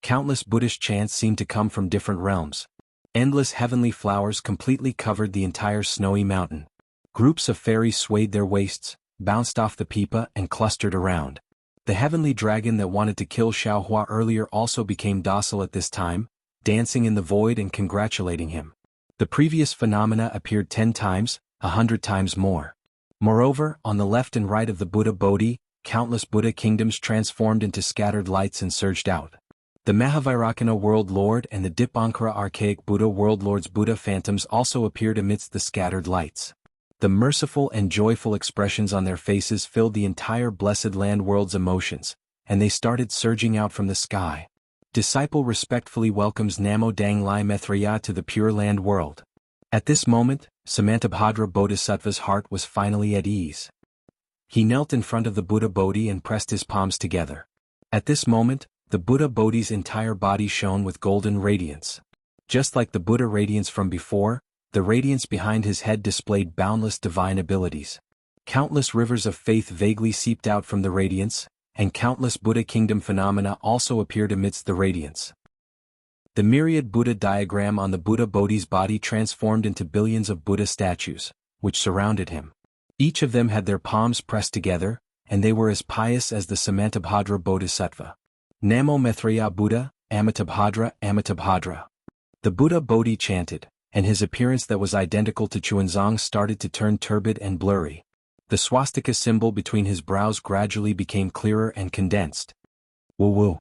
Countless Buddhist chants seemed to come from different realms. Endless heavenly flowers completely covered the entire snowy mountain. Groups of fairies swayed their waists, bounced off the pipa and clustered around. The heavenly dragon that wanted to kill Xiaohua earlier also became docile at this time, dancing in the void and congratulating him. The previous phenomena appeared 10 times, 100 times more. Moreover, on the left and right of the Buddha Bodhi, countless Buddha kingdoms transformed into scattered lights and surged out. The Mahavairakana World Lord and the Dipankara Archaic Buddha World Lord's Buddha phantoms also appeared amidst the scattered lights. The merciful and joyful expressions on their faces filled the entire Blessed Land world's emotions, and they started surging out from the sky. Disciple respectfully welcomes Namo Dang Lai Maitreya to the Pure Land world. At this moment, Samantabhadra Bodhisattva's heart was finally at ease. He knelt in front of the Buddha Bodhi and pressed his palms together. At this moment, the Buddha Bodhi's entire body shone with golden radiance. Just like the Buddha radiance from before, the radiance behind his head displayed boundless divine abilities. Countless rivers of faith vaguely seeped out from the radiance, and countless Buddha kingdom phenomena also appeared amidst the radiance. The myriad Buddha diagram on the Buddha Bodhi's body transformed into billions of Buddha statues, which surrounded him. Each of them had their palms pressed together, and they were as pious as the Samantabhadra Bodhisattva. Namo Maitreya Buddha, Amitabhadra, Amitabhadra. The Buddha Bodhi chanted, and his appearance that was identical to Chuanzang started to turn turbid and blurry. The swastika symbol between his brows gradually became clearer and condensed. Woo-woo.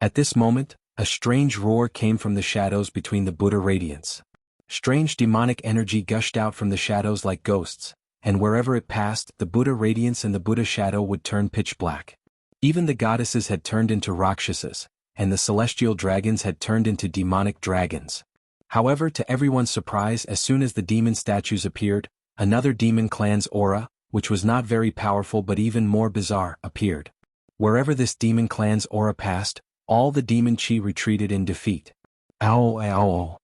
At this moment, a strange roar came from the shadows between the Buddha radiance. Strange demonic energy gushed out from the shadows like ghosts, and wherever it passed, the Buddha radiance and the Buddha shadow would turn pitch black. Even the goddesses had turned into Rakshasas, and the celestial dragons had turned into demonic dragons. However, to everyone's surprise, as soon as the demon statues appeared, another demon clan's aura, which was not very powerful but even more bizarre, appeared. Wherever this demon clan's aura passed, all the demon chi retreated in defeat. Ow, ow.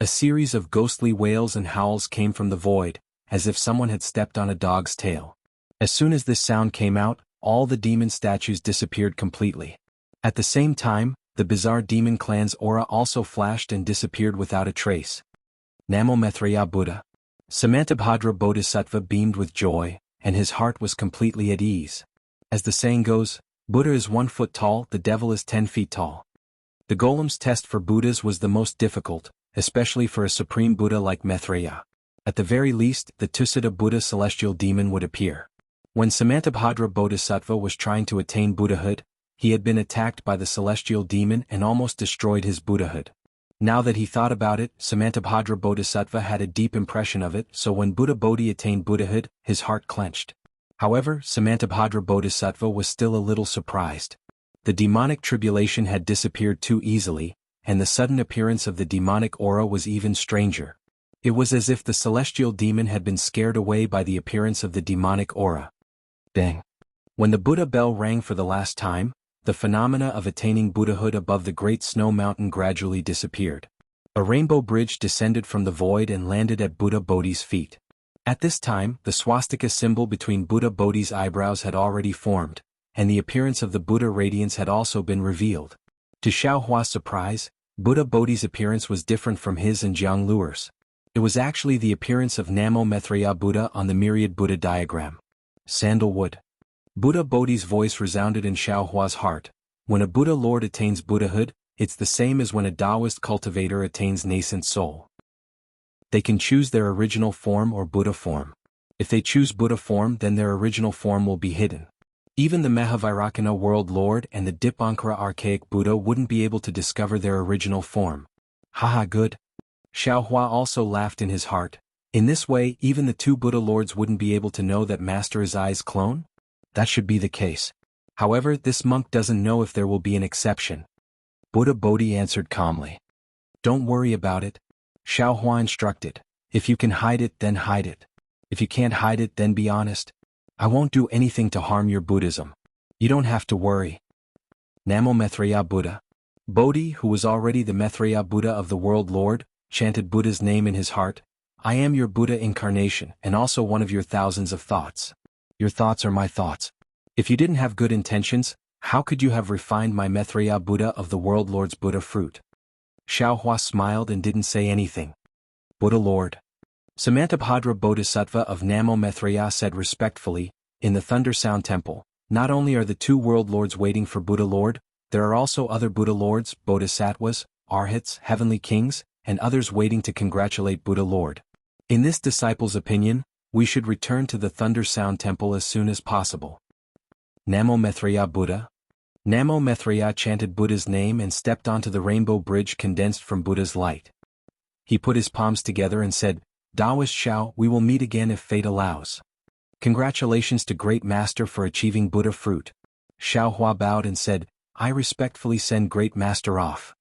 A series of ghostly wails and howls came from the void, as if someone had stepped on a dog's tail. As soon as this sound came out, all the demon statues disappeared completely. At the same time, the bizarre demon clan's aura also flashed and disappeared without a trace. Namo Maitreya Buddha. Samantabhadra Bodhisattva beamed with joy, and his heart was completely at ease. As the saying goes, Buddha is 1 foot tall, the devil is 10 feet tall. The golem's test for Buddhas was the most difficult, especially for a supreme Buddha like Maitreya. At the very least, the Tusita Buddha celestial demon would appear. When Samantabhadra Bodhisattva was trying to attain Buddhahood, he had been attacked by the celestial demon and almost destroyed his Buddhahood. Now that he thought about it, Samantabhadra Bodhisattva had a deep impression of it, so when Buddha Bodhi attained Buddhahood, his heart clenched. However, Samantabhadra Bodhisattva was still a little surprised. The demonic tribulation had disappeared too easily, and the sudden appearance of the demonic aura was even stranger. It was as if the celestial demon had been scared away by the appearance of the demonic aura. Dang. When the Buddha bell rang for the last time, the phenomena of attaining Buddhahood above the great snow mountain gradually disappeared. A rainbow bridge descended from the void and landed at Buddha Bodhi's feet. At this time, the swastika symbol between Buddha Bodhi's eyebrows had already formed, and the appearance of the Buddha radiance had also been revealed. To Xiaohua's surprise, Buddha Bodhi's appearance was different from his and Jianghu's. It was actually the appearance of Namo Maitreya Buddha on the myriad Buddha diagram. Sandalwood. Buddha Bodhi's voice resounded in Xiaohua's heart. When a Buddha Lord attains Buddhahood, it's the same as when a Taoist cultivator attains nascent soul. They can choose their original form or Buddha form. If they choose Buddha form, then their original form will be hidden. Even the Mahavairakana World Lord and the Dipankara Archaic Buddha wouldn't be able to discover their original form. Haha, good. Xiaohua also laughed in his heart. In this way, even the 2 Buddha Lords wouldn't be able to know that Master is I's clone? That should be the case. However, this monk doesn't know if there will be an exception. Buddha Bodhi answered calmly. Don't worry about it. Xiaohua instructed. If you can hide it, then hide it. If you can't hide it, then be honest. I won't do anything to harm your Buddhism. You don't have to worry. Namo Maitreya Buddha. Bodhi, who was already the Maitreya Buddha of the World Lord, chanted Buddha's name in his heart. I am your Buddha incarnation and also one of your thousands of thoughts. Your thoughts are my thoughts. If you didn't have good intentions, how could you have refined my Maitreya Buddha of the World Lord's Buddha fruit? Xiaohua smiled and didn't say anything. Buddha Lord. Samantabhadra Bodhisattva of Namo Maitreya said respectfully, in the Thunder Sound Temple, not only are the two world lords waiting for Buddha Lord, there are also other Buddha Lords, Bodhisattvas, Arhats, heavenly kings, and others waiting to congratulate Buddha Lord. In this disciple's opinion, we should return to the Thunder Sound Temple as soon as possible. Namo Maitreya Buddha. Namo Maitreya chanted Buddha's name and stepped onto the rainbow bridge condensed from Buddha's light. He put his palms together and said, Taoist Xiao, we will meet again if fate allows. Congratulations to Great Master for achieving Buddha fruit. Xiaohua bowed and said, I respectfully send Great Master off.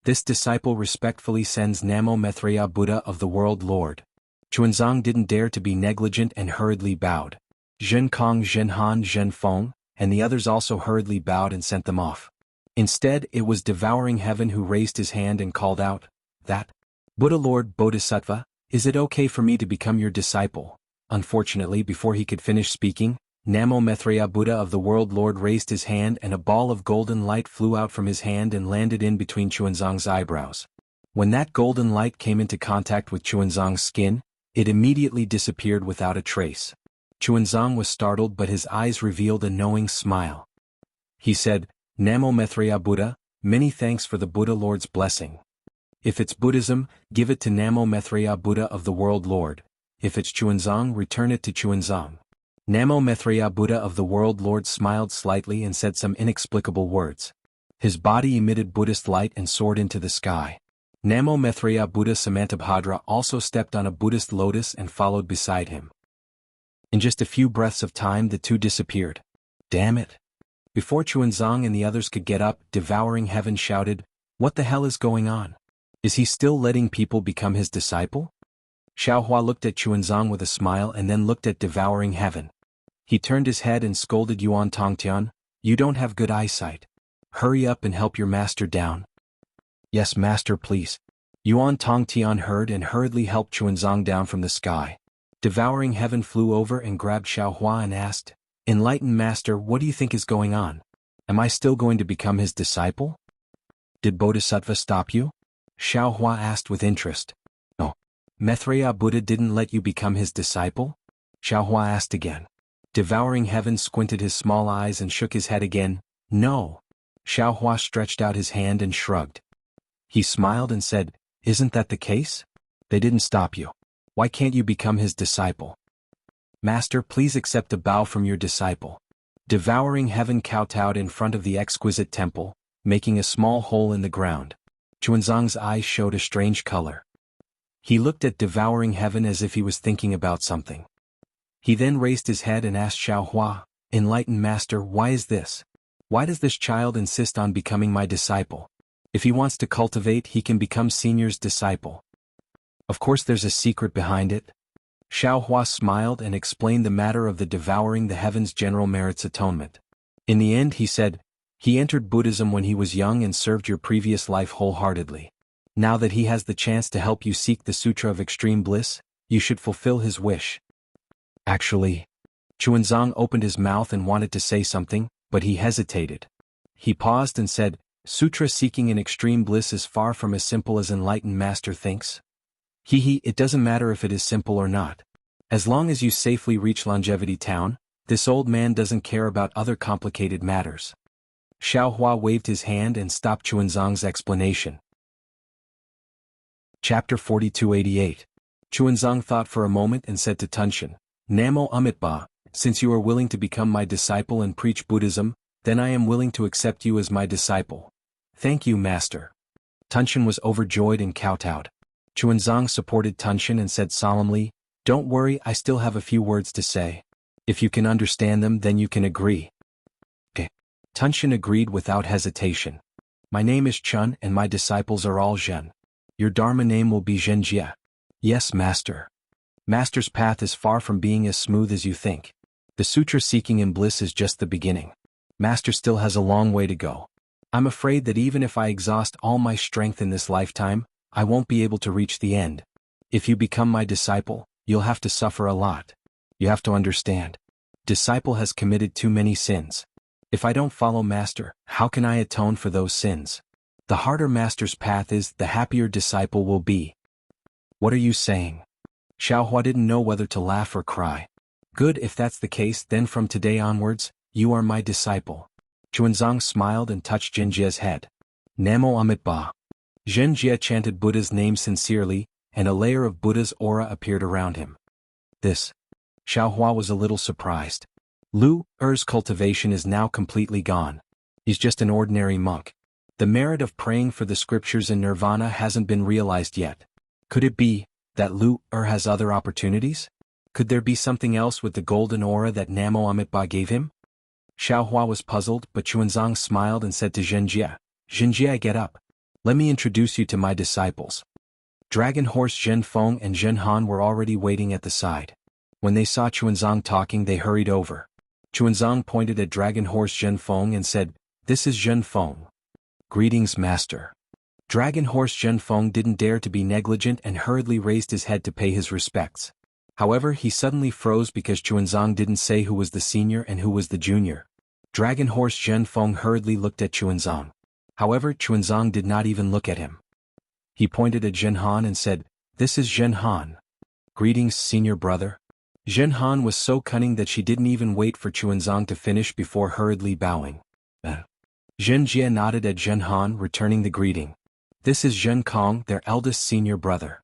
This disciple respectfully sends Namo Maitreya Buddha of the World Lord. Chuanzang didn't dare to be negligent and hurriedly bowed. Zhen Kong, Zhen Han, Zhen Feng, and the others also hurriedly bowed and sent them off. Instead, it was Devouring Heaven who raised his hand and called out, that Buddha Lord Bodhisattva, is it okay for me to become your disciple? Unfortunately, before he could finish speaking, Namo Maitreya Buddha of the World Lord raised his hand and a ball of golden light flew out from his hand and landed in between Chuanzang's eyebrows. When that golden light came into contact with Chuanzang's skin, it immediately disappeared without a trace. Chuanzang was startled, but his eyes revealed a knowing smile. He said, Namo Maitreya Buddha, many thanks for the Buddha Lord's blessing. If it's Buddhism, give it to Namo Maitreya Buddha of the World Lord. If it's Chuanzang, return it to Chuanzang. Namo Maitreya Buddha of the World Lord smiled slightly and said some inexplicable words. His body emitted Buddhist light and soared into the sky. Namo Maitreya Buddha Samantabhadra also stepped on a Buddhist lotus and followed beside him. In just a few breaths of time, the two disappeared. Damn it! Before Chuanzang and the others could get up, Devouring Heaven shouted, What the hell is going on? Is he still letting people become his disciple? Xiaohua looked at Chuanzang with a smile and then looked at Devouring Heaven. He turned his head and scolded Yuan Tongtian, You don't have good eyesight. Hurry up and help your master down. Yes, master, please. Yuan Tongtian heard and hurriedly helped Chuanzang down from the sky. Devouring Heaven flew over and grabbed Xiaohua and asked, Enlightened master, what do you think is going on? Am I still going to become his disciple? Did Bodhisattva stop you? Xiaohua asked with interest. No. Maitreya Buddha didn't let you become his disciple? Xiaohua asked again. Devouring Heaven squinted his small eyes and shook his head again. No. Xiaohua stretched out his hand and shrugged. He smiled and said, Isn't that the case? They didn't stop you. Why can't you become his disciple? Master, please accept a bow from your disciple. Devouring Heaven kowtowed in front of the exquisite temple, making a small hole in the ground. Chuanzang's eyes showed a strange color. He looked at Devouring Heaven as if he was thinking about something. He then raised his head and asked Xiaohua, Enlightened master, why is this? Why does this child insist on becoming my disciple? If he wants to cultivate, he can become Senior's disciple. Of course there's a secret behind it. Xiaohua smiled and explained the matter of the Devouring the Heavens General Merits Atonement. In the end, he said, he entered Buddhism when he was young and served your previous life wholeheartedly. Now that he has the chance to help you seek the Sutra of Extreme Bliss, you should fulfill his wish. Actually, Chuanzang opened his mouth and wanted to say something, but he hesitated. He paused and said, Sutra seeking in extreme bliss is far from as simple as Enlightened Master thinks. It doesn't matter if it is simple or not. As long as you safely reach Longevity Town, this old man doesn't care about other complicated matters. Xiaohua waved his hand and stopped Chuanzang's explanation. Chapter 4288. Chuanzang thought for a moment and said to Tunshin, Namo Amitabha, since you are willing to become my disciple and preach Buddhism, then I am willing to accept you as my disciple. Thank you, master. Tunshin was overjoyed and kowtowed. Chuanzang supported Tunshin and said solemnly, Don't worry, I still have a few words to say. If you can understand them, then you can agree. Okay. Tunshin agreed without hesitation. My name is Chun and my disciples are all Zhen. Your Dharma name will be Zhenjie. Yes, master. Master's path is far from being as smooth as you think. The sutra seeking in bliss is just the beginning. Master still has a long way to go. I'm afraid that even if I exhaust all my strength in this lifetime, I won't be able to reach the end. If you become my disciple, you'll have to suffer a lot. You have to understand. Disciple has committed too many sins. If I don't follow Master, how can I atone for those sins? The harder master's path is, the happier disciple will be. What are you saying? Xiaohua didn't know whether to laugh or cry. Good, if that's the case, then from today onwards, you are my disciple. Chuanzang smiled and touched Jinjia's head. Namo Amitabha. Jinjia chanted Buddha's name sincerely, and a layer of Buddha's aura appeared around him. This. Xiaohua was a little surprised. Lu Er's cultivation is now completely gone. He's just an ordinary monk. The merit of praying for the scriptures in nirvana hasn't been realized yet. Could it be that Lu Er has other opportunities? Could there be something else with the golden aura that Namo Amitabha gave him? Xiaohua was puzzled, but Chuanzang smiled and said to Jinjia, Jinjia, get up. Let me introduce you to my disciples. Dragon Horse Zhenfeng and Zhenhan were already waiting at the side. When they saw Chuanzang talking, they hurried over. Chuanzang pointed at Dragon Horse Zhenfeng and said, This is Zhenfeng. Greetings, master. Dragon Horse Zhenfeng didn't dare to be negligent and hurriedly raised his head to pay his respects. However, he suddenly froze because Chuanzang didn't say who was the senior and who was the junior. Dragon Horse Zhenfeng hurriedly looked at Chuanzang. However, Chuanzang did not even look at him. He pointed at Zhenhan and said, This is Zhenhan. Greetings, senior brother. Zhenhan was so cunning that she didn't even wait for Chuanzang to finish before hurriedly bowing. Zhenjie nodded at Zhenhan, returning the greeting. This is Zhenkong, their eldest senior brother.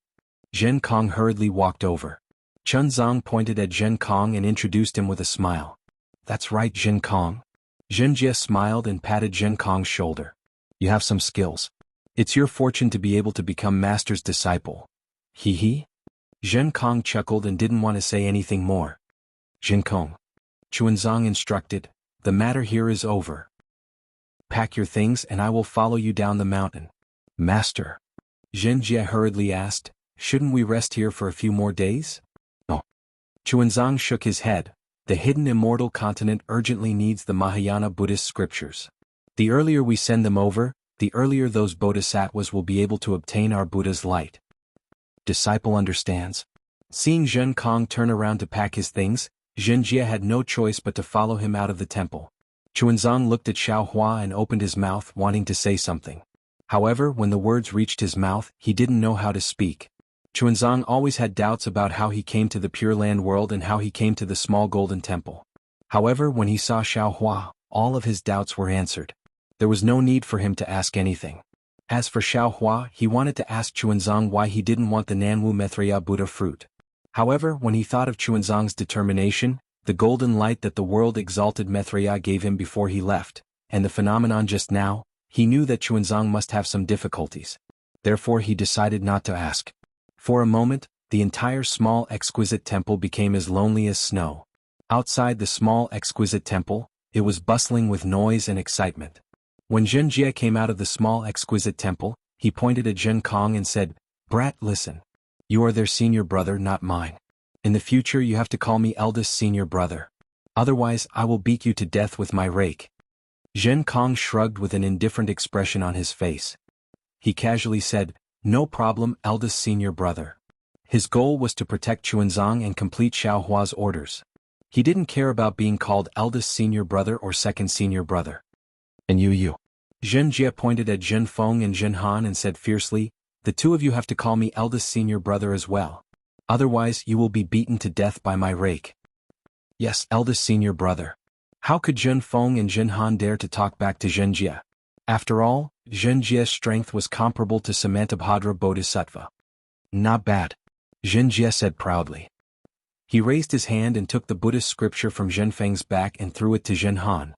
Zhenkong hurriedly walked over. Chunzang pointed at Zhenkong and introduced him with a smile. That's right, Zhenkong. Zhenjie smiled and patted Zhenkong's shoulder. You have some skills. It's your fortune to be able to become master's disciple. Hee. Zhenkong chuckled and didn't want to say anything more. Zhenkong. Chuanzang instructed, the matter here is over. Pack your things and I will follow you down the mountain. Master. Zhenjie hurriedly asked, shouldn't we rest here for a few more days? No. Chuanzang shook his head. The hidden immortal continent urgently needs the Mahayana Buddhist scriptures. The earlier we send them over, the earlier those bodhisattvas will be able to obtain our Buddha's light. Disciple understands. Seeing Zhenkong turn around to pack his things, Zhenjie had no choice but to follow him out of the temple. Chuanzang looked at Xiaohua and opened his mouth, wanting to say something. However, when the words reached his mouth, he didn't know how to speak. Chuanzang always had doubts about how he came to the Pure Land world and how he came to the small golden temple. However, when he saw Xiaohua, all of his doubts were answered. There was no need for him to ask anything. As for Xiaohua, he wanted to ask Chuanzang why he didn't want the Nanwu Maitreya Buddha fruit. However, when he thought of Chuanzang's determination, the golden light that the world-exalted Maitreya gave him before he left, and the phenomenon just now, he knew that Chuanzang must have some difficulties. Therefore he decided not to ask. For a moment, the entire small exquisite temple became as lonely as snow. Outside the small exquisite temple, it was bustling with noise and excitement. When Zhenjie came out of the small exquisite temple, he pointed at Zhenkong and said, Brat, listen. You are their senior brother, not mine. In the future you have to call me eldest senior brother. Otherwise I will beat you to death with my rake. Zhenkong shrugged with an indifferent expression on his face. He casually said, No problem, eldest senior brother. His goal was to protect Chuanzang and complete Xiaohua's orders. He didn't care about being called eldest senior brother or second senior brother. And you. Zhenjie pointed at Zhenfeng and Zhenhan and said fiercely, The two of you have to call me eldest senior brother as well. Otherwise you will be beaten to death by my rake. Yes, eldest senior brother. How could Zhenfeng and Zhenhan dare to talk back to Zhenjie? After all, Zhenjie's strength was comparable to Samantabhadra Bodhisattva. Not bad. Zhenjie said proudly. He raised his hand and took the Buddhist scripture from Zhenfeng's back and threw it to Zhenhan.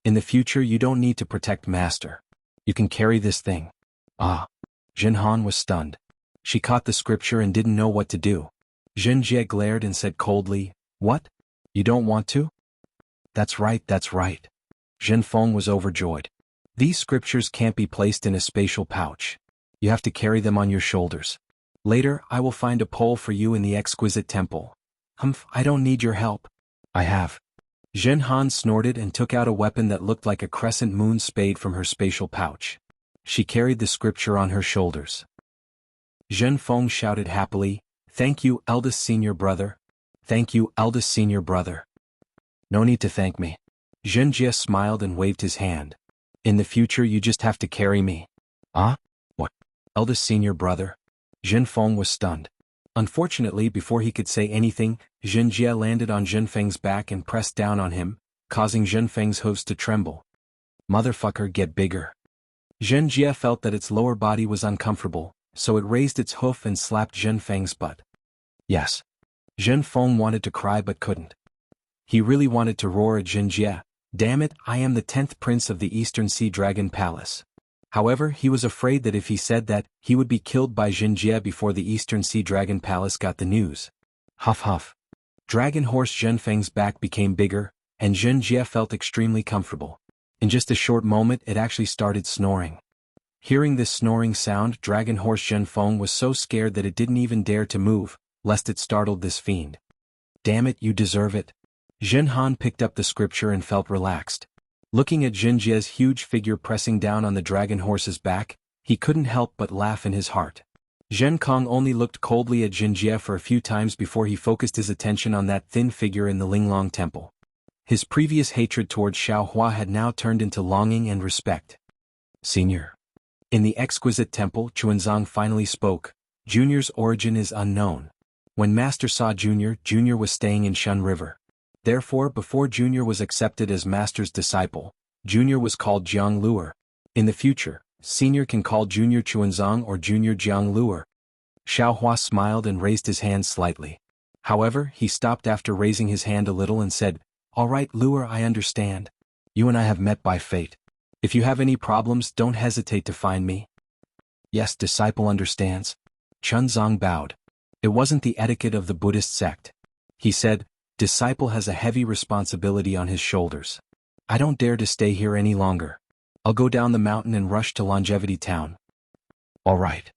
In the future you don't need to protect master. You can carry this thing. Ah. Zhenhan was stunned. She caught the scripture and didn't know what to do. Zhenjie glared and said coldly, What? You don't want to? That's right. Zhenfeng was overjoyed. These scriptures can't be placed in a spatial pouch. You have to carry them on your shoulders. Later, I will find a pole for you in the exquisite temple. I don't need your help. I have. Zhenhan snorted and took out a weapon that looked like a crescent moon spade from her spatial pouch. She carried the scripture on her shoulders. Zhenfeng shouted happily, Thank you, eldest senior brother. Thank you, eldest senior brother. No need to thank me. Zhenjie smiled and waved his hand. In the future you just have to carry me. Ah? What? Eldest senior brother? Zhen Feng was stunned. Unfortunately, before he could say anything, Zhen Jie landed on Zhen Feng's back and pressed down on him, causing Zhen Feng's hooves to tremble. Motherfucker, get bigger. Zhen Jie felt that its lower body was uncomfortable, so it raised its hoof and slapped Zhen Feng's butt. Yes. Zhen Feng wanted to cry but couldn't. He really wanted to roar at Zhen Jie, damn it, I am the 10th prince of the Eastern Sea Dragon Palace. However, he was afraid that if he said that, he would be killed by Zhen Jie before the Eastern Sea Dragon Palace got the news. Huff huff. Dragon Horse Zhen Feng's back became bigger, and Zhen Jie felt extremely comfortable. In just a short moment it actually started snoring. Hearing this snoring sound, Dragon Horse Zhen Feng was so scared that it didn't even dare to move, lest it startled this fiend. Damn it, you deserve it. Zhen Han picked up the scripture and felt relaxed. Looking at Zhen Jie's huge figure pressing down on the dragon horse's back, he couldn't help but laugh in his heart. Zhen Kong only looked coldly at Zhen Jie for a few times before he focused his attention on that thin figure in the Linglong Temple. His previous hatred towards Xiao Hua had now turned into longing and respect. Senior. In the exquisite temple, Chuanzang finally spoke. Junior's origin is unknown. When Master saw Junior, Junior was staying in Shun River. Therefore, before Junior was accepted as Master's disciple, Junior was called Jianghu. In the future, Senior can call Junior Chuanzang or Junior Jianghu. Xiao Hua smiled and raised his hand slightly. However, he stopped after raising his hand a little and said, All right, Luer, I understand. You and I have met by fate. If you have any problems, don't hesitate to find me. Yes, disciple understands. Chunzang bowed. It wasn't the etiquette of the Buddhist sect. He said, Disciple has a heavy responsibility on his shoulders. I don't dare to stay here any longer. I'll go down the mountain and rush to Longevity Town. All right.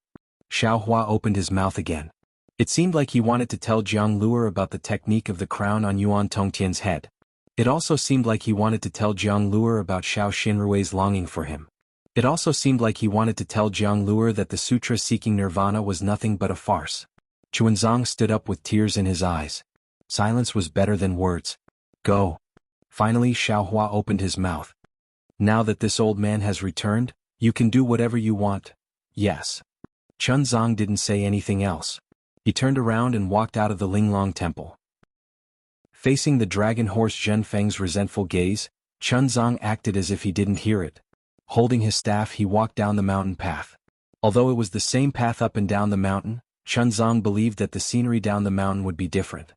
Xiao Hua opened his mouth again. It seemed like he wanted to tell Jiang Luer about the technique of the crown on Yuan Tongtian's head. It also seemed like he wanted to tell Jiang Luer about Xiao Xinrui's longing for him. It also seemed like he wanted to tell Jiang Luer that the sutra seeking nirvana was nothing but a farce. Chuanzang stood up with tears in his eyes. Silence was better than words. Go. Finally Xiao Hua opened his mouth. Now that this old man has returned, you can do whatever you want. Yes. Chunzang didn't say anything else. He turned around and walked out of the Linglong Temple. Facing the dragon horse Zhen Feng's resentful gaze, Chunzang acted as if he didn't hear it. Holding his staff he walked down the mountain path. Although it was the same path up and down the mountain, Chunzang believed that the scenery down the mountain would be different.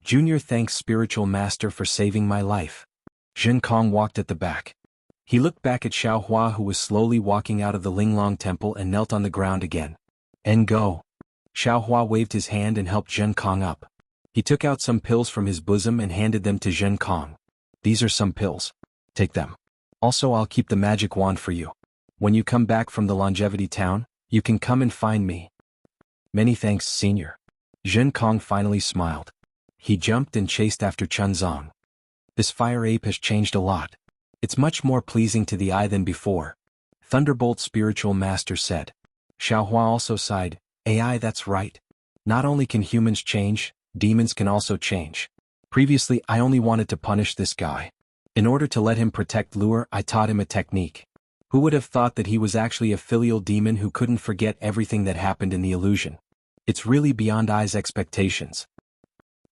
Junior thanks spiritual master for saving my life. Zhen Kong walked at the back. He looked back at Xiao Hua who was slowly walking out of the Linglong Temple and knelt on the ground again. And go. Xiao Hua waved his hand and helped Zhen Kong up. He took out some pills from his bosom and handed them to Zhen Kong. These are some pills. Take them. Also I'll keep the magic wand for you. When you come back from the Longevity Town, you can come and find me. Many thanks, Senior. Zhen Kong finally smiled. He jumped and chased after Chunzang. This fire ape has changed a lot. It's much more pleasing to the eye than before. Thunderbolt Spiritual Master said. Xiao Hua also sighed. AI, that's right. Not only can humans change, demons can also change. Previously I only wanted to punish this guy. In order to let him protect Luer, I taught him a technique. Who would have thought that he was actually a filial demon who couldn't forget everything that happened in the illusion? It's really beyond I's expectations.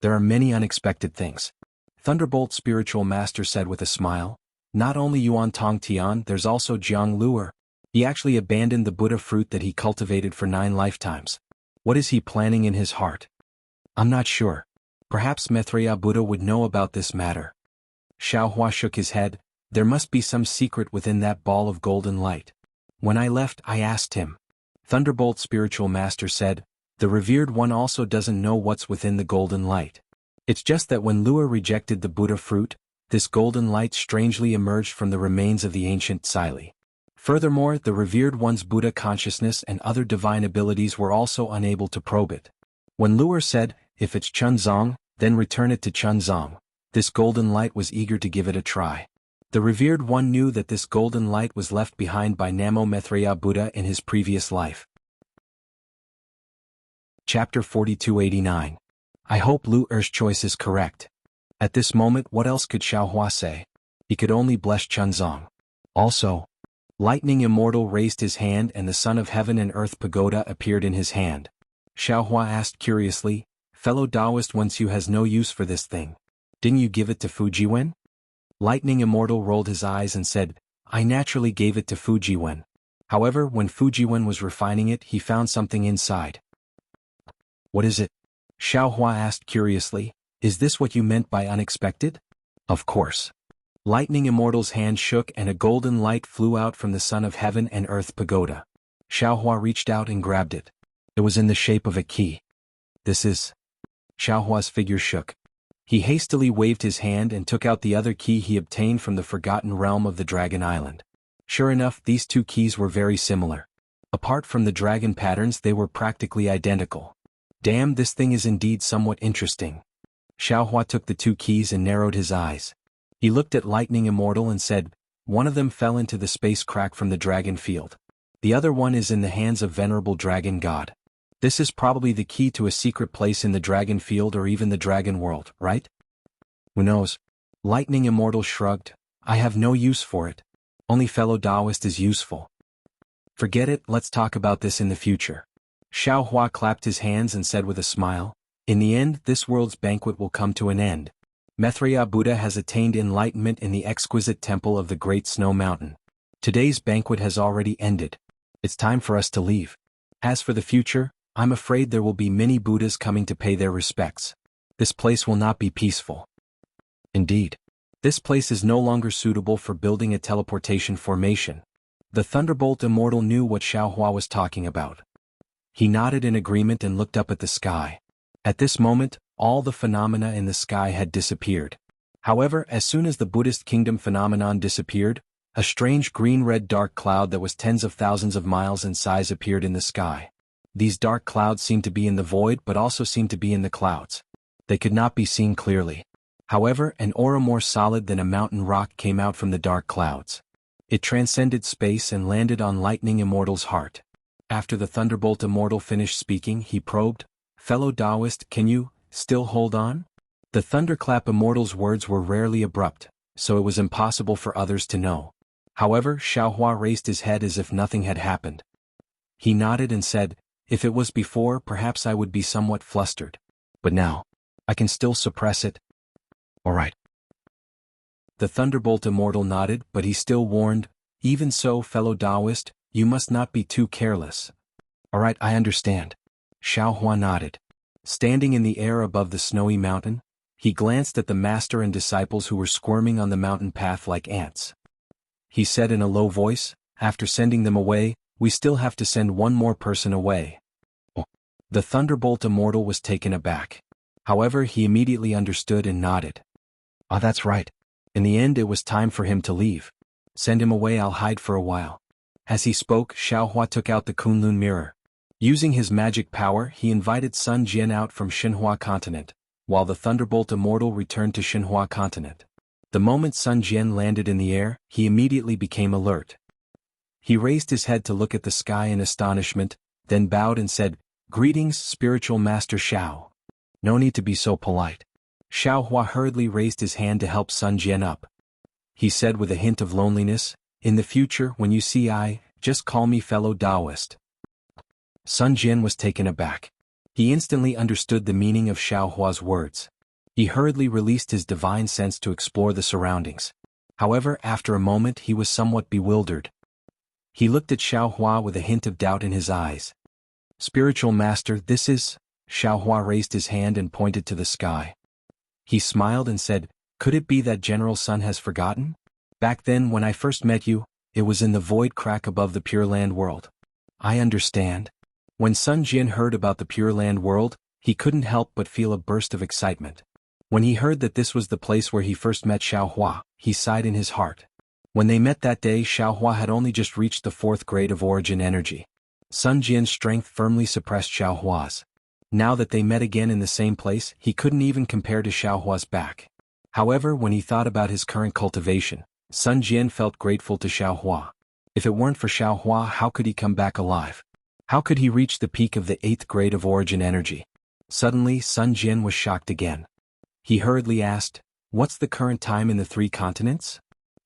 There are many unexpected things. Thunderbolt Spiritual Master said with a smile. Not only Yuan Tongtian, there's also Jiang Luer. He actually abandoned the Buddha fruit that he cultivated for 9 lifetimes. What is he planning in his heart? I'm not sure. Perhaps Maitreya Buddha would know about this matter. Xiao Hua shook his head. There must be some secret within that ball of golden light. When I left, I asked him. Thunderbolt Spiritual Master said, the revered one also doesn't know what's within the golden light. It's just that when Luer rejected the Buddha fruit, this golden light strangely emerged from the remains of the ancient Sili. Furthermore, the revered one's Buddha consciousness and other divine abilities were also unable to probe it. When Luer said, if it's Chunzang, then return it to Chunzang, this golden light was eager to give it a try. The revered one knew that this golden light was left behind by Namo Maitreya Buddha in his previous life. Chapter 4289. I hope Luer's choice is correct. At this moment what else could Xiao Hua say? He could only bless Chunzang. Also, Lightning Immortal raised his hand and the Son of Heaven and Earth Pagoda appeared in his hand. Xiaohua asked curiously, "Fellow Taoist, once you has no use for this thing. Didn't you give it to Fujiwen?" Lightning Immortal rolled his eyes and said, "I naturally gave it to Fujiwen. However, when Fujiwen was refining it, he found something inside." "What is it?" Xiaohua asked curiously. "Is this what you meant by unexpected?" "Of course." Lightning Immortal's hand shook and a golden light flew out from the Son of Heaven and Earth Pagoda. Xiaohua reached out and grabbed it. It was in the shape of a key. "This is..." Xiaohua's figure shook. He hastily waved his hand and took out the other key he obtained from the forgotten realm of the Dragon Island. Sure enough, these two keys were very similar. Apart from the dragon patterns, they were practically identical. "Damn, this thing is indeed somewhat interesting." Xiaohua took the two keys and narrowed his eyes. He looked at Lightning Immortal and said, "One of them fell into the space crack from the dragon field. The other one is in the hands of Venerable Dragon God. This is probably the key to a secret place in the dragon field or even the dragon world, right?" "Who knows?" Lightning Immortal shrugged. "I have no use for it. Only fellow Taoist is useful." "Forget it, let's talk about this in the future." Xiaohua clapped his hands and said with a smile, "In the end, this world's banquet will come to an end. Maitreya Buddha has attained enlightenment in the exquisite temple of the Great Snow Mountain. Today's banquet has already ended. It's time for us to leave. As for the future, I'm afraid there will be many Buddhas coming to pay their respects. This place will not be peaceful." "Indeed. This place is no longer suitable for building a teleportation formation." The Thunderbolt Immortal knew what Xiaohua was talking about. He nodded in agreement and looked up at the sky. At this moment, all the phenomena in the sky had disappeared. However, as soon as the Buddhist kingdom phenomenon disappeared, a strange green-red dark cloud that was tens of thousands of miles in size appeared in the sky. These dark clouds seemed to be in the void but also seemed to be in the clouds. They could not be seen clearly. However, an aura more solid than a mountain rock came out from the dark clouds. It transcended space and landed on Lightning Immortal's heart. After the Thunderbolt Immortal finished speaking, he probed, "Fellow Taoist, can you still hold on?" The Thunderclap Immortal's words were rarely abrupt, so it was impossible for others to know. However, Xiaohua raised his head as if nothing had happened. He nodded and said, "If it was before, perhaps I would be somewhat flustered. But now, I can still suppress it." "All right." The Thunderbolt Immortal nodded, but he still warned, "Even so, fellow Taoist, you must not be too careless." "All right, I understand." Xiaohua nodded. Standing in the air above the snowy mountain, he glanced at the master and disciples who were squirming on the mountain path like ants. He said in a low voice, "After sending them away, we still have to send one more person away." Oh. The Thunderbolt Immortal was taken aback. However, he immediately understood and nodded. "Ah, that's right. In the end, it was time for him to leave. Send him away, I'll hide for a while." As he spoke, Xiaohua took out the Kunlun mirror. Using his magic power, he invited Sun Jian out from Xinhua continent, while the Thunderbolt Immortal returned to Xinhua continent. The moment Sun Jian landed in the air, he immediately became alert. He raised his head to look at the sky in astonishment, then bowed and said, "Greetings, spiritual master Xiao." "No need to be so polite." Xiaohua hurriedly raised his hand to help Sun Jian up. He said with a hint of loneliness, "In the future, when you see I, just call me fellow Taoist." Sun Jian was taken aback. He instantly understood the meaning of Xiaohua's words. He hurriedly released his divine sense to explore the surroundings. However, after a moment he was somewhat bewildered. He looked at Xiaohua with a hint of doubt in his eyes. "Spiritual master, this is..." Xiaohua raised his hand and pointed to the sky. He smiled and said, "Could it be that General Sun has forgotten? Back then when I first met you, it was in the void crack above the Pure Land world." "I understand." When Sun Jian heard about the Pure Land world, he couldn't help but feel a burst of excitement. When he heard that this was the place where he first met Xiaohua, he sighed in his heart. When they met that day, Xiaohua had only just reached the 4th grade of origin energy. Sun Jian's strength firmly suppressed Xiaohua's. Now that they met again in the same place, he couldn't even compare to Xiaohua's back. However, when he thought about his current cultivation, Sun Jian felt grateful to Xiaohua. If it weren't for Xiaohua, how could he come back alive? How could he reach the peak of the 8th grade of origin energy? Suddenly, Sun Jian was shocked again. He hurriedly asked, "What's the current time in the 3 continents?"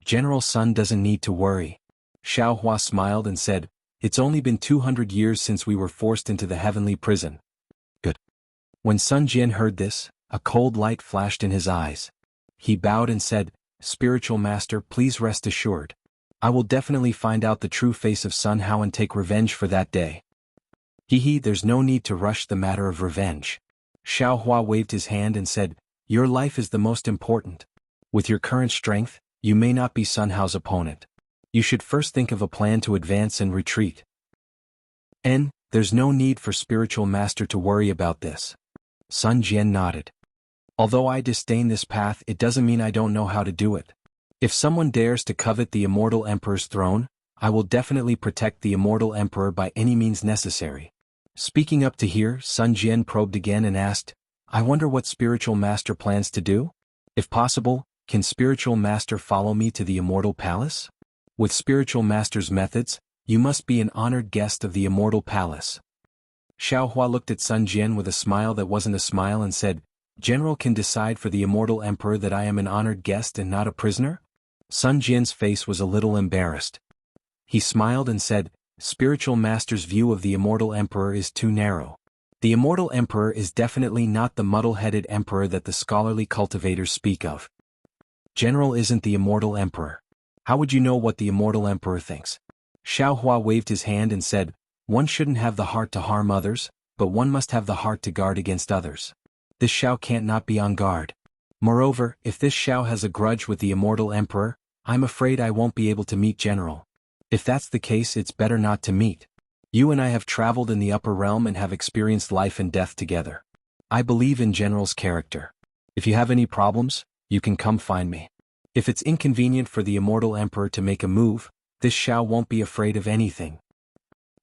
"General Sun doesn't need to worry. Xiaohua smiled and said, "It's only been 200 years since we were forced into the heavenly prison." Good. When Sun Jian heard this, a cold light flashed in his eyes. He bowed and said, "Spiritual Master, please rest assured. I will definitely find out the true face of Sun Hao and take revenge for that day." There's no need to rush the matter of revenge. Xiaohua waved his hand and said, "Your life is the most important. With your current strength, you may not be Sun Hao's opponent. You should first think of a plan to advance and retreat." There's no need for Spiritual Master to worry about this. Sun Jian nodded. "Although I disdain this path, it doesn't mean I don't know how to do it. If someone dares to covet the Immortal Emperor's throne, I will definitely protect the Immortal Emperor by any means necessary." Speaking up to here, Sun Jian probed again and asked, "I wonder what Spiritual Master plans to do? If possible, can Spiritual Master follow me to the Immortal Palace? With Spiritual Master's methods, you must be an honored guest of the Immortal Palace." Xiaohua looked at Sun Jian with a smile that wasn't a smile and said, "General can decide for the Immortal Emperor that I am an honored guest and not a prisoner?" Sun Jian's face was a little embarrassed. He smiled and said, "Spiritual Master's view of the Immortal Emperor is too narrow. The Immortal Emperor is definitely not the muddle-headed emperor that the scholarly cultivators speak of. General isn't the Immortal Emperor. How would you know what the Immortal Emperor thinks?" Xiaohua waved his hand and said, "One shouldn't have the heart to harm others, but one must have the heart to guard against others. This Xiao can't not be on guard. Moreover, if this Xiao has a grudge with the Immortal Emperor, I'm afraid I won't be able to meet General. If that's the case, it's better not to meet. You and I have traveled in the upper realm and have experienced life and death together. I believe in General's character. If you have any problems, you can come find me. If it's inconvenient for the Immortal Emperor to make a move, this Xiao won't be afraid of anything."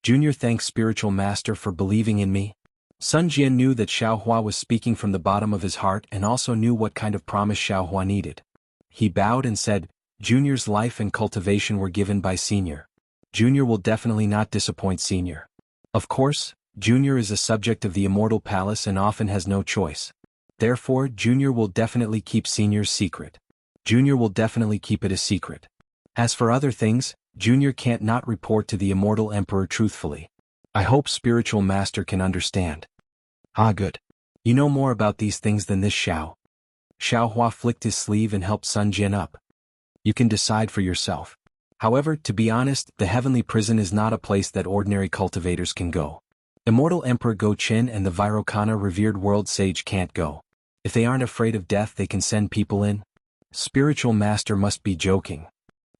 Junior thanks Spiritual Master for believing in me. Sun Jian knew that Xiaohua was speaking from the bottom of his heart and also knew what kind of promise Xiaohua needed. He bowed and said, "Junior's life and cultivation were given by Senior. Junior will definitely not disappoint Senior. Of course, Junior is a subject of the Immortal Palace and often has no choice. Therefore, Junior will definitely keep Senior's secret. Junior will definitely keep it a secret. As for other things, Junior can't not report to the Immortal Emperor truthfully. I hope Spiritual Master can understand." "Ah, good. You know more about these things than this Xiao." Xiaohua flicked his sleeve and helped Sun Jian up. "You can decide for yourself. However, to be honest, the heavenly prison is not a place that ordinary cultivators can go. Immortal Emperor Go Qin and the Virokana revered world sage can't go. If they aren't afraid of death, they can send people in." Spiritual Master must be joking.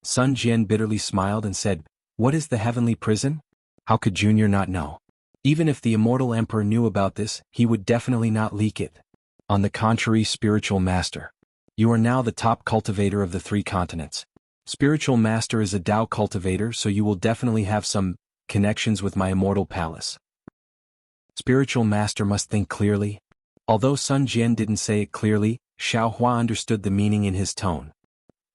Sun Jian bitterly smiled and said, "What is the heavenly prison? How could Junior not know? Even if the Immortal Emperor knew about this, he would definitely not leak it. On the contrary, Spiritual Master, you are now the top cultivator of the 3 continents. Spiritual Master is a Dao cultivator, so you will definitely have some connections with my Immortal Palace." Spiritual Master must think clearly. Although Sun Jian didn't say it clearly, Xiaohua understood the meaning in his tone.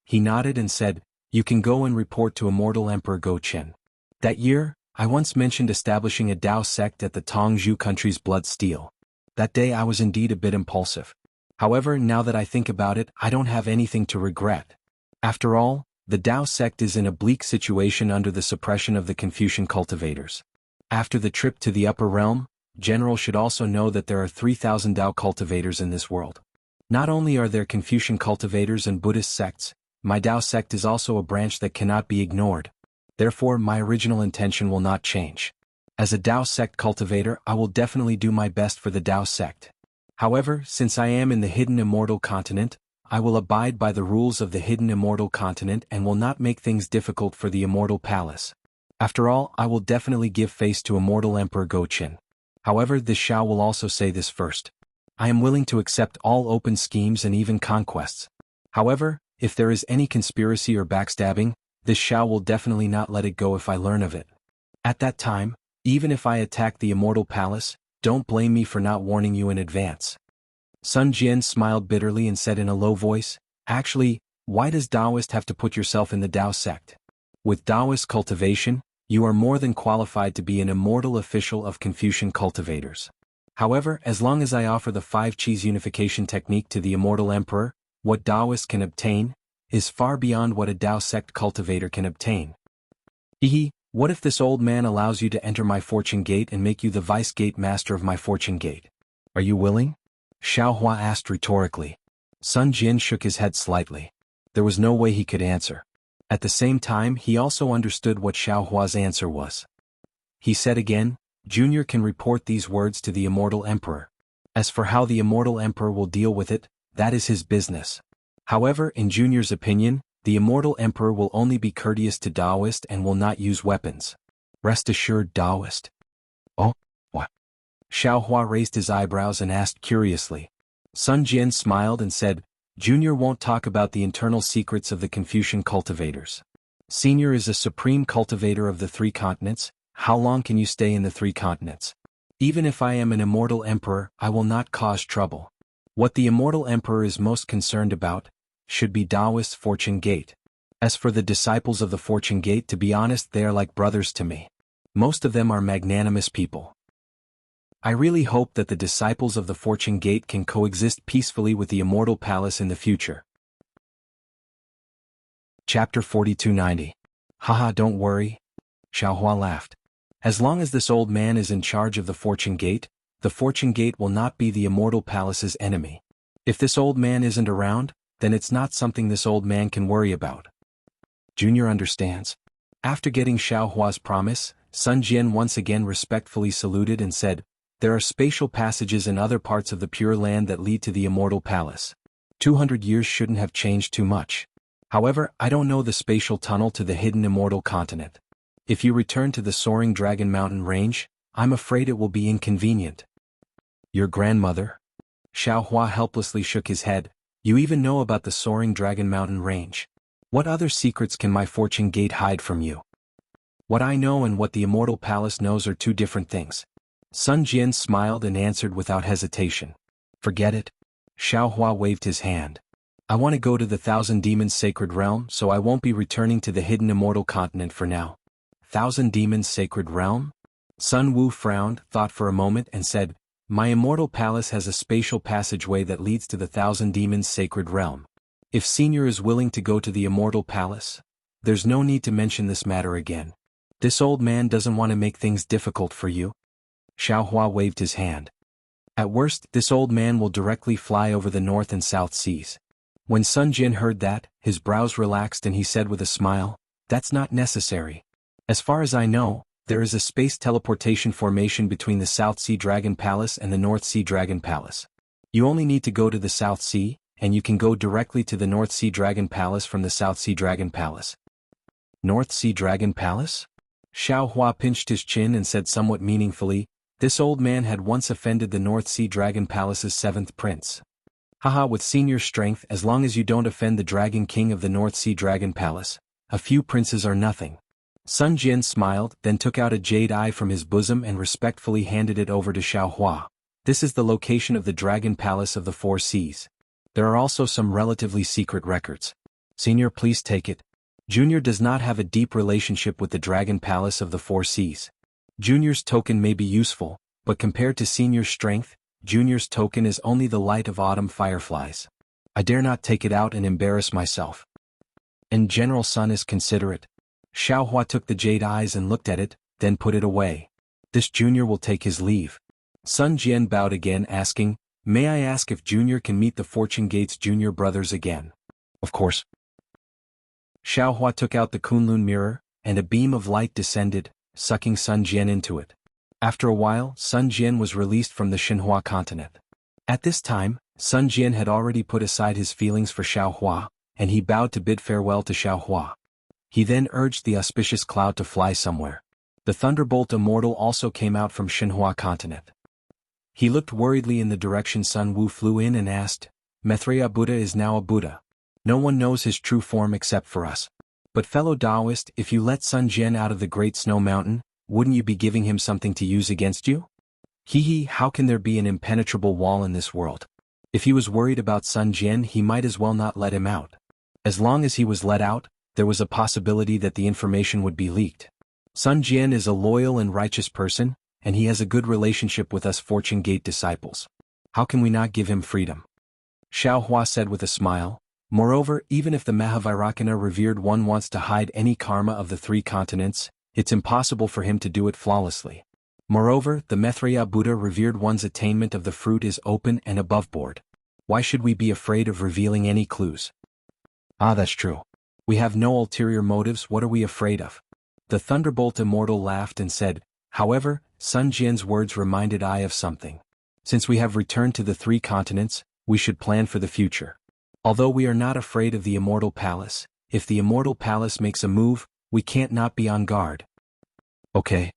He nodded and said, "You can go and report to Immortal Emperor Go Qin. That year, I once mentioned establishing a Dao sect at the Tongzhou country's blood steel. That day I was indeed a bit impulsive. However, now that I think about it, I don't have anything to regret. After all, the Dao sect is in a bleak situation under the suppression of the Confucian cultivators. After the trip to the upper realm, General should also know that there are 3,000 Dao cultivators in this world. Not only are there Confucian cultivators and Buddhist sects, my Dao sect is also a branch that cannot be ignored. Therefore, my original intention will not change. As a Dao sect cultivator, I will definitely do my best for the Dao sect. However, since I am in the hidden immortal continent, I will abide by the rules of the hidden immortal continent and will not make things difficult for the Immortal Palace. After all, I will definitely give face to Immortal Emperor Go Qin. However, this Xiao will also say this first. I am willing to accept all open schemes and even conquests. However, if there is any conspiracy or backstabbing, this Xiao will definitely not let it go if I learn of it. At that time, even if I attack the Immortal Palace, don't blame me for not warning you in advance." Sun Jian smiled bitterly and said in a low voice, "Actually, why does Taoist have to put yourself in the Dao sect? With Taoist cultivation, you are more than qualified to be an immortal official of Confucian cultivators. However, as long as I offer the 5 Qis unification technique to the Immortal Emperor, what Taoist can obtain is far beyond what a Dao sect cultivator can obtain." Hehe, what if this old man allows you to enter my fortune gate and make you the vice gate master of my fortune gate? Are you willing? Xiao Hua asked rhetorically. Sun Jian shook his head slightly. There was no way he could answer. At the same time, he also understood what Xiao Hua's answer was. He said again, Junior can report these words to the Immortal Emperor. As for how the Immortal Emperor will deal with it, that is his business. However, in Junior's opinion, the Immortal Emperor will only be courteous to Taoist and will not use weapons. Rest assured, Taoist. Oh, what? Xiao Hua raised his eyebrows and asked curiously. Sun Jian smiled and said, Junior won't talk about the internal secrets of the Confucian cultivators. Senior is a supreme cultivator of the 3 continents. How long can you stay in the 3 continents? Even if I am an immortal emperor, I will not cause trouble. What the immortal emperor is most concerned about should be Taoist's fortune gate. As for the disciples of the fortune gate, to be honest, they are like brothers to me. Most of them are magnanimous people. I really hope that the disciples of the fortune gate can coexist peacefully with the immortal palace in the future. Chapter 4290. Haha, don't worry. Xiao Hua laughed. As long as this old man is in charge of the fortune gate will not be the immortal palace's enemy. If this old man isn't around, then it's not something this old man can worry about. Junior understands. After getting Xiao Hua's promise, Sun Jian once again respectfully saluted and said, there are spatial passages in other parts of the Pure Land that lead to the immortal palace. 200 years shouldn't have changed too much. However, I don't know the spatial tunnel to the hidden immortal continent. If you return to the Soaring Dragon Mountain range, I'm afraid it will be inconvenient. Your grandmother? Xiao Hua helplessly shook his head. You even know about the Soaring Dragon Mountain range. What other secrets can my fortune gate hide from you? What I know and what the immortal palace knows are 2 different things. Sun Jian smiled and answered without hesitation. Forget it. Xiao Hua waved his hand. I want to go to the Thousand Demons Sacred Realm, so I won't be returning to the hidden immortal continent for now. Thousand Demons Sacred Realm? Sun Wu frowned, thought for a moment and said, my immortal palace has a spatial passageway that leads to the Thousand Demons Sacred Realm. If Senior is willing to go to the immortal palace, there's no need to mention this matter again. This old man doesn't want to make things difficult for you. Xiao Hua waved his hand. At worst, this old man will directly fly over the North and South Seas. When Sun Jian heard that, his brows relaxed and he said with a smile, that's not necessary. As far as I know, there is a space teleportation formation between the South Sea Dragon Palace and the North Sea Dragon Palace. You only need to go to the South Sea, and you can go directly to the North Sea Dragon Palace from the South Sea Dragon Palace. North Sea Dragon Palace? Xiao Hua pinched his chin and said somewhat meaningfully, this old man had once offended the North Sea Dragon Palace's 7th prince. Haha, with Senior strength, as long as you don't offend the Dragon King of the North Sea Dragon Palace, a few princes are nothing. Sun Jian smiled, then took out a jade eye from his bosom and respectfully handed it over to Xiao Hua. This is the location of the Dragon Palace of the 4 Seas. There are also some relatively secret records. Senior, please take it. Junior does not have a deep relationship with the Dragon Palace of the 4 Seas. Junior's token may be useful, but compared to Senior's strength, Junior's token is only the light of autumn fireflies. I dare not take it out and embarrass myself. And General Sun is considerate. Xiao Hua took the jade eyes and looked at it, then put it away. This Junior will take his leave. Sun Jian bowed again, asking, may I ask if Junior can meet the Fortune Gate's junior brothers again? Of course. Xiao Hua took out the Kunlun mirror, and a beam of light descended, sucking Sun Jian into it. After a while, Sun Jian was released from the Xinhua continent. At this time, Sun Jian had already put aside his feelings for Xiao Hua, and he bowed to bid farewell to Xiao Hua. He then urged the auspicious cloud to fly somewhere. The Thunderbolt Immortal also came out from Xinhua continent. He looked worriedly in the direction Sun Wu flew in and asked, Maitreya Buddha is now a Buddha. No one knows his true form except for us. But fellow Taoist, if you let Sun Jian out of the Great Snow Mountain, wouldn't you be giving him something to use against you? Hee, how can there be an impenetrable wall in this world? If he was worried about Sun Jian, he might as well not let him out. As long as he was let out, there was a possibility that the information would be leaked. Sun Jian is a loyal and righteous person, and he has a good relationship with us Fortune Gate disciples. How can we not give him freedom? Xiao Hua said with a smile, Moreover, even if the Mahavairakana revered one wants to hide any karma of the three continents, it's impossible for him to do it flawlessly. Moreover, the Maitreya Buddha revered one's attainment of the fruit is open and aboveboard. Why should we be afraid of revealing any clues? Ah, that's true. We have no ulterior motives, what are we afraid of? The Thunderbolt Immortal laughed and said, however, Sun Jian's words reminded I of something. Since we have returned to the three continents, we should plan for the future. Although we are not afraid of the Immortal Palace, if the Immortal Palace makes a move, we can't not be on guard. Okay.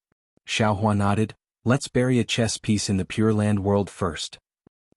Xiaohua nodded, let's bury a chess piece in the Pure Land world first.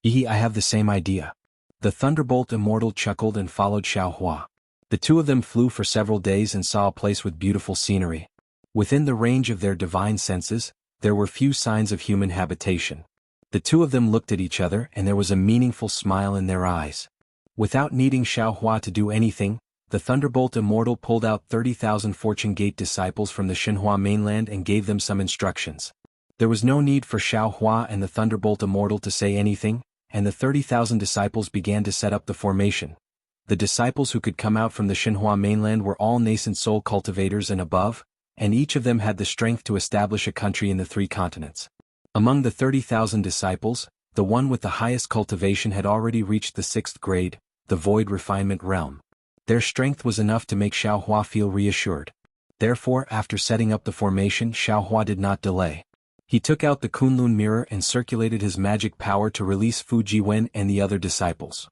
I have the same idea. The Thunderbolt Immortal chuckled and followed Xiaohua. The two of them flew for several days and saw a place with beautiful scenery. Within the range of their divine senses, there were few signs of human habitation. The two of them looked at each other and there was a meaningful smile in their eyes. Without needing Xiaohua to do anything, the Thunderbolt Immortal pulled out 30,000 Fortune Gate disciples from the Xinhua mainland and gave them some instructions. There was no need for Xiaohua and the Thunderbolt Immortal to say anything, and the 30,000 disciples began to set up the formation. The disciples who could come out from the Xinhua mainland were all nascent soul cultivators and above, and each of them had the strength to establish a country in the three continents. Among the 30,000 disciples, the one with the highest cultivation had already reached the 6th grade, the void refinement realm. Their strength was enough to make Xiaohua feel reassured. Therefore, after setting up the formation, Xiaohua did not delay. He took out the Kunlun mirror and circulated his magic power to release Fu Jiwen and the other disciples.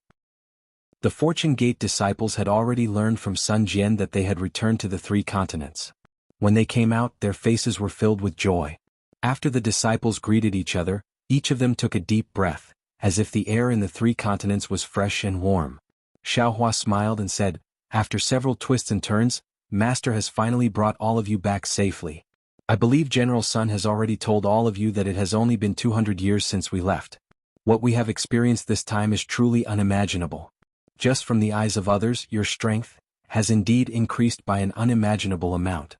The Fortune Gate disciples had already learned from Sun Jian that they had returned to the three continents. When they came out, their faces were filled with joy. After the disciples greeted each other, each of them took a deep breath, as if the air in the three continents was fresh and warm. Xiaohua smiled and said, after several twists and turns, Master has finally brought all of you back safely. I believe General Sun has already told all of you that it has only been 200 years since we left. What we have experienced this time is truly unimaginable. Just from the eyes of others, your strength has indeed increased by an unimaginable amount.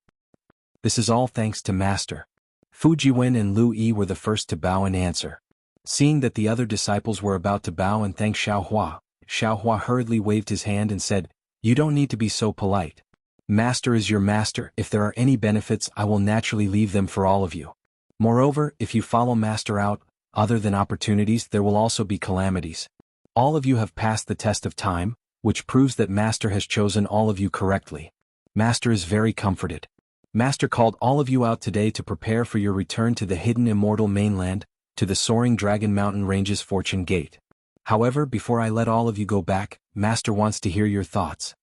This is all thanks to Master. Fu Jiwen and Lu Yi were the first to bow and answer. Seeing that the other disciples were about to bow and thank Xiaohua, Xiaohua hurriedly waved his hand and said, you don't need to be so polite. Master is your master. If there are any benefits, I will naturally leave them for all of you. Moreover, if you follow Master out, other than opportunities, there will also be calamities. All of you have passed the test of time, which proves that Master has chosen all of you correctly. Master is very comforted. Master called all of you out today to prepare for your return to the hidden immortal mainland, to the soaring Dragon Mountain Range's Fortune Gate. However, before I let all of you go back, Master wants to hear your thoughts.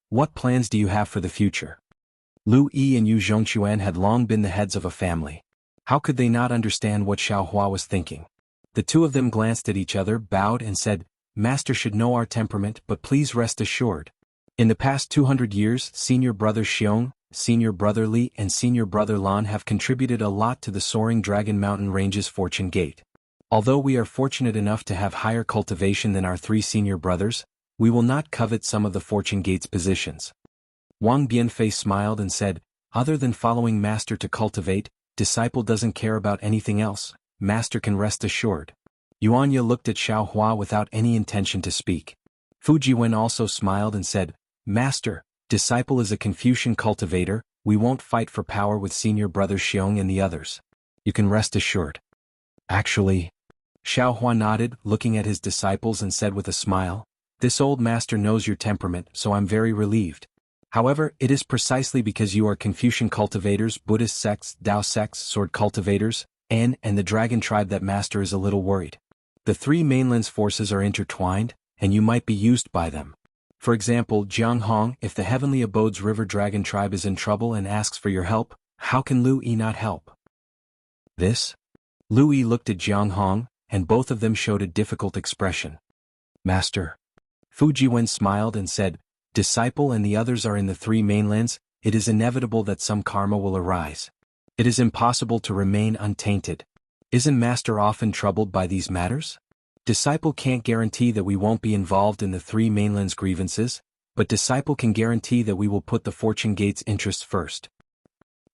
What plans do you have for the future? Lu Yi and Yu Zhongquan had long been the heads of a family. How could they not understand what Xiaohua was thinking? The two of them glanced at each other, bowed and said, Master should know our temperament, but please rest assured. In the past 200 years, Senior Brother Xiong, Senior Brother Li and Senior Brother Lan have contributed a lot to the soaring Dragon Mountain Range's Fortune Gate. Although we are fortunate enough to have higher cultivation than our three senior brothers, we will not covet some of the Fortune Gate's positions. Wang Bianfei smiled and said, other than following Master to cultivate, disciple doesn't care about anything else. Master can rest assured. Yuanya looked at Xiaohua without any intention to speak. Fu Jiwen also smiled and said, Master, disciple is a Confucian cultivator, we won't fight for power with senior brother Xiong and the others. You can rest assured. Actually, Xiaohua nodded, looking at his disciples and said with a smile, this old master knows your temperament, so I'm very relieved. However, it is precisely because you are Confucian cultivators, Buddhist sects, Tao sects, sword cultivators, and the dragon tribe that Master is a little worried. The three mainlands' forces are intertwined, and you might be used by them. For example, Jianghu, if the Heavenly Abode's River Dragon tribe is in trouble and asks for your help, how can Lu Yi not help? This? Lu Yi looked at Jianghu, and both of them showed a difficult expression. Master. Fu Jiwen smiled and said, Disciple and the others are in the three mainlands, it is inevitable that some karma will arise. It is impossible to remain untainted. Isn't Master often troubled by these matters? Disciple can't guarantee that we won't be involved in the three mainlands' grievances, but Disciple can guarantee that we will put the Fortune Gate's interests first.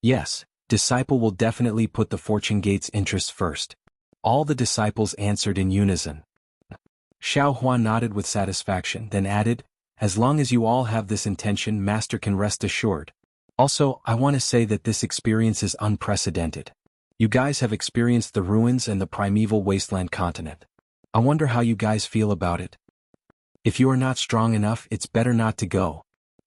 Yes, Disciple will definitely put the Fortune Gate's interests first. All the disciples answered in unison. Xiaohua nodded with satisfaction, then added, As long as you all have this intention, Master can rest assured. Also, I want to say that this experience is unprecedented. You guys have experienced the ruins and the primeval wasteland continent. I wonder how you guys feel about it. If you are not strong enough, it's better not to go.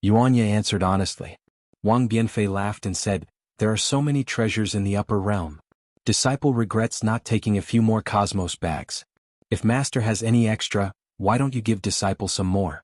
Yuanya answered honestly. Wang Bianfei laughed and said, there are so many treasures in the upper realm. Disciple regrets not taking a few more cosmos bags. If Master has any extra, why don't you give Disciple some more?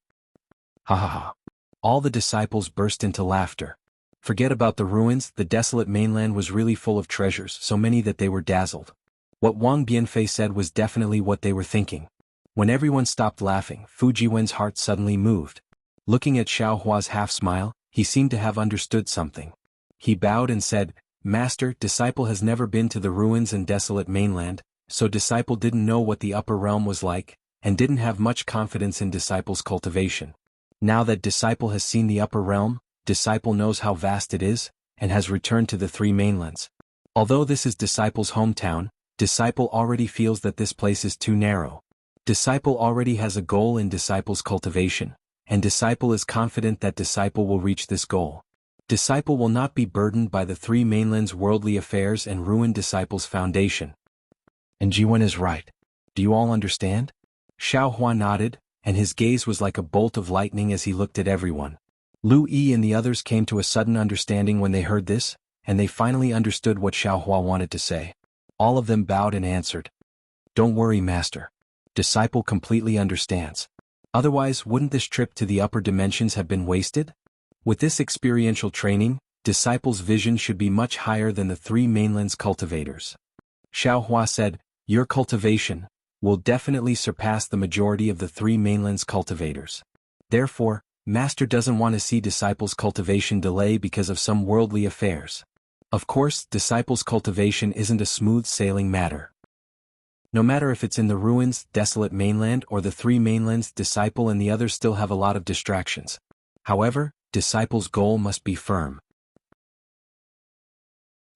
Ha ha ha. All the disciples burst into laughter. Forget about the ruins, the desolate mainland was really full of treasures, so many that they were dazzled. What Wang Bianfei said was definitely what they were thinking. When everyone stopped laughing, Fujiwen's heart suddenly moved. Looking at Xiaohua's half-smile, he seemed to have understood something. He bowed and said, Master, Disciple has never been to the ruins and desolate mainland, so Disciple didn't know what the upper realm was like, and didn't have much confidence in Disciple's cultivation. Now that Disciple has seen the upper realm, Disciple knows how vast it is, and has returned to the three mainlands. Although this is Disciple's hometown, Disciple already feels that this place is too narrow. Disciple already has a goal in Disciple's cultivation, and Disciple is confident that Disciple will reach this goal. Disciple will not be burdened by the three mainlands' worldly affairs and ruin Disciple's foundation. And Jiwen is right. Do you all understand? Xiaohua nodded, and his gaze was like a bolt of lightning as he looked at everyone. Lu Yi and the others came to a sudden understanding when they heard this, and they finally understood what Xiaohua wanted to say. All of them bowed and answered. Don't worry, Master. Disciple completely understands. Otherwise, wouldn't this trip to the upper dimensions have been wasted? With this experiential training, Disciple's vision should be much higher than the three mainlands' cultivators. Xiaohua said, your cultivation will definitely surpass the majority of the three mainlands' cultivators. Therefore, Master doesn't want to see Disciple's cultivation delay because of some worldly affairs. Of course, Disciple's cultivation isn't a smooth sailing matter. No matter if it's in the ruins, desolate mainland, or the three mainlands, Disciple and the others still have a lot of distractions. However, Disciple's goal must be firm.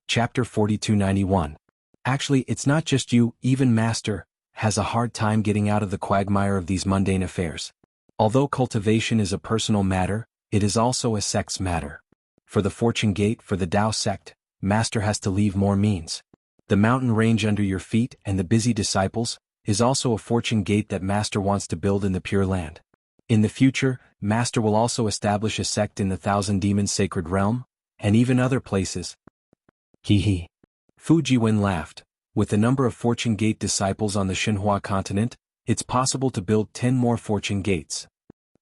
Chapter 4291. Actually, it's not just you, even Master has a hard time getting out of the quagmire of these mundane affairs. Although cultivation is a personal matter, it is also a sect's matter. For the Fortune Gate, for the Tao sect, Master has to leave more means. The mountain range under your feet and the busy disciples is also a Fortune Gate that Master wants to build in the Pure Land. In the future, Master will also establish a sect in the Thousand Demons Sacred Realm, and even other places. Hee. Fujiwen laughed. With the number of Fortune Gate disciples on the Xinhua continent, it's possible to build 10 more Fortune Gates.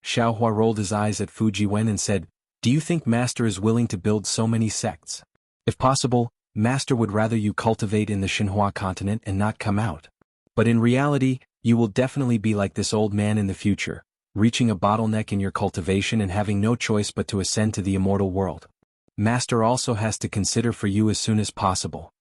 Xiaohua rolled his eyes at Fujiwen and said, do you think Master is willing to build so many sects? If possible, Master would rather you cultivate in the Xinhua continent and not come out. But in reality, you will definitely be like this old man in the future, reaching a bottleneck in your cultivation and having no choice but to ascend to the immortal world. Master also has to consider for you as soon as possible.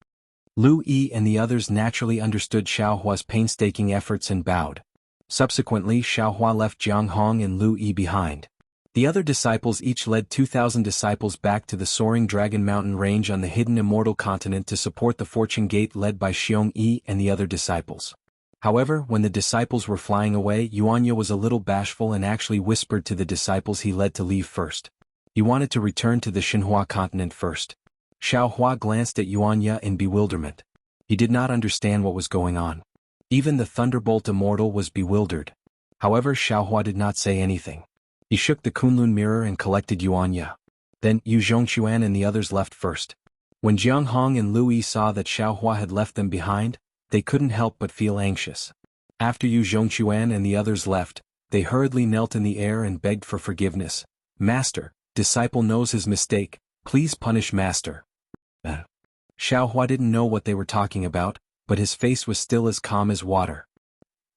Lu Yi and the others naturally understood Xiaohua's painstaking efforts and bowed. Subsequently, Xiaohua left Jianghu and Lu Yi behind. The other disciples each led 2,000 disciples back to the soaring Dragon Mountain range on the hidden immortal continent to support the Fortune Gate led by Xiong Yi and the other disciples. However, when the disciples were flying away, Yuanya was a little bashful and actually whispered to the disciples he led to leave first. He wanted to return to the Xinhua continent first. Xiaohua glanced at Yuanya in bewilderment. He did not understand what was going on. Even the Thunderbolt Immortal was bewildered. However, Xiaohua did not say anything. He shook the Kunlun mirror and collected Yuanya. Then, Yu Zhongquan and the others left first. When Jianghong and Lu Yi saw that Xiaohua had left them behind, they couldn't help but feel anxious. After Yu Zhongquan and the others left, they hurriedly knelt in the air and begged for forgiveness. Master, Disciple knows his mistake, please punish Master. Xiaohua didn't know what they were talking about, but his face was still as calm as water.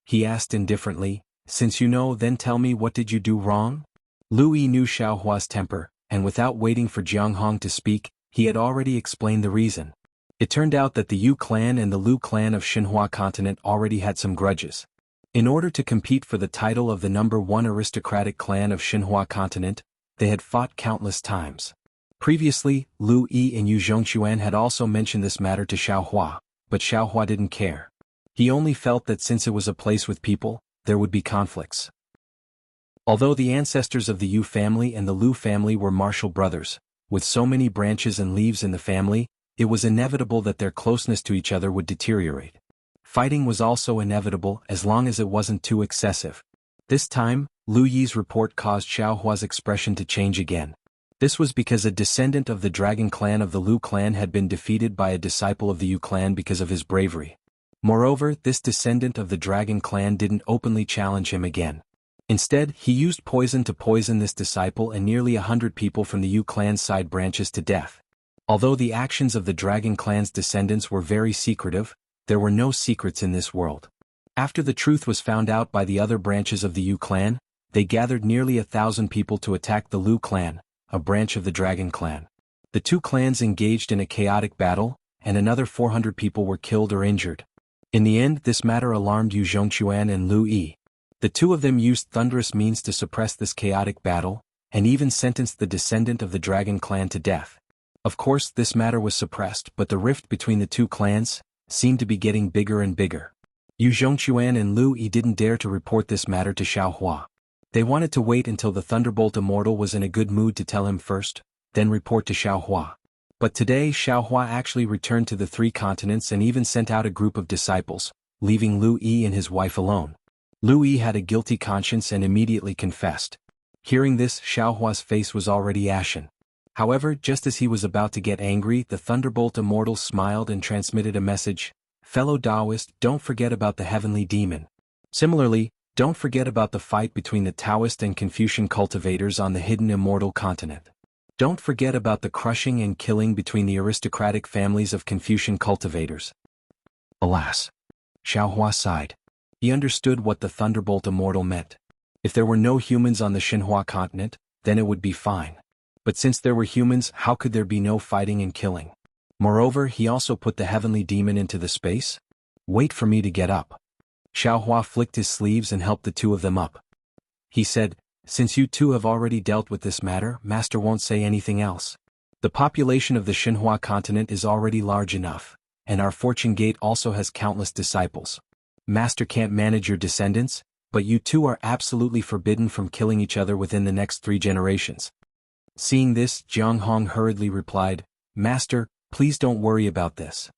He asked indifferently, since you know, then tell me, what did you do wrong? Lu Yi knew Xiaohua's temper, and without waiting for Jianghong to speak, he had already explained the reason. It turned out that the Yu clan and the Lu clan of Xinhua continent already had some grudges. In order to compete for the title of the #1 aristocratic clan of Xinhua continent, they had fought countless times. Previously, Lu Yi and Yu Zhongquan had also mentioned this matter to Xiaohua, but Xiaohua didn't care. He only felt that since it was a place with people, there would be conflicts. Although the ancestors of the Yu family and the Lu family were martial brothers, with so many branches and leaves in the family, it was inevitable that their closeness to each other would deteriorate. Fighting was also inevitable as long as it wasn't too excessive. This time, Lu Yi's report caused Xiaohua's expression to change again. This was because a descendant of the dragon clan of the Lu clan had been defeated by a disciple of the Yu clan because of his bravery. Moreover, this descendant of the dragon clan didn't openly challenge him again. Instead, he used poison to poison this disciple and nearly 100 people from the Yu clan's side branches to death. Although the actions of the dragon clan's descendants were very secretive, there were no secrets in this world. After the truth was found out by the other branches of the Yu clan, they gathered nearly 1,000 people to attack the Lu clan, a branch of the dragon clan. The two clans engaged in a chaotic battle, and another 400 people were killed or injured. In the end, this matter alarmed Yu Zhongquan and Lu Yi. The two of them used thunderous means to suppress this chaotic battle, and even sentenced the descendant of the dragon clan to death. Of course, this matter was suppressed, but the rift between the two clans seemed to be getting bigger and bigger. Yu Zhongquan and Lu Yi didn't dare to report this matter to Xiaohua. They wanted to wait until the Thunderbolt Immortal was in a good mood to tell him first, then report to Xiaohua. But today Xiaohua actually returned to the three continents and even sent out a group of disciples, leaving Lu Yi and his wife alone. Lu Yi had a guilty conscience and immediately confessed. Hearing this, Xiaohua's face was already ashen. However, just as he was about to get angry, the Thunderbolt Immortal smiled and transmitted a message: "Fellow Taoist, don't forget about the heavenly demon. Similarly, don't forget about the fight between the Taoist and Confucian cultivators on the hidden immortal continent. Don't forget about the crushing and killing between the aristocratic families of Confucian cultivators." Alas! Xiaohua sighed. He understood what the Thunderbolt Immortal meant. If there were no humans on the Xinhua continent, then it would be fine. But since there were humans, how could there be no fighting and killing? Moreover, he also put the heavenly demon into the space? Wait for me to get up. Xiaohua flicked his sleeves and helped the two of them up. He said, "Since you two have already dealt with this matter, Master won't say anything else. The population of the Xinhua continent is already large enough, and our Fortune Gate also has countless disciples. Master can't manage your descendants, but you two are absolutely forbidden from killing each other within the next 3 generations." Seeing this, Jianghu hurriedly replied, "Master, please don't worry about this.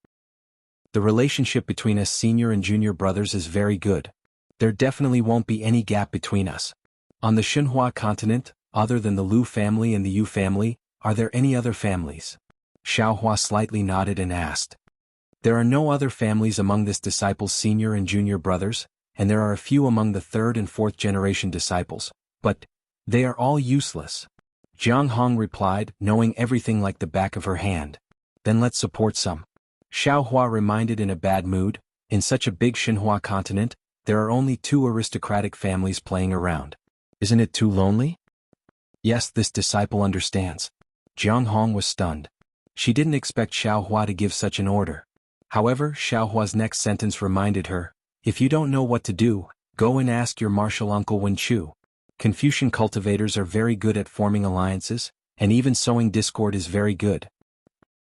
The relationship between us senior and junior brothers is very good. There definitely won't be any gap between us. On the Xinhua continent, other than the Lu family and the Yu family, are there any other families?" Xiaohua slightly nodded and asked. "There are no other families among this disciple's senior and junior brothers, and there are a few among the 3rd and 4th generation disciples, but they are all useless." Jianghu replied, knowing everything like the back of her hand. "Then let's support some." Xiaohua reminded in a bad mood, "In such a big Xinhua continent, there are only 2 aristocratic families playing around. Isn't it too lonely?" Yes, this disciple understands. Jianghu was stunned. She didn't expect Xiaohua to give such an order. However, Xiaohua's next sentence reminded her, "If you don't know what to do, go and ask your martial uncle Wenchu. Confucian cultivators are very good at forming alliances, and even sowing discord is very good."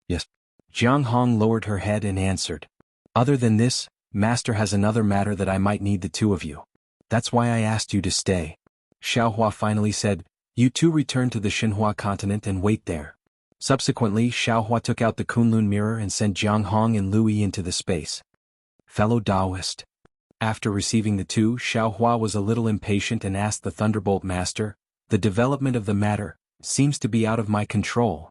"Yes." Jianghu lowered her head and answered. "Other than this, Master has another matter that I might need the 2 of you. That's why I asked you to stay." Xiaohua finally said, "You two return to the Xinhua continent and wait there." Subsequently, Xiaohua took out the Kunlun mirror and sent Jianghu and Lu Yi into the space. "Fellow Taoist." After receiving the 2, Xiaohua was a little impatient and asked the Thunderbolt Master, "The development of the matter seems to be out of my control."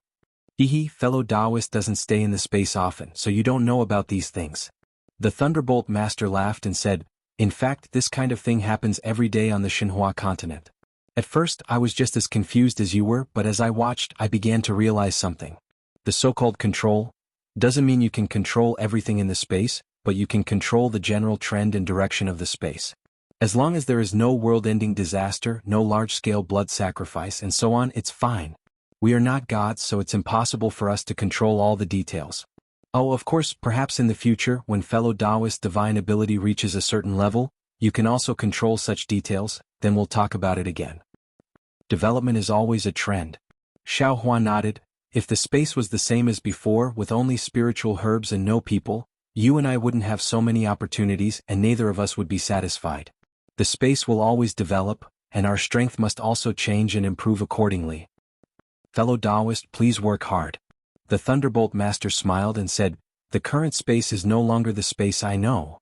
Fellow Taoist doesn't stay in the space often, so you don't know about these things." The Thunderbolt Master laughed and said, "In fact, this kind of thing happens every day on the Xinhua continent. At first, I was just as confused as you were, but as I watched, I began to realize something. The so-called control doesn't mean you can control everything in the space, but you can control the general trend and direction of the space. As long as there is no world-ending disaster, no large-scale blood sacrifice, and so on, it's fine. We are not gods, so it's impossible for us to control all the details. Oh, of course, perhaps in the future, when fellow Taoist divine ability reaches a certain level, you can also control such details, then we'll talk about it again. Development is always a trend." Xiaohua nodded. "If the space was the same as before, with only spiritual herbs and no people, you and I wouldn't have so many opportunities and neither of us would be satisfied. The space will always develop, and our strength must also change and improve accordingly. Fellow Taoist, please work hard. The Thunderbolt Master smiled and said, the current space is no longer the space I know.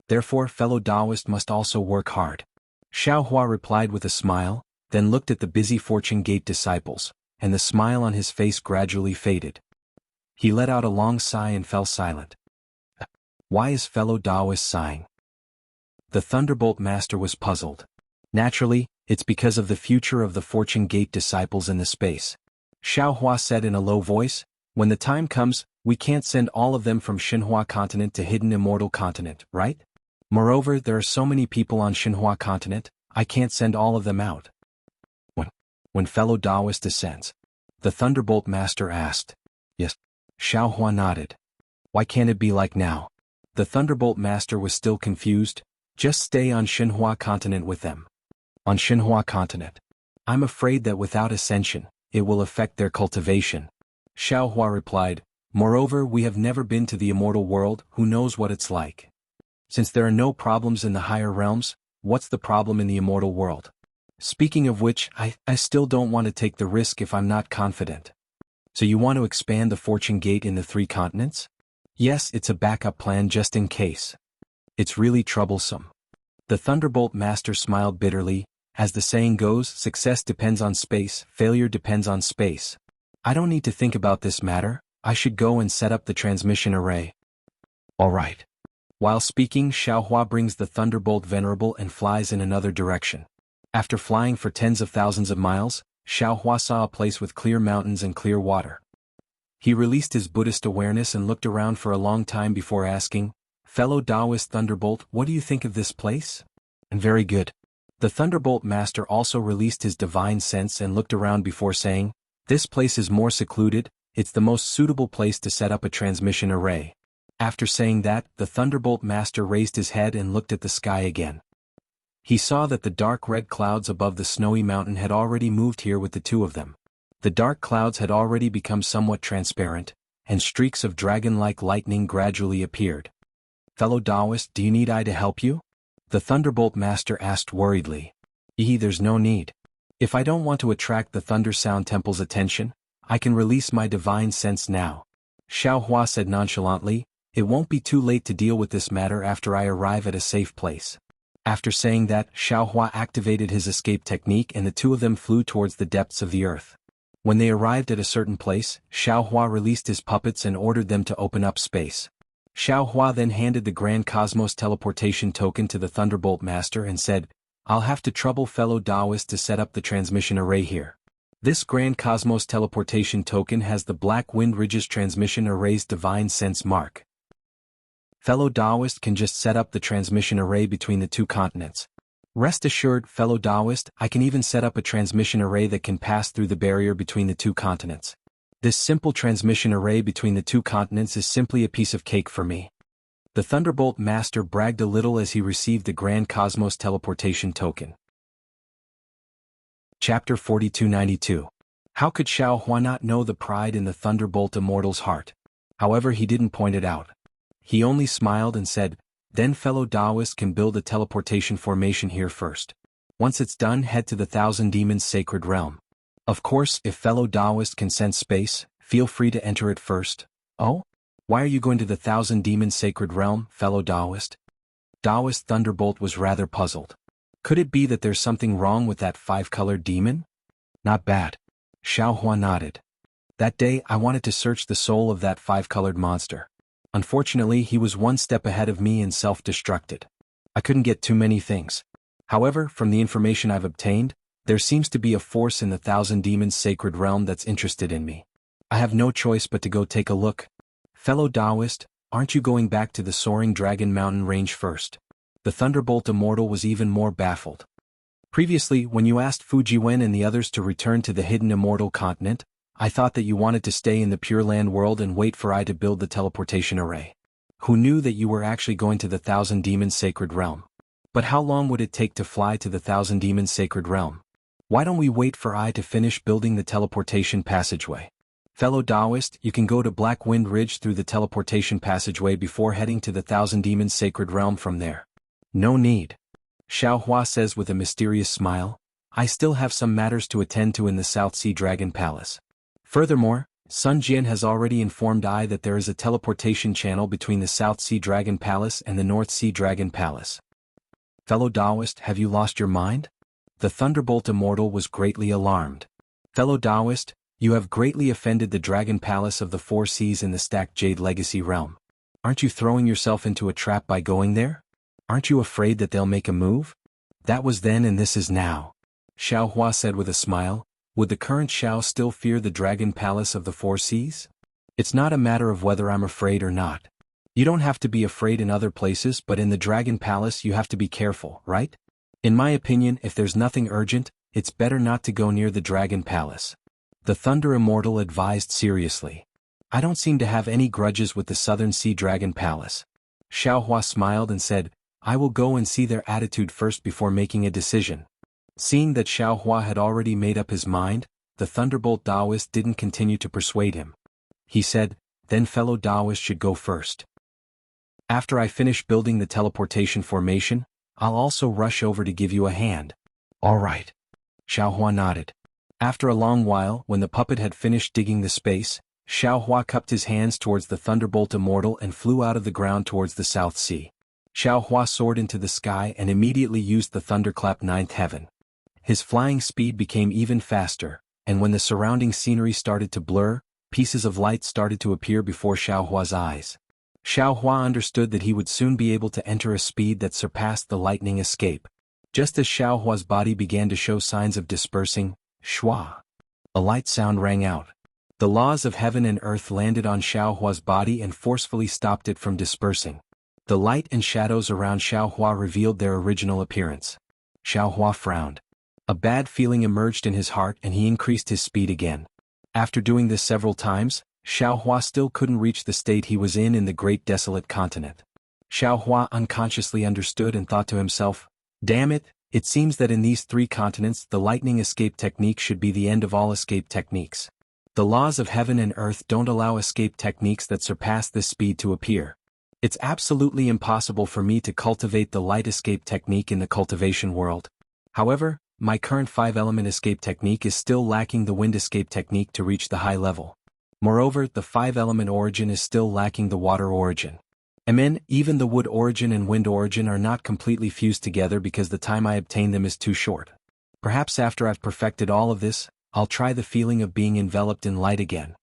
Therefore, fellow Taoist must also work hard. Xiao Hua replied with a smile, then looked at the busy Fortune Gate disciples, and the smile on his face gradually faded. He let out a long sigh and fell silent. Why is fellow Taoist sighing? The Thunderbolt Master was puzzled. Naturally, it's because of the future of the Fortune Gate disciples in the space. Xiao Hua said in a low voice, when the time comes, we can't send all of them from Xinhua continent to Hidden Immortal continent, right? Moreover, there are so many people on Xinhua continent, I can't send all of them out. When fellow Taoist descends, the Thunderbolt Master asked. Yes. Xiao Hua nodded. Why can't it be like now? The Thunderbolt Master was still confused. Just stay on Xinhua continent with them. On Xinhua continent. I'm afraid that without ascension, it will affect their cultivation. Xiao Hua replied, moreover, we have never been to the immortal world, who knows what it's like. Since there are no problems in the higher realms, what's the problem in the immortal world? Speaking of which, I still don't want to take the risk if I'm not confident. So you want to expand the Fortune Gate in the 3 continents? Yes, it's a backup plan just in case. It's really troublesome. The Thunderbolt Master smiled bitterly. As the saying goes, success depends on space, failure depends on space. I don't need to think about this matter, I should go and set up the transmission array. All right. While speaking, Xiao Hua brings the Thunderbolt Venerable and flies in another direction. After flying for tens of thousands of miles, Xiao Hua saw a place with clear mountains and clear water. He released his Buddhist awareness and looked around for a long time before asking, fellow Taoist Thunderbolt, what do you think of this place? And very good. The Thunderbolt Master also released his divine sense and looked around before saying, this place is more secluded, it's the most suitable place to set up a transmission array. After saying that, the Thunderbolt Master raised his head and looked at the sky again. He saw that the dark red clouds above the snowy mountain had already moved here with the 2 of them. The dark clouds had already become somewhat transparent, and streaks of dragon-like lightning gradually appeared. Fellow Taoist, do you need I to help you? The Thunderbolt Master asked worriedly. There's no need. If I don't want to attract the Thunder Sound Temple's attention, I can release my divine sense now. Xiao Hua said nonchalantly, it won't be too late to deal with this matter after I arrive at a safe place. After saying that, Xiao Hua activated his escape technique and the 2 of them flew towards the depths of the earth. When they arrived at a certain place, Xiao Hua released his puppets and ordered them to open up space. Xiao Hua then handed the Grand Cosmos Teleportation Token to the Thunderbolt Master and said, I'll have to trouble fellow Taoist to set up the transmission array here. This Grand Cosmos Teleportation Token has the Black Wind Ridge's transmission array's divine sense mark. Fellow Taoist can just set up the transmission array between the 2 continents. Rest assured, fellow Taoist, I can even set up a transmission array that can pass through the barrier between the 2 continents. This simple transmission array between the 2 continents is simply a piece of cake for me. The Thunderbolt Master bragged a little as he received the Grand Cosmos Teleportation Token. Chapter 4292. How could Xiao Hua not know the pride in the Thunderbolt Immortal's heart? However, he didn't point it out. He only smiled and said, then fellow Taoist can build a teleportation formation here first. Once it's done, head to the Thousand Demons Sacred Realm. Of course, if fellow Taoist can sense space, feel free to enter it first. Oh? Why are you going to the Thousand Demons Sacred Realm, fellow Taoist? Taoist Thunderbolt was rather puzzled. Could it be that there's something wrong with that 5-colored demon? Not bad. Xiao Hua nodded. That day, I wanted to search the soul of that 5-colored monster. Unfortunately, he was 1 step ahead of me and self-destructed. I couldn't get too many things. However, from the information I've obtained, there seems to be a force in the Thousand Demons Sacred Realm that's interested in me. I have no choice but to go take a look. Fellow Taoist, aren't you going back to the Soaring Dragon Mountain range first? The Thunderbolt Immortal was even more baffled. Previously, when you asked Fujiwen and the others to return to the Hidden Immortal continent, I thought that you wanted to stay in the Pure Land world and wait for I to build the teleportation array. Who knew that you were actually going to the Thousand Demons Sacred Realm? But how long would it take to fly to the Thousand Demons Sacred Realm? Why don't we wait for I to finish building the teleportation passageway? Fellow Taoist, you can go to Black Wind Ridge through the teleportation passageway before heading to the Thousand Demons Sacred Realm from there. No need. Xiao Hua says with a mysterious smile, I still have some matters to attend to in the South Sea Dragon Palace. Furthermore, Sun Jian has already informed I that there is a teleportation channel between the South Sea Dragon Palace and the North Sea Dragon Palace. Fellow Taoist, have you lost your mind? The Thunderbolt Immortal was greatly alarmed. Fellow Taoist, you have greatly offended the Dragon Palace of the Four Seas in the Stacked Jade Legacy realm. Aren't you throwing yourself into a trap by going there? Aren't you afraid that they'll make a move? That was then and this is now. Xiao Hua said with a smile. Would the current Xiao still fear the Dragon Palace of the Four Seas? It's not a matter of whether I'm afraid or not. You don't have to be afraid in other places, but in the Dragon Palace you have to be careful, right? In my opinion, if there's nothing urgent, it's better not to go near the Dragon Palace. The Thunder Immortal advised seriously. I don't seem to have any grudges with the Southern Sea Dragon Palace. Xiao Hua smiled and said, I will go and see their attitude first before making a decision. Seeing that Xiao Hua had already made up his mind, the Thunderbolt Taoist didn't continue to persuade him. He said, then fellow Taoist should go first. After I finish building the teleportation formation, I'll also rush over to give you a hand. All right. Xiao Hua nodded. After a long while, when the puppet had finished digging the space, Xiao Hua cupped his hands towards the Thunderbolt Immortal and flew out of the ground towards the South Sea. Xiao Hua soared into the sky and immediately used the Thunderclap Ninth Heaven. His flying speed became even faster, and when the surrounding scenery started to blur, pieces of light started to appear before Xiao Hua's eyes. Xiao Hua understood that he would soon be able to enter a speed that surpassed the lightning escape. Just as Xiao Hua's body began to show signs of dispersing, shua! A light sound rang out. The laws of heaven and earth landed on Xiao Hua's body and forcefully stopped it from dispersing. The light and shadows around Xiao Hua revealed their original appearance. Xiao Hua frowned. A bad feeling emerged in his heart and he increased his speed again. After doing this several times, Xiao Hua still couldn't reach the state he was in the great desolate continent. Xiao Hua unconsciously understood and thought to himself, damn it, it seems that in these three continents the lightning escape technique should be the end of all escape techniques. The laws of heaven and earth don't allow escape techniques that surpass this speed to appear. It's absolutely impossible for me to cultivate the light escape technique in the cultivation world. However, my current 5-element escape technique is still lacking the wind escape technique to reach the high level. Moreover, the 5-element origin is still lacking the water origin. Even the wood origin and wind origin are not completely fused together because the time I obtain them is too short. Perhaps after I've perfected all of this, I'll try the feeling of being enveloped in light again.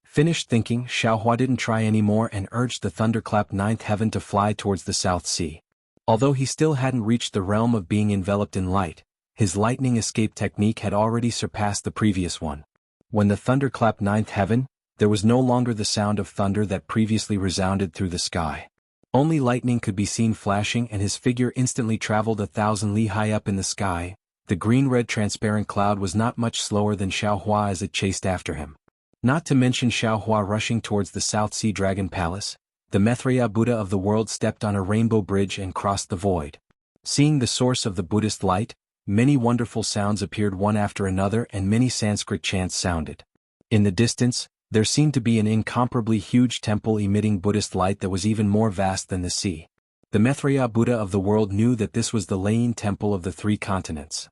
Finished thinking, Xiao Hua didn't try anymore and urged the Thunderclap Ninth Heaven to fly towards the South Sea. Although he still hadn't reached the realm of being enveloped in light, his lightning escape technique had already surpassed the previous one. When the Thunderclap Ninth Heaven, there was no longer the sound of thunder that previously resounded through the sky. Only lightning could be seen flashing and his figure instantly traveled 1,000 li high up in the sky. The green-red transparent cloud was not much slower than Xiao Hua as it chased after him. Not to mention Xiao Hua rushing towards the South Sea Dragon Palace, the Maitreya Buddha of the world stepped on a rainbow bridge and crossed the void. Seeing the source of the Buddhist light, many wonderful sounds appeared one after another and many Sanskrit chants sounded. In the distance, there seemed to be an incomparably huge temple emitting Buddhist light that was even more vast than the sea. The Maitreya Buddha of the world knew that this was the Layin Temple of the three continents.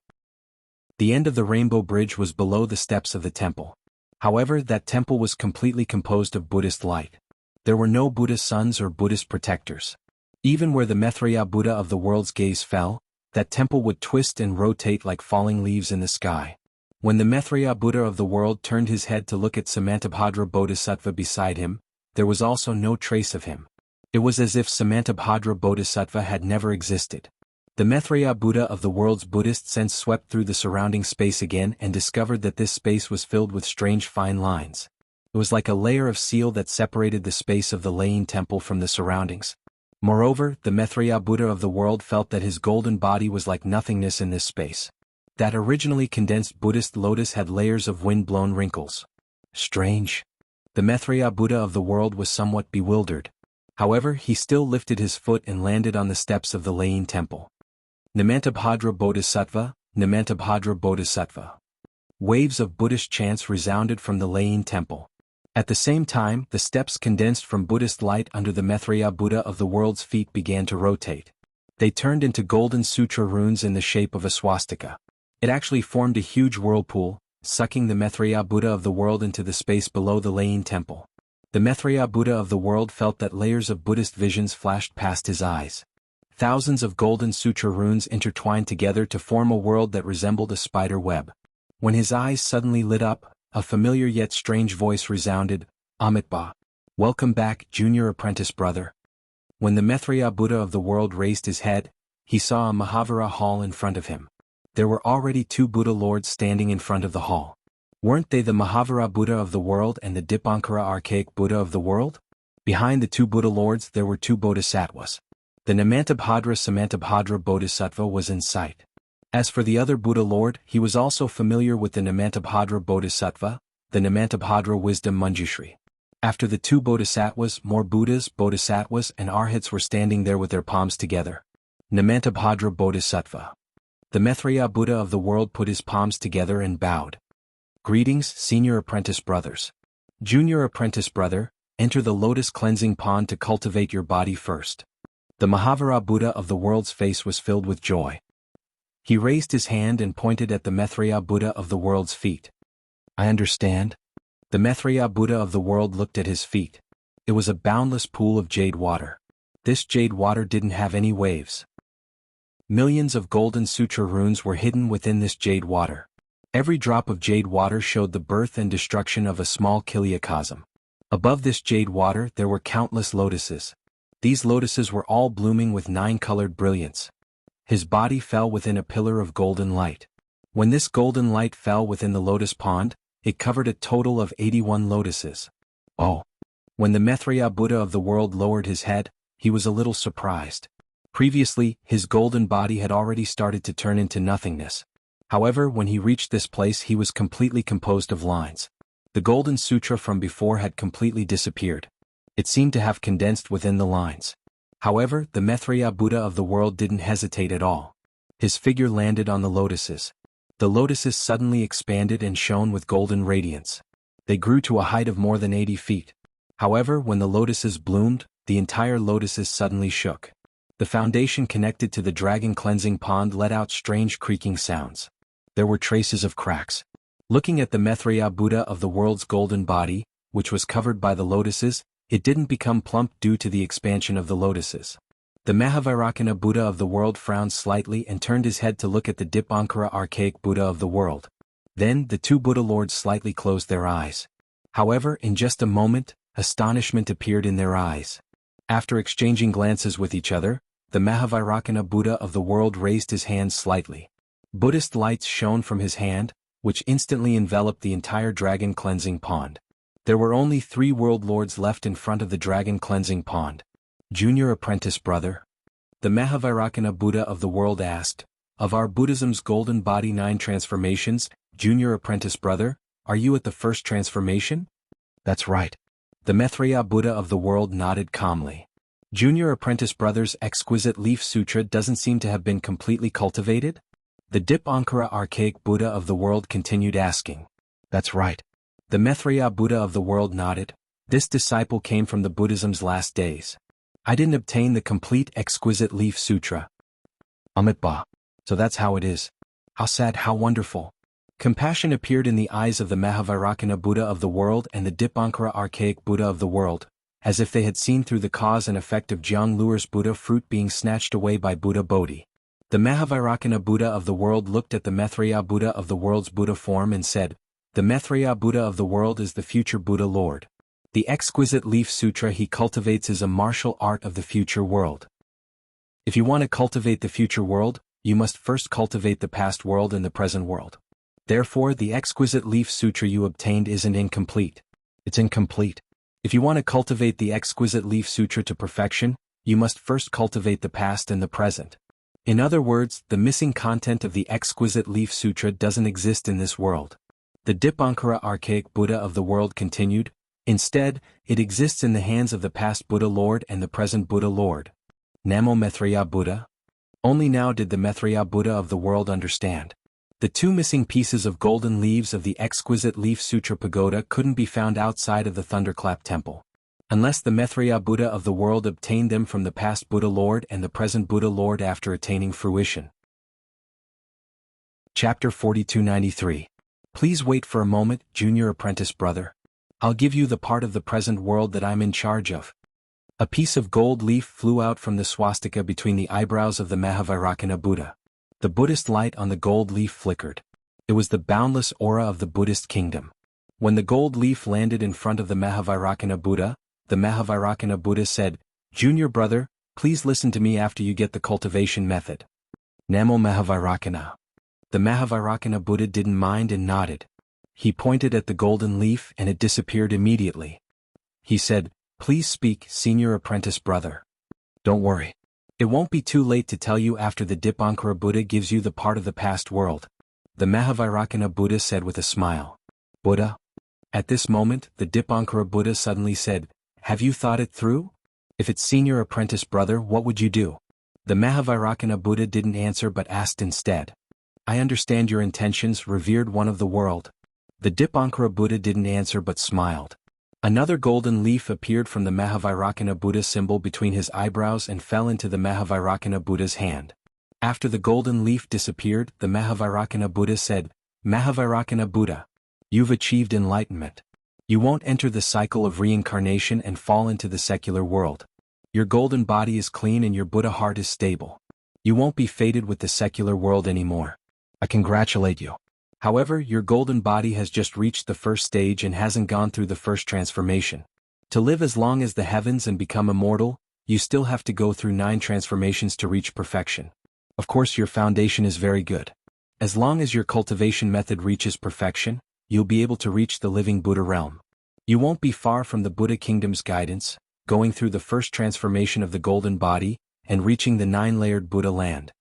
The end of the rainbow bridge was below the steps of the temple. However, that temple was completely composed of Buddhist light. There were no Buddhist sons or Buddhist protectors. Even where the Maitreya Buddha of the world's gaze fell, that temple would twist and rotate like falling leaves in the sky. When the Maitreya Buddha of the world turned his head to look at Samantabhadra Bodhisattva beside him, there was also no trace of him. It was as if Samantabhadra Bodhisattva had never existed. The Maitreya Buddha of the world's Buddhist sense swept through the surrounding space again and discovered that this space was filled with strange fine lines. It was like a layer of seal that separated the space of the Layin Temple from the surroundings. Moreover, the Maitreya Buddha of the world felt that his golden body was like nothingness in this space. That originally condensed Buddhist lotus had layers of wind-blown wrinkles. Strange. The Maitreya Buddha of the world was somewhat bewildered. However, he still lifted his foot and landed on the steps of the Layin Temple. Namantabhadra Bodhisattva, Namantabhadra Bodhisattva. Waves of Buddhist chants resounded from the Layin Temple. At the same time, the steps condensed from Buddhist light under the Maitreya Buddha of the world's feet began to rotate. They turned into golden sutra runes in the shape of a swastika. It actually formed a huge whirlpool, sucking the Maitreya Buddha of the world into the space below the Lain temple. The Maitreya Buddha of the world felt that layers of Buddhist visions flashed past his eyes. Thousands of golden sutra runes intertwined together to form a world that resembled a spider web. When his eyes suddenly lit up, a familiar yet strange voice resounded, "Amitabha. Welcome back, junior apprentice brother." When the Maitreya Buddha of the world raised his head, he saw a Mahavira hall in front of him. There were already 2 Buddha lords standing in front of the hall. Weren't they the Mahavira Buddha of the world and the Dipankara archaic Buddha of the world? Behind the 2 Buddha lords there were 2 bodhisattvas. The Namantabhadra Samantabhadra Bodhisattva was in sight. As for the other Buddha lord, he was also familiar with the Namantabhadra Bodhisattva, the Namantabhadra Wisdom Manjushri. After the 2 bodhisattvas, more Buddhas, bodhisattvas and arhats were standing there with their palms together. Namantabhadra Bodhisattva. The Maitreya Buddha of the world put his palms together and bowed. "Greetings, senior apprentice brothers. Junior apprentice brother, enter the lotus cleansing pond to cultivate your body first." The Mahavira Buddha of the world's face was filled with joy. He raised his hand and pointed at the Maitreya Buddha of the world's feet. "I understand." The Maitreya Buddha of the world looked at his feet. It was a boundless pool of jade water. This jade water didn't have any waves. Millions of golden sutra runes were hidden within this jade water. Every drop of jade water showed the birth and destruction of a small kiliacosm. Above this jade water there were countless lotuses. These lotuses were all blooming with 9-colored brilliance. His body fell within a pillar of golden light. When this golden light fell within the lotus pond, it covered a total of 81 lotuses. Oh! When the Maitreya Buddha of the world lowered his head, he was a little surprised. Previously, his golden body had already started to turn into nothingness. However, when he reached this place he was completely composed of lines. The golden sutra from before had completely disappeared. It seemed to have condensed within the lines. However, the Maitreya Buddha of the world didn't hesitate at all. His figure landed on the lotuses. The lotuses suddenly expanded and shone with golden radiance. They grew to a height of more than 80 feet. However, when the lotuses bloomed, the entire lotuses suddenly shook. The foundation connected to the dragon cleansing pond let out strange creaking sounds. There were traces of cracks. Looking at the Maitreya Buddha of the world's golden body, which was covered by the lotuses, it didn't become plump due to the expansion of the lotuses. The Mahavairakana Buddha of the world frowned slightly and turned his head to look at the Dipankara archaic Buddha of the world. Then, the 2 Buddha lords slightly closed their eyes. However, in just a moment, astonishment appeared in their eyes. After exchanging glances with each other, the Mahavairakana Buddha of the world raised his hand slightly. Buddhist lights shone from his hand, which instantly enveloped the entire dragon cleansing pond. There were only 3 world lords left in front of the dragon cleansing pond. "Junior apprentice brother?" The Mahavairakana Buddha of the world asked. "Of our Buddhism's golden body 9 transformations, junior apprentice brother, are you at the first transformation?" "That's right." The Maitreya Buddha of the world nodded calmly. "Junior apprentice brother's exquisite leaf sutra doesn't seem to have been completely cultivated?" The Dipankara archaic Buddha of the world continued asking. "That's right." The Maitreya Buddha of the world nodded. "This disciple came from the Buddhism's last days. I didn't obtain the complete exquisite leaf sutra." "Amitabha. So that's how it is. How sad, how wonderful." Compassion appeared in the eyes of the Mahavairakana Buddha of the world and the Dipankara archaic Buddha of the world, as if they had seen through the cause and effect of Jianghu's Buddha fruit being snatched away by Buddha Bodhi. The Mahavairakana Buddha of the world looked at the Maitreya Buddha of the world's Buddha form and said, "The Maitreya Buddha of the world is the future Buddha Lord. The exquisite leaf sutra he cultivates is a martial art of the future world. If you want to cultivate the future world, you must first cultivate the past world and the present world. Therefore, the exquisite leaf sutra you obtained isn't incomplete. It's incomplete. If you want to cultivate the exquisite leaf sutra to perfection, you must first cultivate the past and the present. In other words, the missing content of the exquisite leaf sutra doesn't exist in this world." The Dipankara archaic Buddha of the world continued, "Instead, it exists in the hands of the past Buddha Lord and the present Buddha Lord. Namo Maitreya Buddha." Only now did the Maitreya Buddha of the world understand. The 2 missing pieces of golden leaves of the exquisite leaf sutra pagoda couldn't be found outside of the Thunderclap Temple. Unless the Maitreya Buddha of the world obtained them from the past Buddha Lord and the present Buddha Lord after attaining fruition. Chapter 4293. Please wait for a moment, junior apprentice brother. I'll give you the part of the present world that I'm in charge of. A piece of gold leaf flew out from the swastika between the eyebrows of the Mahavairākana Buddha. The Buddhist light on the gold leaf flickered. It was the boundless aura of the Buddhist kingdom. When the gold leaf landed in front of the Mahavairākana Buddha, the Mahavairākana Buddha said, "Junior brother, please listen to me after you get the cultivation method." Namo Mahavairākana. The Mahavairākana Buddha didn't mind and nodded. He pointed at the golden leaf and it disappeared immediately. He said, "Please speak, senior apprentice brother. Don't worry. It won't be too late to tell you after the Dipankara Buddha gives you the part of the past world." The Mahavairākana Buddha said with a smile. "Buddha?" At this moment, the Dipankara Buddha suddenly said, "Have you thought it through? If it's senior apprentice brother, what would you do?" The Mahavairākana Buddha didn't answer but asked instead. "I understand your intentions, revered one of the world." The Dipankara Buddha didn't answer but smiled. Another golden leaf appeared from the Mahavairākana Buddha symbol between his eyebrows and fell into the Mahavairākana Buddha's hand. After the golden leaf disappeared, the Mahavairākana Buddha said, "Mahavairākana Buddha, you've achieved enlightenment. You won't enter the cycle of reincarnation and fall into the secular world. Your golden body is clean and your Buddha heart is stable. You won't be fated with the secular world anymore. I congratulate you. However, your golden body has just reached the first stage and hasn't gone through the first transformation. To live as long as the heavens and become immortal, you still have to go through 9 transformations to reach perfection. Of course, your foundation is very good. As long as your cultivation method reaches perfection, you'll be able to reach the living Buddha realm. You won't be far from the Buddha kingdom's guidance, going through the first transformation of the golden body, and reaching the 9-layered Buddha land."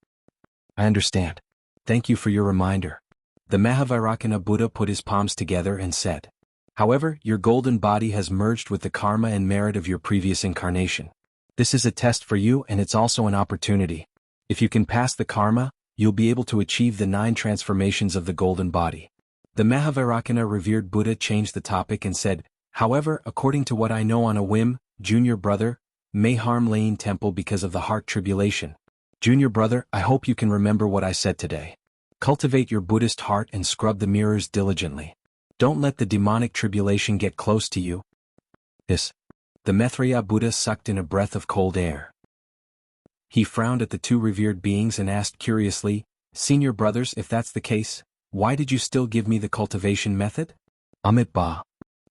"I understand. Thank you for your reminder." The Mahavairākana Buddha put his palms together and said, "However, your golden body has merged with the karma and merit of your previous incarnation. This is a test for you and it's also an opportunity. If you can pass the karma, you'll be able to achieve the 9 transformations of the golden body." The Mahavairākana revered Buddha changed the topic and said, "However, according to what I know on a whim, junior brother, may harm laying temple because of the heart tribulation. Junior brother, I hope you can remember what I said today. Cultivate your Buddhist heart and scrub the mirrors diligently. Don't let the demonic tribulation get close to you." This. The Maitreya Buddha sucked in a breath of cold air. He frowned at the 2 revered beings and asked curiously, "Senior brothers, if that's the case, why did you still give me the cultivation method?" Amit Ba.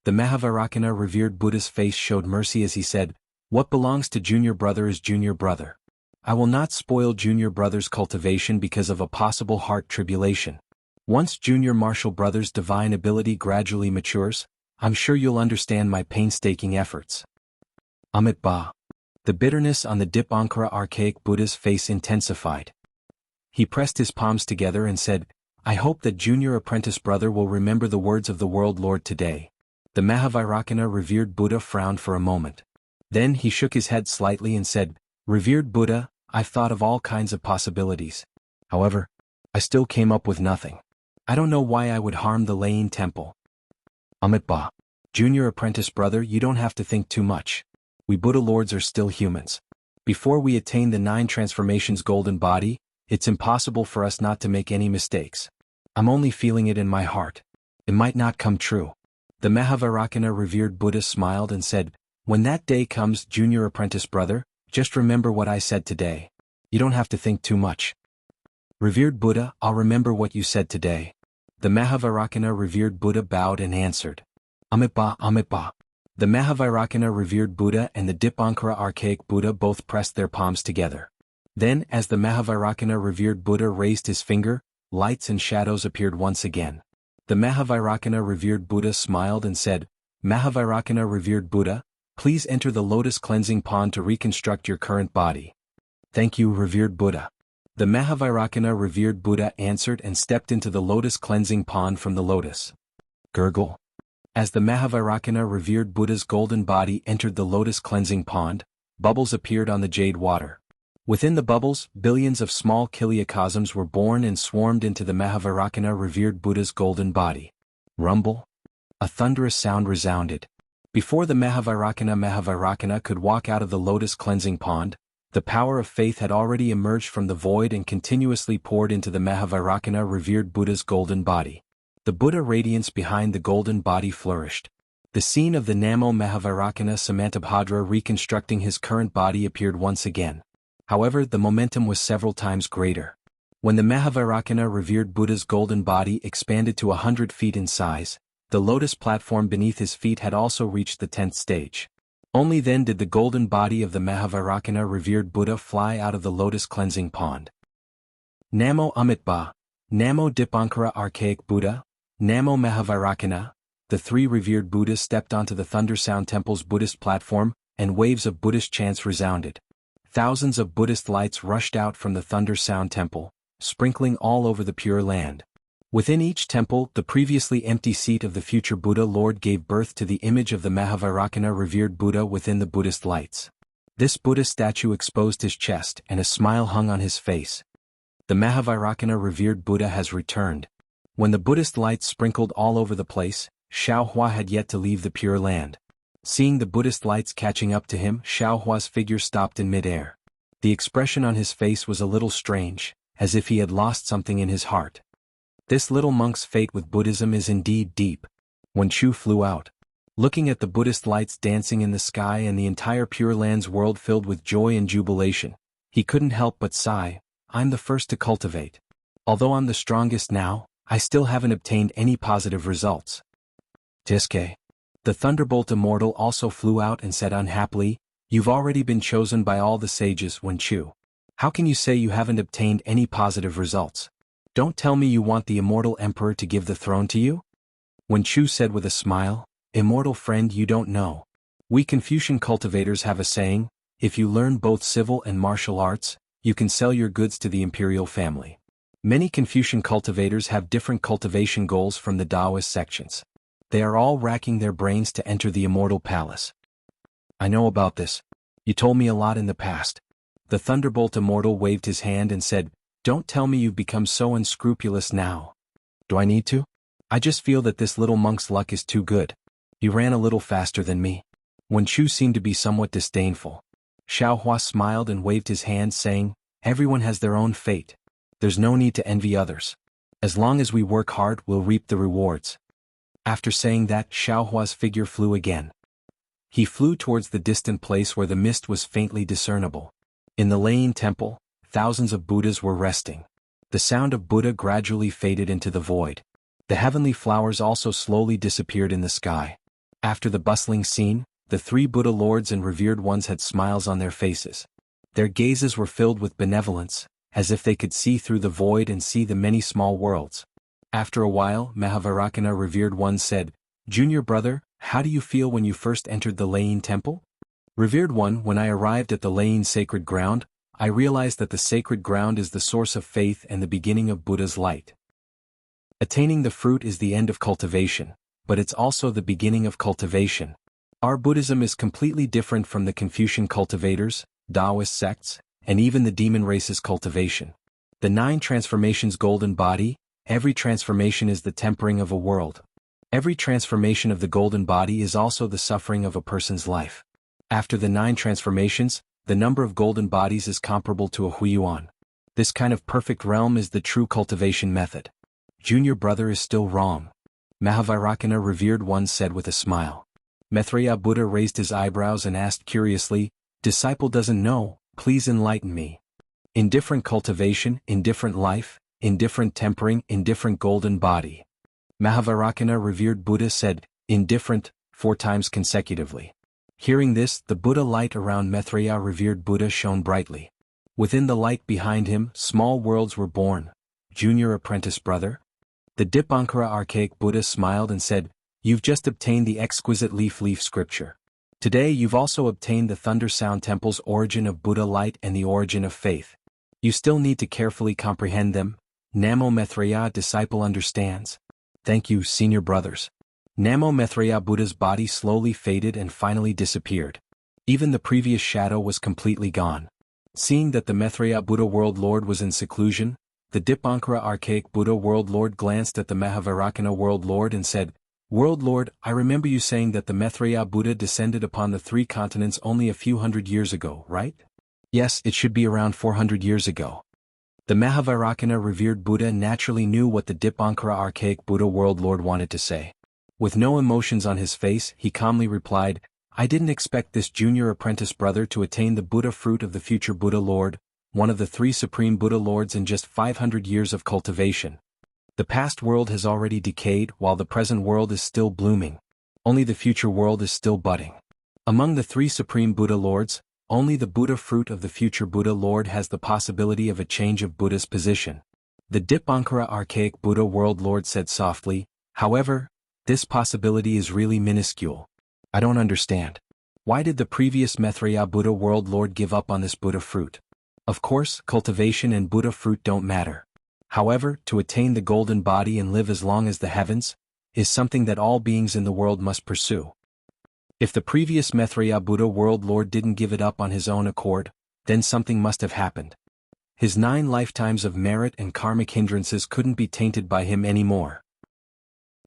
The Mahavairākana revered Buddha's face showed mercy as he said, "What belongs to junior brother is junior brother. I will not spoil junior brother's cultivation because of a possible heart tribulation. Once junior martial brother's divine ability gradually matures, I'm sure you'll understand my painstaking efforts." Amit Ba. The bitterness on the Dipankara archaic Buddha's face intensified. He pressed his palms together and said, "I hope that junior apprentice brother will remember the words of the world Lord today." The Mahavairākana revered Buddha frowned for a moment. Then he shook his head slightly and said, "Revered Buddha, I've thought of all kinds of possibilities. However, I still came up with nothing. I don't know why I would harm the Laying Temple." Amit Ba. Junior apprentice brother, you don't have to think too much. We Buddha lords are still humans. Before we attain the 9 transformations golden body, it's impossible for us not to make any mistakes. I'm only feeling it in my heart. It might not come true." The Mahavairākana revered Buddha smiled and said, "When that day comes, junior apprentice brother, just remember what I said today. You don't have to think too much." "Revered Buddha, I'll remember what you said today." The Mahavairākana revered Buddha bowed and answered. Amit Ba, Amit Ba. The Mahavairākana revered Buddha and the Dipankara archaic Buddha both pressed their palms together. Then, as the Mahavairākana revered Buddha raised his finger, lights and shadows appeared once again. The Mahavairākana revered Buddha smiled and said, "Mahavairākana revered Buddha, please enter the lotus cleansing pond to reconstruct your current body." "Thank you, revered Buddha." The Mahavairākana revered Buddha answered and stepped into the lotus cleansing pond from the lotus. Gurgle. As the Mahavairākana revered Buddha's golden body entered the lotus cleansing pond, bubbles appeared on the jade water. Within the bubbles, billions of small kiliacosms were born and swarmed into the Mahavairākana revered Buddha's golden body. Rumble. A thunderous sound resounded. Before the Mahavairākana could walk out of the lotus cleansing pond, The power of faith had already emerged from the void and continuously poured into the Mahavairakana revered Buddha's golden body. The Buddha radiance behind the golden body flourished. The scene of the Namo Mahavairakana Samantabhadra reconstructing his current body appeared once again. However, the momentum was several times greater. When the Mahavairakana revered Buddha's golden body expanded to 100 feet in size, the lotus platform beneath his feet had also reached the 10th stage. Only then did the golden body of the Mahavairakana revered Buddha fly out of the lotus cleansing pond. Namo Amitba, Namo Dipankara Archaic Buddha, Namo Mahavairakana. The three revered Buddhas stepped onto the Thunder Sound Temple's Buddhist platform, and waves of Buddhist chants resounded. Thousands of Buddhist lights rushed out from the Thunder Sound Temple, sprinkling all over the Pure Land. Within each temple, the previously empty seat of the future Buddha Lord gave birth to the image of the Mahavairakana revered Buddha within the Buddhist lights. This Buddha statue exposed his chest and a smile hung on his face. The Mahavairakana revered Buddha has returned. When the Buddhist lights sprinkled all over the place, Xiaohua had yet to leave the Pure Land. Seeing the Buddhist lights catching up to him, Xiaohua's figure stopped in midair. The expression on his face was a little strange, as if he had lost something in his heart. This little monk's fate with Buddhism is indeed deep. When Chu flew out, looking at the Buddhist lights dancing in the sky and the entire Pure Land's world filled with joy and jubilation, he couldn't help but sigh, "I'm the first to cultivate. Although I'm the strongest now, I still haven't obtained any positive results." Tiske. The Thunderbolt Immortal also flew out and said unhappily, "You've already been chosen by all the sages, Wen Chu. How can you say you haven't obtained any positive results? Don't tell me you want the Immortal Emperor to give the throne to you?" Wen Chu said with a smile, "Immortal friend, you don't know. We Confucian cultivators have a saying, if you learn both civil and martial arts, you can sell your goods to the imperial family. Many Confucian cultivators have different cultivation goals from the Taoist sections. They are all racking their brains to enter the Immortal Palace." "I know about this. You told me a lot in the past." The Thunderbolt Immortal waved his hand and said, "Don't tell me you've become so unscrupulous now." "Do I need to? I just feel that this little monk's luck is too good. He ran a little faster than me." Wen Chu seemed to be somewhat disdainful. Xiaohua smiled and waved his hand saying, "Everyone has their own fate. There's no need to envy others. As long as we work hard, we'll reap the rewards." After saying that, Xiaohua's figure flew again. He flew towards the distant place where the mist was faintly discernible. In the Lane Temple, thousands of Buddhas were resting. The sound of Buddha gradually faded into the void. The heavenly flowers also slowly disappeared in the sky. After the bustling scene, the three Buddha lords and revered ones had smiles on their faces. Their gazes were filled with benevolence, as if they could see through the void and see the many small worlds. After a while, Mahavairakana revered one said, "Junior brother, how do you feel when you first entered the Lane Temple?" "Revered one, when I arrived at the Lane sacred ground, I realized that the sacred ground is the source of faith and the beginning of Buddha's light. Attaining the fruit is the end of cultivation, but it's also the beginning of cultivation. Our Buddhism is completely different from the Confucian cultivators, Taoist sects, and even the demon race's cultivation. The 9 transformations golden body, every transformation is the tempering of a world. Every transformation of the golden body is also the suffering of a person's life. After the 9 transformations, the number of golden bodies is comparable to a huiyuan. This kind of perfect realm is the true cultivation method. Junior brother is still wrong." Mahavairakana revered one said with a smile. Maitreya Buddha raised his eyebrows and asked curiously, "Disciple doesn't know, please enlighten me. Indifferent cultivation, indifferent life, indifferent tempering, indifferent golden body." Mahavairakana revered Buddha said, "Indifferent," 4 times consecutively. Hearing this, the Buddha light around Maitreya revered Buddha shone brightly. Within the light behind him, small worlds were born. "Junior apprentice brother?" The Dipankara archaic Buddha smiled and said, "You've just obtained the exquisite leaf scripture. Today you've also obtained the Thunder Sound Temple's origin of Buddha light and the origin of faith. You still need to carefully comprehend them. Namo Maitreya disciple understands." "Thank you, senior brothers." Namo Maitreya Buddha's body slowly faded and finally disappeared. Even the previous shadow was completely gone. Seeing that the Maitreya Buddha World Lord was in seclusion, the Dipankara archaic Buddha World Lord glanced at the Mahavairakana World Lord and said, "World Lord, I remember you saying that the Maitreya Buddha descended upon the 3 continents only a few hundred years ago, right?" Yes, it should be around 400 years ago. The Mahavairakana revered Buddha naturally knew what the Dipankara archaic Buddha world lord wanted to say. With no emotions on his face, he calmly replied, I didn't expect this junior apprentice brother to attain the Buddha fruit of the future Buddha Lord, one of the three supreme Buddha Lords in just 500 years of cultivation. The past world has already decayed while the present world is still blooming. Only the future world is still budding. Among the three supreme Buddha Lords, only the Buddha fruit of the future Buddha Lord has the possibility of a change of Buddha's position. The Dipankara archaic Buddha world Lord said softly, however, this possibility is really minuscule. I don't understand. Why did the previous Maitreya Buddha world Lord give up on this Buddha fruit? Of course, cultivation and Buddha fruit don't matter. However, to attain the golden body and live as long as the heavens, is something that all beings in the world must pursue. If the previous Maitreya Buddha world Lord didn't give it up on his own accord, then something must have happened. His 9 lifetimes of merit and karmic hindrances couldn't be tainted by him anymore.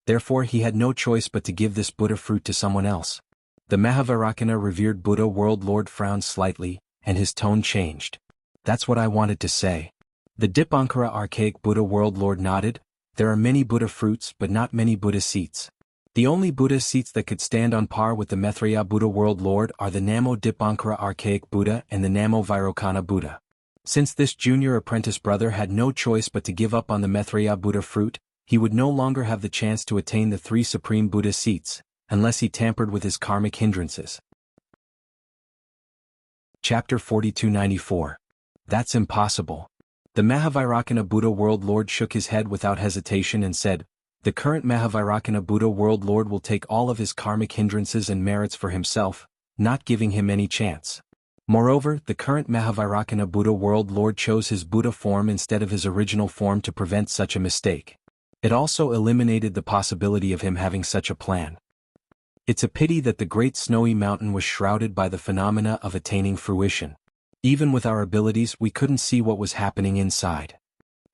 Therefore he had no choice but to give this Buddha fruit to someone else. The Mahavairakana revered Buddha world Lord frowned slightly, and his tone changed. That's what I wanted to say. The Dipankara archaic Buddha world Lord nodded, there are many Buddha fruits but not many Buddha seats. The only Buddha seats that could stand on par with the Maitreya Buddha world Lord are the Namo Dipankara archaic Buddha and the Namo Vairocana Buddha. Since this junior apprentice brother had no choice but to give up on the Maitreya Buddha fruit, he would no longer have the chance to attain the 3 supreme Buddha seats, unless he tampered with his karmic hindrances. Chapter 4294. That's impossible. The Mahavairakana Buddha world Lord shook his head without hesitation and said, the current Mahavairakana Buddha world Lord will take all of his karmic hindrances and merits for himself, not giving him any chance. Moreover, the current Mahavairakana Buddha world Lord chose his Buddha form instead of his original form to prevent such a mistake. It also eliminated the possibility of him having such a plan. It's a pity that the great snowy mountain was shrouded by the phenomena of attaining fruition. Even with our abilities we couldn't see what was happening inside.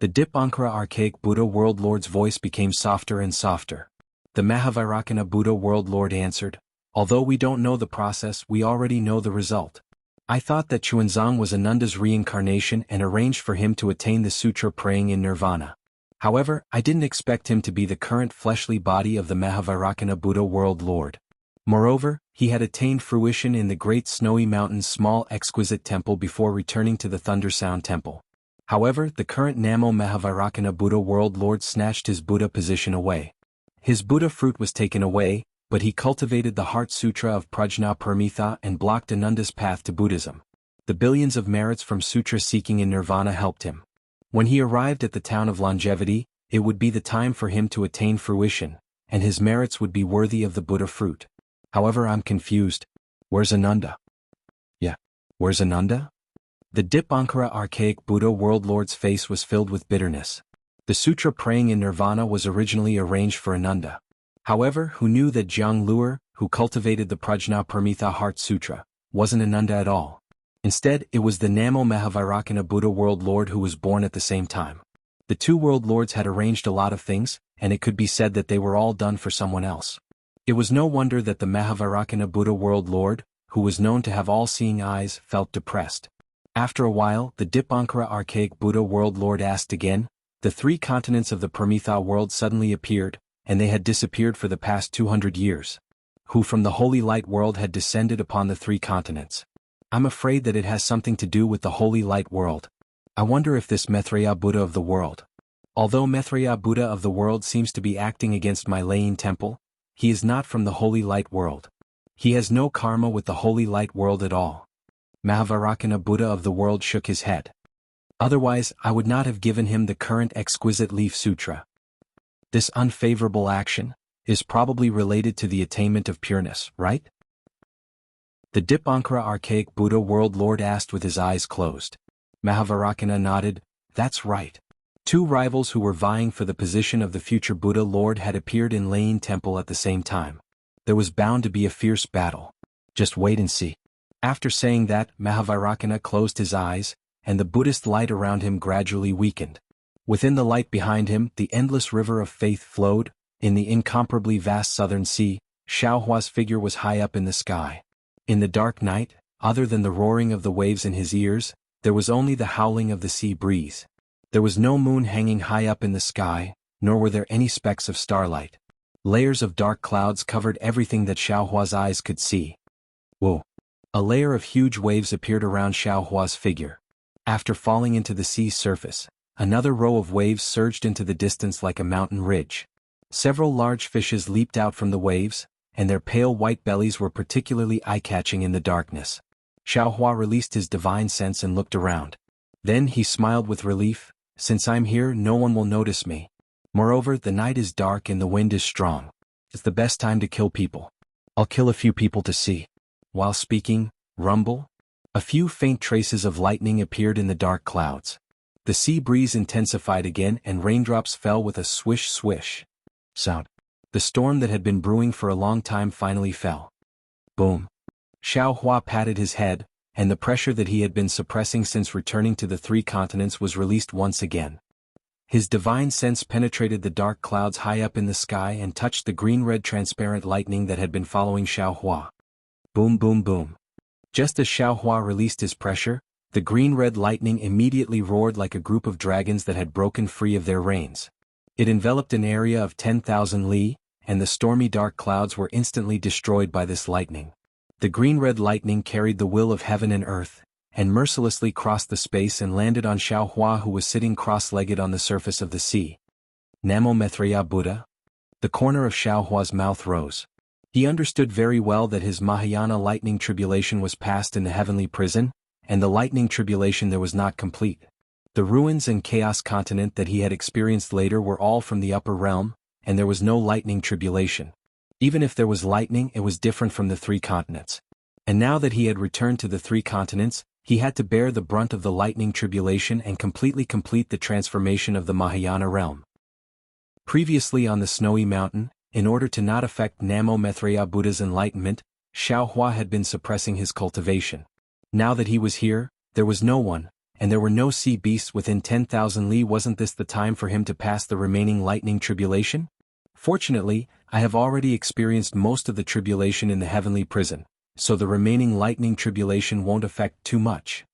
The Dipankara archaic Buddha world Lord's voice became softer and softer. The Mahavairakana Buddha world Lord answered, although we don't know the process we already know the result. I thought that Chuanzang was Ananda's reincarnation and arranged for him to attain the sutra praying in nirvana. However, I didn't expect him to be the current fleshly body of the Mahavairakana Buddha world Lord. Moreover, he had attained fruition in the great snowy mountain's small exquisite temple before returning to the Thundersound temple. However, the current Namo Mahavairakana Buddha world Lord snatched his Buddha position away. His Buddha fruit was taken away, but he cultivated the Heart Sutra of Prajna Paramitha and blocked Ananda's path to Buddhism. The billions of merits from sutra seeking in nirvana helped him. When he arrived at the town of longevity, it would be the time for him to attain fruition, and his merits would be worthy of the Buddha fruit. However, I'm confused. Where's Ananda? Yeah, where's Ananda? The Dipankara archaic Buddha world Lord's face was filled with bitterness. The sutra praying in nirvana was originally arranged for Ananda. However, who knew that Jianghu, who cultivated the Prajna Paramitha Heart Sutra, wasn't Ananda at all? Instead, it was the Namo Mahavairakana Buddha world Lord who was born at the same time. The 2 world lords had arranged a lot of things, and it could be said that they were all done for someone else. It was no wonder that the Mahavairakana Buddha world Lord, who was known to have all-seeing eyes, felt depressed. After a while, the Dipankara archaic Buddha world Lord asked again, the 3 continents of the Paramitha world suddenly appeared, and they had disappeared for the past 200 years. Who from the holy light world had descended upon the 3 continents? I'm afraid that it has something to do with the holy light world. I wonder if this Maitreya Buddha of the world. Although Maitreya Buddha of the world seems to be acting against my Lain temple, he is not from the holy light world. He has no karma with the holy light world at all. Mahavairakana Buddha of the world shook his head. Otherwise, I would not have given him the current exquisite leaf sutra. This unfavorable action is probably related to the attainment of pureness, right? The Dipankara archaic Buddha world Lord asked with his eyes closed. Mahavairakana nodded, that's right. 2 rivals who were vying for the position of the future Buddha Lord had appeared in Lain temple at the same time. There was bound to be a fierce battle. Just wait and see. After saying that, Mahavairakana closed his eyes, and the Buddhist light around him gradually weakened. Within the light behind him, the endless river of faith flowed. In the incomparably vast southern sea, Xiaohua's figure was high up in the sky. In the dark night, other than the roaring of the waves in his ears, there was only the howling of the sea breeze. There was no moon hanging high up in the sky, nor were there any specks of starlight. Layers of dark clouds covered everything that Xiaohua's eyes could see. Whoa! A layer of huge waves appeared around Xiaohua's figure. After falling into the sea's surface, another row of waves surged into the distance like a mountain ridge. Several large fishes leaped out from the waves, and their pale white bellies were particularly eye-catching in the darkness. Xiaohua released his divine sense and looked around. Then he smiled with relief. Since I'm here, no one will notice me. Moreover, the night is dark and the wind is strong. It's the best time to kill people. I'll kill a few people to see. While speaking, rumble. A few faint traces of lightning appeared in the dark clouds. The sea breeze intensified again and raindrops fell with a swish-swish sound. The storm that had been brewing for a long time finally fell. Boom. Xiaohua patted his head, and the pressure that he had been suppressing since returning to the three continents was released once again. His divine sense penetrated the dark clouds high up in the sky and touched the green-red transparent lightning that had been following Xiaohua. Boom boom boom. Just as Xiaohua released his pressure, the green-red lightning immediately roared like a group of dragons that had broken free of their reins. It enveloped an area of 10,000 li, and the stormy dark clouds were instantly destroyed by this lightning. The green-red lightning carried the will of heaven and earth, and mercilessly crossed the space and landed on Xiaohua, who was sitting cross-legged on the surface of the sea. Namo Maitreya Buddha? The corner of Xiaohua's mouth rose. He understood very well that his Mahayana lightning tribulation was past in the heavenly prison, and the lightning tribulation there was not complete. The ruins and chaos continent that he had experienced later were all from the upper realm, and there was no lightning tribulation. Even if there was lightning, it was different from the three continents. And now that he had returned to the three continents, he had to bear the brunt of the lightning tribulation and completely complete the transformation of the Mahayana realm. Previously on the snowy mountain, in order to not affect Namo Maitreya Buddha's enlightenment, Xiaohua had been suppressing his cultivation. Now that he was here, there was no one, and there were no sea beasts within 10,000 li. Wasn't this the time for him to pass the remaining lightning tribulation? Fortunately, I have already experienced most of the tribulation in the heavenly prison, so the remaining lightning tribulation won't affect too much.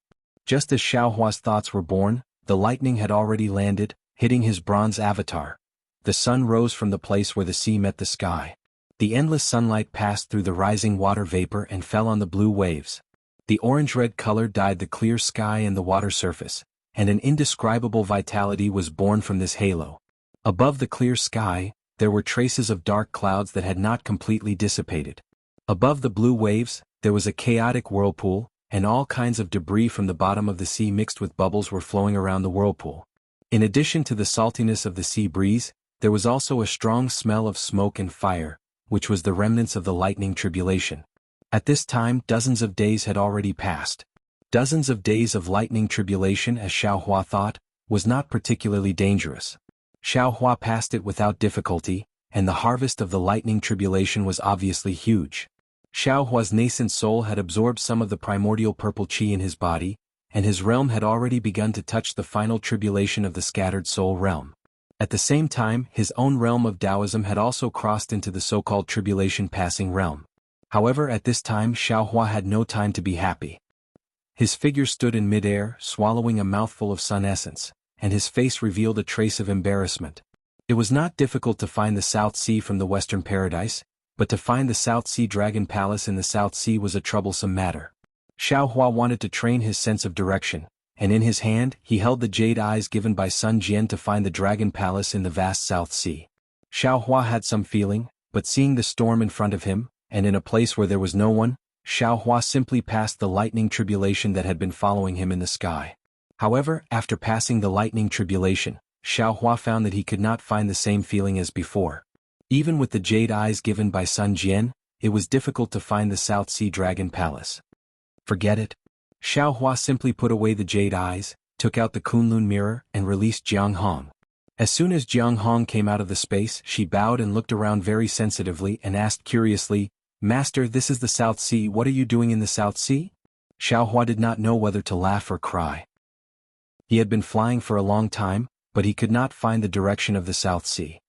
Just as Xiaohua's thoughts were born, the lightning had already landed, hitting his bronze avatar. The sun rose from the place where the sea met the sky. The endless sunlight passed through the rising water vapor and fell on the blue waves. The orange-red color dyed the clear sky and the water surface, and an indescribable vitality was born from this halo. Above the clear sky, there were traces of dark clouds that had not completely dissipated. Above the blue waves, there was a chaotic whirlpool, and all kinds of debris from the bottom of the sea mixed with bubbles were flowing around the whirlpool. In addition to the saltiness of the sea breeze, there was also a strong smell of smoke and fire, which was the remnants of the lightning tribulation. At this time, dozens of days had already passed. Dozens of days of lightning tribulation, as Xiaohua thought, was not particularly dangerous. Xiaohua passed it without difficulty, and the harvest of the lightning tribulation was obviously huge. Xiaohua's nascent soul had absorbed some of the primordial purple qi in his body, and his realm had already begun to touch the final tribulation of the scattered soul realm. At the same time, his own realm of Taoism had also crossed into the so-called tribulation-passing realm. However, at this time Xiaohua had no time to be happy. His figure stood in midair, swallowing a mouthful of sun essence, and his face revealed a trace of embarrassment. It was not difficult to find the South Sea from the Western Paradise, but to find the South Sea Dragon Palace in the South Sea was a troublesome matter. Xiaohua wanted to train his sense of direction, and in his hand he held the jade eyes given by Sun Jian to find the Dragon Palace in the vast South Sea. Xiaohua had some feeling, but seeing the storm in front of him, and in a place where there was no one, Xiaohua simply passed the lightning tribulation that had been following him in the sky. However, after passing the lightning tribulation, Xiaohua found that he could not find the same feeling as before. Even with the jade eyes given by Sun Jian, it was difficult to find the South Sea Dragon Palace. Forget it. Xiaohua simply put away the jade eyes, took out the Kunlun mirror, and released Jianghu. As soon as Jianghu came out of the space, she bowed and looked around very sensitively and asked curiously, "Master, this is the South Sea. What are you doing in the South Sea?" Xiaohua did not know whether to laugh or cry. He had been flying for a long time, but he could not find the direction of the South Sea.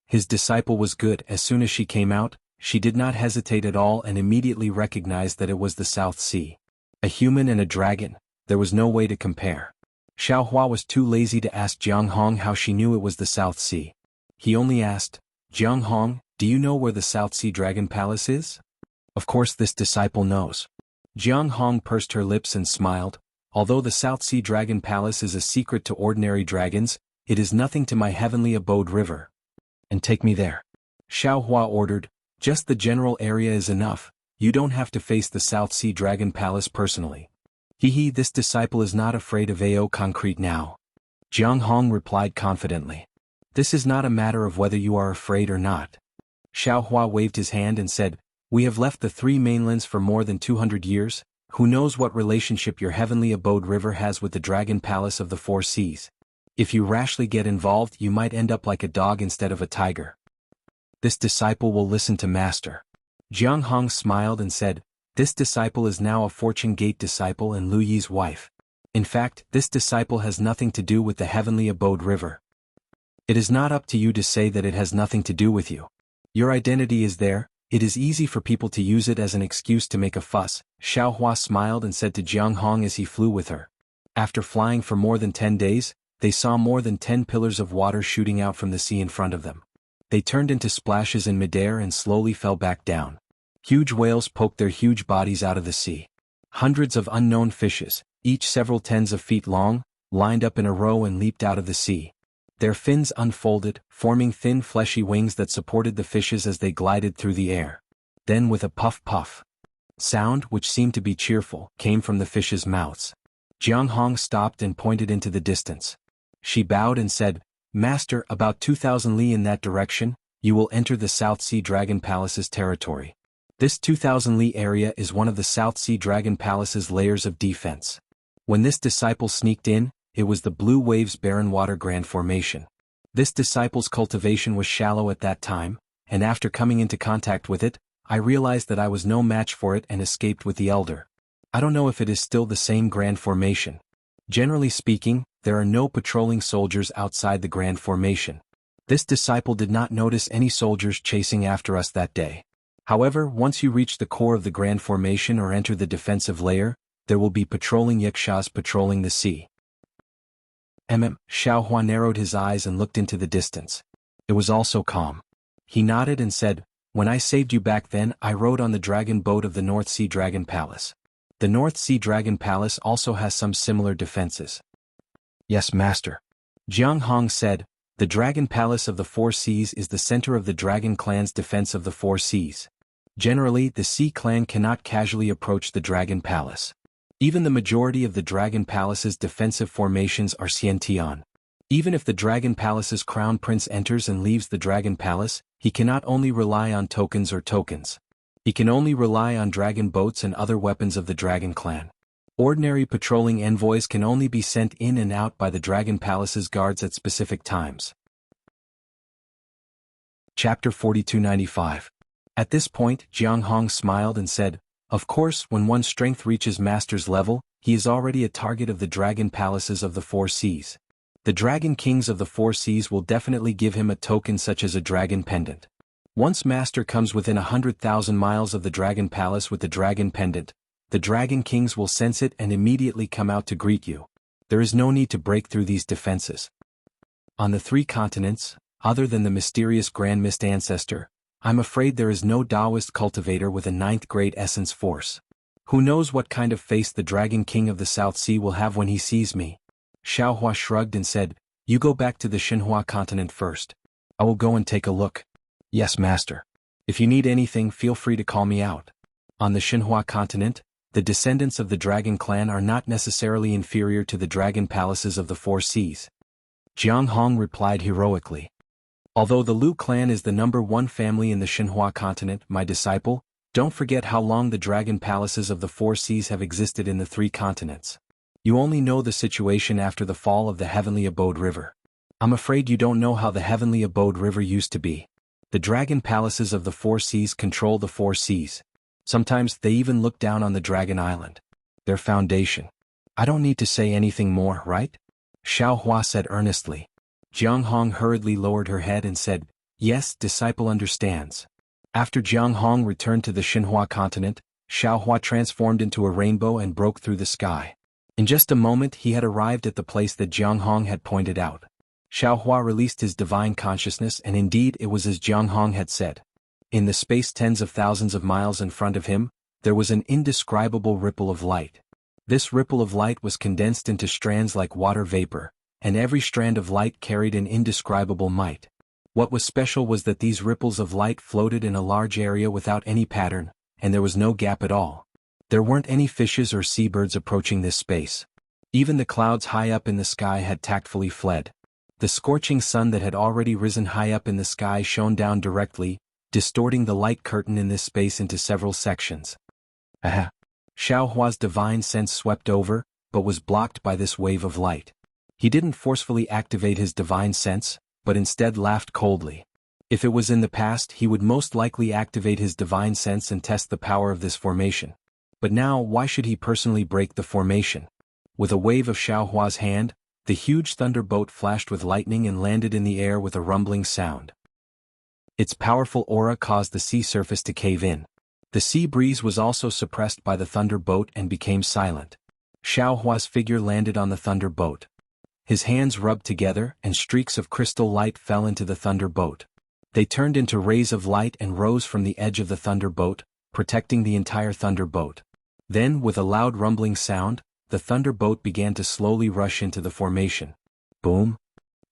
His disciple was good. As soon as she came out, she did not hesitate at all and immediately recognized that it was the South Sea. A human and a dragon, there was no way to compare. Xiaohua was too lazy to ask Jianghu how she knew it was the South Sea. He only asked, Jianghu, do you know where the South Sea Dragon Palace is? Of course this disciple knows. Jianghu pursed her lips and smiled. Although the South Sea Dragon Palace is a secret to ordinary dragons, it is nothing to my heavenly abode river. And take me there. Xiaohua ordered, just the general area is enough, you don't have to face the South Sea Dragon Palace personally. Hehe, this disciple is not afraid of AO concrete now. Jianghu replied confidently. This is not a matter of whether you are afraid or not. Xiaohua waved his hand and said, we have left the three mainlands for more than 200 years, who knows what relationship your heavenly abode river has with the Dragon Palace of the Four Seas. If you rashly get involved you might end up like a dog instead of a tiger. This disciple will listen to master. Jianghu smiled and said, this disciple is now a Fortune Gate disciple and Lu Yi's wife. In fact, this disciple has nothing to do with the heavenly abode river. It is not up to you to say that it has nothing to do with you. Your identity is there, it is easy for people to use it as an excuse to make a fuss. Xiaohua smiled and said to Jianghu as he flew with her. After flying for more than 10 days, they saw more than 10 pillars of water shooting out from the sea in front of them. They turned into splashes in midair and slowly fell back down. Huge whales poked their huge bodies out of the sea. Hundreds of unknown fishes, each several tens of feet long, lined up in a row and leaped out of the sea. Their fins unfolded, forming thin fleshy wings that supported the fishes as they glided through the air. Then with a puff-puff sound, which seemed to be cheerful, came from the fishes' mouths. Jianghu stopped and pointed into the distance. She bowed and said, Master, about 2,000 li in that direction, you will enter the South Sea Dragon Palace's territory. This 2,000 li area is one of the South Sea Dragon Palace's layers of defense. When this disciple sneaked in, it was the Blue Waves Barren Water Grand Formation. This disciple's cultivation was shallow at that time, and after coming into contact with it, I realized that I was no match for it and escaped with the Elder. I don't know if it is still the same Grand Formation. Generally speaking, there are no patrolling soldiers outside the Grand Formation. This disciple did not notice any soldiers chasing after us that day. However, once you reach the core of the Grand Formation or enter the defensive layer, there will be patrolling yakshas patrolling the sea. Xiaohua narrowed his eyes and looked into the distance. It was also calm. He nodded and said, when I saved you back then, I rode on the dragon boat of the North Sea Dragon Palace. The North Sea Dragon Palace also has some similar defenses. Yes, Master. Jianghu said, the Dragon Palace of the Four Seas is the center of the Dragon Clan's defense of the Four Seas. Generally, the Sea Clan cannot casually approach the Dragon Palace. Even the majority of the Dragon Palace's defensive formations are Xiantian. Even if the Dragon Palace's Crown Prince enters and leaves the Dragon Palace, he cannot only rely on tokens. He can only rely on dragon boats and other weapons of the Dragon Clan. Ordinary patrolling envoys can only be sent in and out by the Dragon Palace's guards at specific times. Chapter 4295. At this point, Jianghu smiled and said, of course, when one's strength reaches master's level, he is already a target of the Dragon Palaces of the Four Seas. The Dragon Kings of the Four Seas will definitely give him a token such as a dragon pendant. Once master comes within 100,000 miles of the Dragon Palace with the dragon pendant, the Dragon Kings will sense it and immediately come out to greet you. There is no need to break through these defenses. On the three continents, other than the mysterious Grand Mist Ancestor, I'm afraid there is no Taoist cultivator with a 9th grade essence force. Who knows what kind of face the Dragon King of the South Sea will have when he sees me? Xiaohua shrugged and said, you go back to the Xinhua continent first. I will go and take a look. Yes, Master. If you need anything, feel free to call me out. On the Xinhua continent, the descendants of the Dragon Clan are not necessarily inferior to the Dragon Palaces of the Four Seas. Jianghu replied heroically. Although the Lu clan is the #1 family in the Xinhua continent, my disciple, don't forget how long the Dragon Palaces of the Four Seas have existed in the three continents. You only know the situation after the fall of the Heavenly Abode River. I'm afraid you don't know how the Heavenly Abode River used to be. The Dragon Palaces of the Four Seas control the Four Seas. Sometimes they even look down on the Dragon Island. Their foundation. I don't need to say anything more, right? Xiaohua said earnestly. Jianghu hurriedly lowered her head and said, yes, disciple understands. After Jianghu returned to the Xinhua continent, Xiaohua transformed into a rainbow and broke through the sky. In just a moment he had arrived at the place that Jianghu had pointed out. Xiaohua released his divine consciousness, and indeed it was as Jianghu had said. In the space tens of thousands of miles in front of him, there was an indescribable ripple of light. This ripple of light was condensed into strands like water vapor, and every strand of light carried an indescribable might. What was special was that these ripples of light floated in a large area without any pattern, and there was no gap at all. There weren't any fishes or seabirds approaching this space. Even the clouds high up in the sky had tactfully fled. The scorching sun that had already risen high up in the sky shone down directly, distorting the light curtain in this space into several sections. Aha! Xiaohua's divine sense swept over, but was blocked by this wave of light. He didn't forcefully activate his divine sense, but instead laughed coldly. If it was in the past, he would most likely activate his divine sense and test the power of this formation. But now, why should he personally break the formation? With a wave of Xiaohua's hand, the huge thunderbolt flashed with lightning and landed in the air with a rumbling sound. Its powerful aura caused the sea surface to cave in. The sea breeze was also suppressed by the thunderbolt and became silent. Xiaohua's figure landed on the thunderbolt. His hands rubbed together and streaks of crystal light fell into the thunderbolt. They turned into rays of light and rose from the edge of the thunderbolt, protecting the entire thunderbolt. Then, with a loud rumbling sound, the thunderbolt began to slowly rush into the formation. Boom!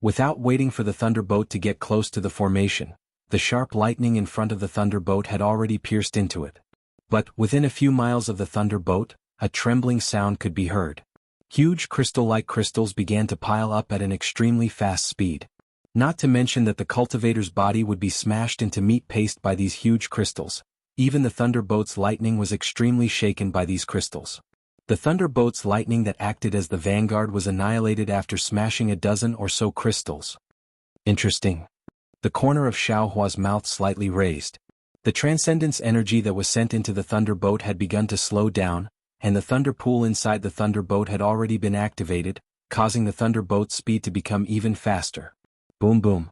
Without waiting for the thunderbolt to get close to the formation, the sharp lightning in front of the thunderbolt had already pierced into it. But, within a few miles of the thunderbolt, a trembling sound could be heard. Huge crystal-like crystals began to pile up at an extremely fast speed. Not to mention that the cultivator's body would be smashed into meat paste by these huge crystals. Even the thunderbolt's lightning was extremely shaken by these crystals. The thunderbolt's lightning that acted as the vanguard was annihilated after smashing a dozen or so crystals. Interesting. The corner of Xiaohua's mouth slightly raised. The transcendence energy that was sent into the thunderbolt had begun to slow down, and the thunder pool inside the thunderbolt had already been activated, causing the thunderbolt's speed to become even faster. Boom boom.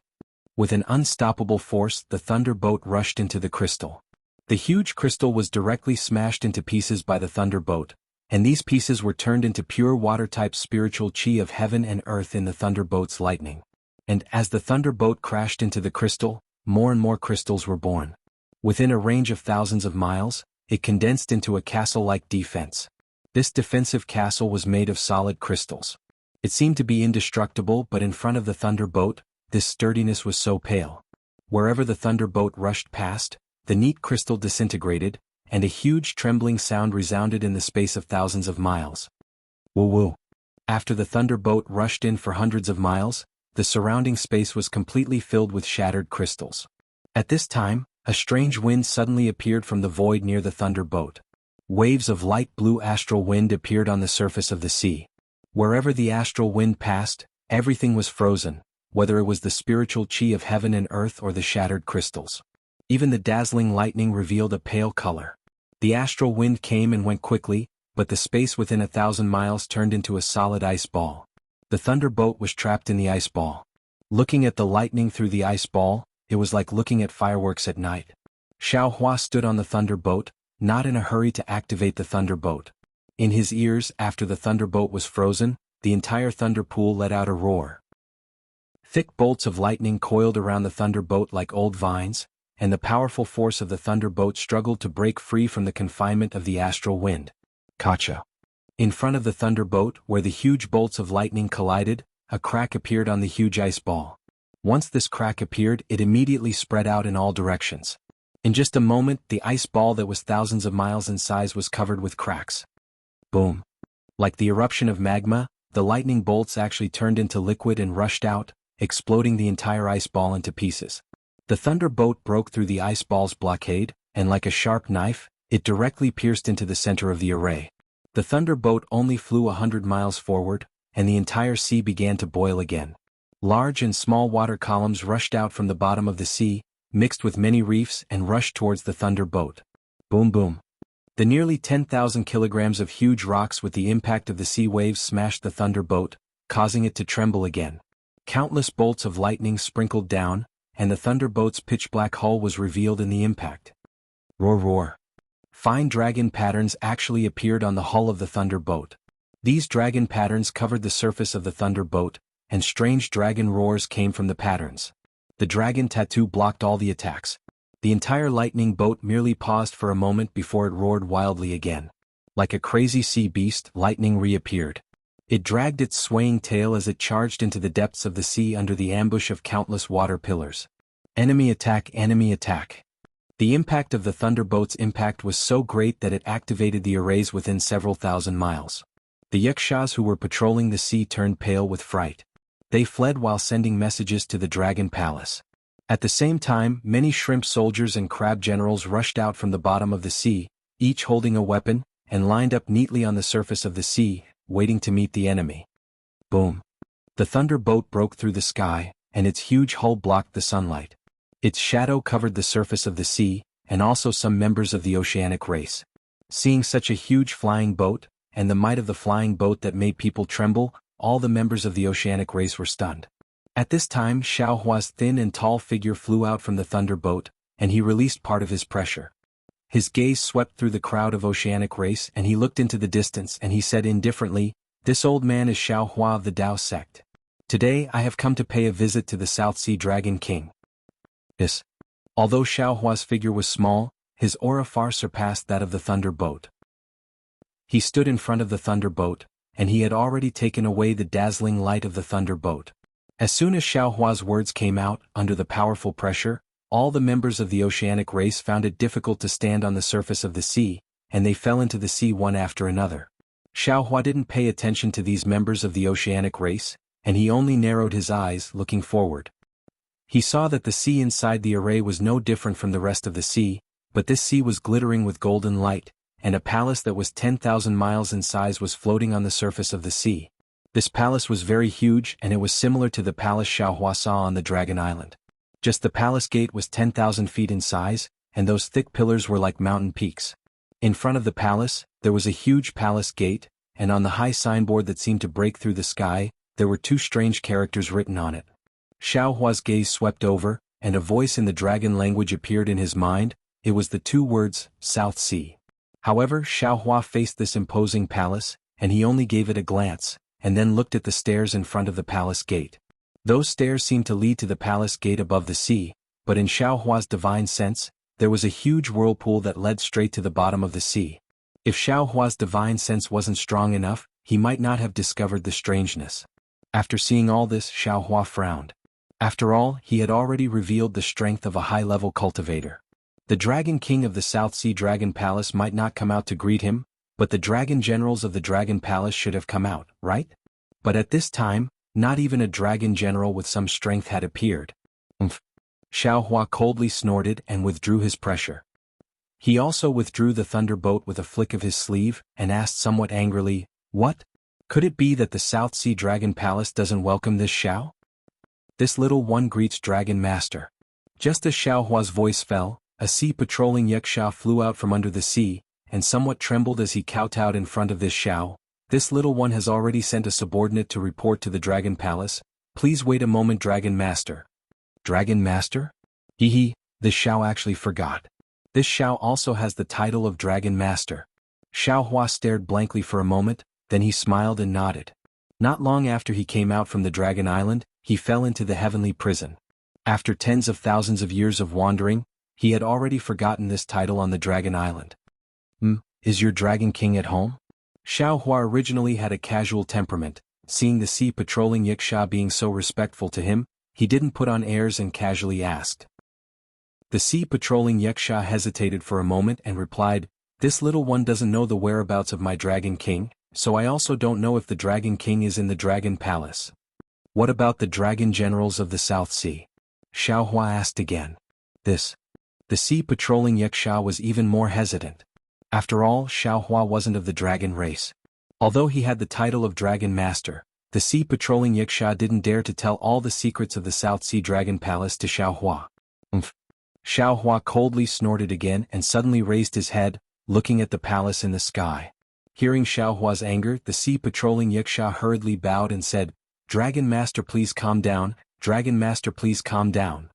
With an unstoppable force, the thunderbolt rushed into the crystal. The huge crystal was directly smashed into pieces by the thunderbolt, and these pieces were turned into pure water-type spiritual chi of heaven and earth in the thunderbolt's lightning. And as the thunderbolt crashed into the crystal, more and more crystals were born. Within a range of thousands of miles, it condensed into a castle-like defense. This defensive castle was made of solid crystals. It seemed to be indestructible, but in front of the thunderbolt, this sturdiness was so pale. Wherever the thunderbolt rushed past, the neat crystal disintegrated, and a huge trembling sound resounded in the space of thousands of miles. Woo-woo. After the thunderbolt rushed in for hundreds of miles, the surrounding space was completely filled with shattered crystals. At this time, a strange wind suddenly appeared from the void near the thunderbolt. Waves of light blue astral wind appeared on the surface of the sea. Wherever the astral wind passed, everything was frozen, whether it was the spiritual chi of heaven and earth or the shattered crystals. Even the dazzling lightning revealed a pale color. The astral wind came and went quickly, but the space within 1,000 miles turned into a solid ice ball. The thunderbolt was trapped in the ice ball. Looking at the lightning through the ice ball, it was like looking at fireworks at night. Xiaohua stood on the thunderbolt, not in a hurry to activate the thunderbolt. In his ears, after the thunderbolt was frozen, the entire thunder pool let out a roar. Thick bolts of lightning coiled around the thunderbolt like old vines, and the powerful force of the thunderbolt struggled to break free from the confinement of the astral wind. Gotcha. In front of the thunderbolt, where the huge bolts of lightning collided, a crack appeared on the huge ice ball. Once this crack appeared, it immediately spread out in all directions. In just a moment, the ice ball that was thousands of miles in size was covered with cracks. Boom. Like the eruption of magma, the lightning bolts actually turned into liquid and rushed out, exploding the entire ice ball into pieces. The thunderbolt broke through the ice ball's blockade, and like a sharp knife, it directly pierced into the center of the array. The thunderbolt only flew 100 miles forward, and the entire sea began to boil again. Large and small water columns rushed out from the bottom of the sea, mixed with many reefs and rushed towards the thunderbolt. Boom boom. The nearly 10,000 kilograms of huge rocks with the impact of the sea waves smashed the thunderbolt, causing it to tremble again. Countless bolts of lightning sprinkled down, and the thunderbolt's pitch-black hull was revealed in the impact. Roar roar. Fine dragon patterns actually appeared on the hull of the thunder boat. These dragon patterns covered the surface of the thunder boat, and strange dragon roars came from the patterns. The dragon tattoo blocked all the attacks. The entire lightning boat merely paused for a moment before it roared wildly again. Like a crazy sea beast, lightning reappeared. It dragged its swaying tail as it charged into the depths of the sea under the ambush of countless water pillars. Enemy attack, enemy attack. The impact of the thunderbolt's impact was so great that it activated the arrays within several thousand miles. The yakshas who were patrolling the sea turned pale with fright. They fled while sending messages to the dragon palace. At the same time, many shrimp soldiers and crab generals rushed out from the bottom of the sea, each holding a weapon, and lined up neatly on the surface of the sea, waiting to meet the enemy. Boom! The thunder boat broke through the sky, and its huge hull blocked the sunlight. Its shadow covered the surface of the sea, and also some members of the oceanic race. Seeing such a huge flying boat, and the might of the flying boat that made people tremble, all the members of the oceanic race were stunned. At this time Xiao Hua's thin and tall figure flew out from the thunder boat, and he released part of his pressure. His gaze swept through the crowd of oceanic race and he looked into the distance and he said indifferently, "This old man is Xiao Hua of the Tao sect. Today I have come to pay a visit to the South Sea Dragon King." Yes. Although Xiao Hua's figure was small, his aura far surpassed that of the thunder boat. He stood in front of the thunder boat, and he had already taken away the dazzling light of the thunder boat. As soon as Xiao Hua's words came out, under the powerful pressure, all the members of the oceanic race found it difficult to stand on the surface of the sea, and they fell into the sea one after another. Xiao Hua didn't pay attention to these members of the oceanic race, and he only narrowed his eyes, looking forward. He saw that the sea inside the array was no different from the rest of the sea, but this sea was glittering with golden light, and a palace that was 10,000 miles in size was floating on the surface of the sea. This palace was very huge and it was similar to the palace Xiao Hua saw on the Dragon Island. Just the palace gate was 10,000 feet in size, and those thick pillars were like mountain peaks. In front of the palace, there was a huge palace gate, and on the high signboard that seemed to break through the sky, there were two strange characters written on it. Xiao Hua's gaze swept over, and a voice in the dragon language appeared in his mind. It was the two words, South Sea. However, Xiao Hua faced this imposing palace, and he only gave it a glance, and then looked at the stairs in front of the palace gate. Those stairs seemed to lead to the palace gate above the sea, but in Xiao Hua's divine sense, there was a huge whirlpool that led straight to the bottom of the sea. If Xiao Hua's divine sense wasn't strong enough, he might not have discovered the strangeness. After seeing all this, Xiao Hua frowned. After all, he had already revealed the strength of a high-level cultivator. The Dragon King of the South Sea Dragon Palace might not come out to greet him, but the Dragon Generals of the Dragon Palace should have come out, right? But at this time, not even a Dragon General with some strength had appeared. Xiao Hua coldly snorted and withdrew his pressure. He also withdrew the thunderbolt with a flick of his sleeve and asked somewhat angrily, "What? Could it be that the South Sea Dragon Palace doesn't welcome this Xiao? This little one greets Dragon Master." Just as Xiao Hua's voice fell, a sea patrolling yaksha flew out from under the sea, and somewhat trembled as he kowtowed in front of this Xiao. "This little one has already sent a subordinate to report to the Dragon Palace. Please wait a moment, Dragon Master." Dragon Master? This Xiao actually forgot. This Xiao also has the title of Dragon Master. Xiao Hua stared blankly for a moment, then he smiled and nodded. Not long after he came out from the Dragon Island, he fell into the heavenly prison. After tens of thousands of years of wandering, he had already forgotten this title on the Dragon Island. Is your Dragon King at home? Xiao Hua originally had a casual temperament. Seeing the sea patrolling yaksha being so respectful to him, he didn't put on airs and casually asked. The sea patrolling yaksha hesitated for a moment and replied, "This little one doesn't know the whereabouts of my Dragon King, so I also don't know if the Dragon King is in the Dragon Palace." "What about the Dragon Generals of the South Sea?" Xiao Hua asked again. The sea patrolling yaksha was even more hesitant. After all, Xiao Hua wasn't of the dragon race. Although he had the title of Dragon Master, the sea patrolling yaksha didn't dare to tell all the secrets of the South Sea Dragon Palace to Xiao Hua. Xiao Hua coldly snorted again and suddenly raised his head, looking at the palace in the sky. Hearing Xiao Hua's anger, the sea patrolling yaksha hurriedly bowed and said, "Dragon Master, please calm down. Dragon Master, please calm down."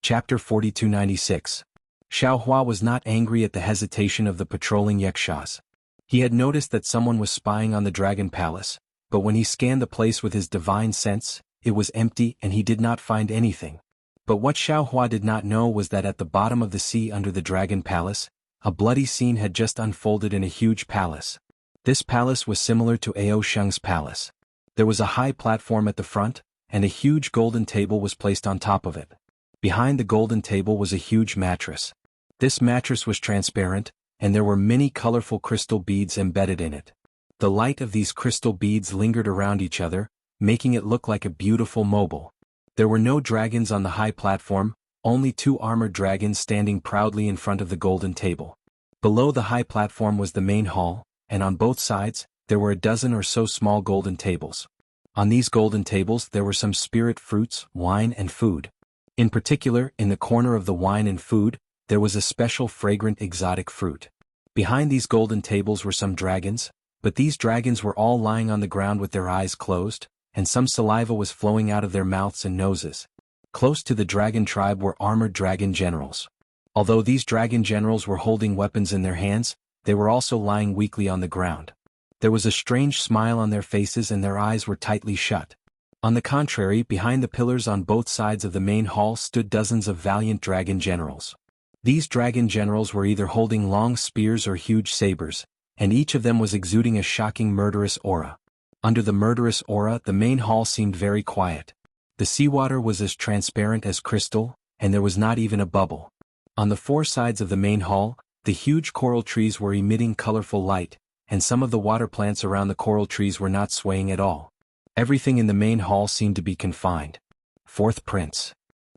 Chapter 4296. Xiaohua was not angry at the hesitation of the patrolling yakshas. He had noticed that someone was spying on the Dragon Palace, but when he scanned the place with his divine sense, it was empty and he did not find anything. But what Xiaohua did not know was that at the bottom of the sea under the Dragon Palace, a bloody scene had just unfolded in a huge palace. This palace was similar to Ao Sheng's palace. There was a high platform at the front, and a huge golden table was placed on top of it. Behind the golden table was a huge mattress. This mattress was transparent, and there were many colorful crystal beads embedded in it. The light of these crystal beads lingered around each other, making it look like a beautiful mobile. There were no dragons on the high platform, only 2 armored dragons standing proudly in front of the golden table. Below the high platform was the main hall, and on both sides, there were a dozen or so small golden tables. On these golden tables there were some spirit fruits, wine and food. In particular, in the corner of the wine and food, there was a special fragrant exotic fruit. Behind these golden tables were some dragons, but these dragons were all lying on the ground with their eyes closed, and some saliva was flowing out of their mouths and noses. Close to the dragon tribe were armored dragon generals. Although these dragon generals were holding weapons in their hands, they were also lying weakly on the ground. There was a strange smile on their faces and their eyes were tightly shut. On the contrary, behind the pillars on both sides of the main hall stood dozens of valiant dragon generals. These dragon generals were either holding long spears or huge sabers, and each of them was exuding a shocking murderous aura. Under the murderous aura, the main hall seemed very quiet. The seawater was as transparent as crystal, and there was not even a bubble. On the 4 sides of the main hall, the huge coral trees were emitting colorful light, and some of the water plants around the coral trees were not swaying at all. Everything in the main hall seemed to be confined. 4th Prince.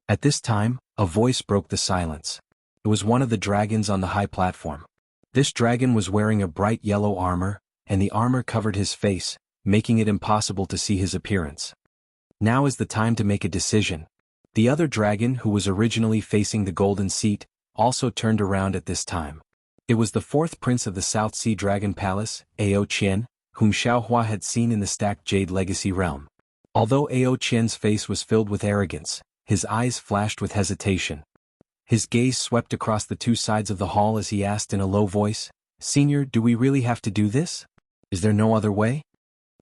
At this time, a voice broke the silence. It was one of the dragons on the high platform. This dragon was wearing a bright yellow armor, and the armor covered his face, making it impossible to see his appearance. Now is the time to make a decision. The other dragon, who was originally facing the golden seat, also turned around at this time. It was the 4th Prince of the South Sea Dragon Palace, Ao Qian, whom Xiaohua had seen in the stacked Jade Legacy realm. Although Ao Qian's face was filled with arrogance, his eyes flashed with hesitation. His gaze swept across the 2 sides of the hall as he asked in a low voice, "Senior, do we really have to do this? Is there no other way?"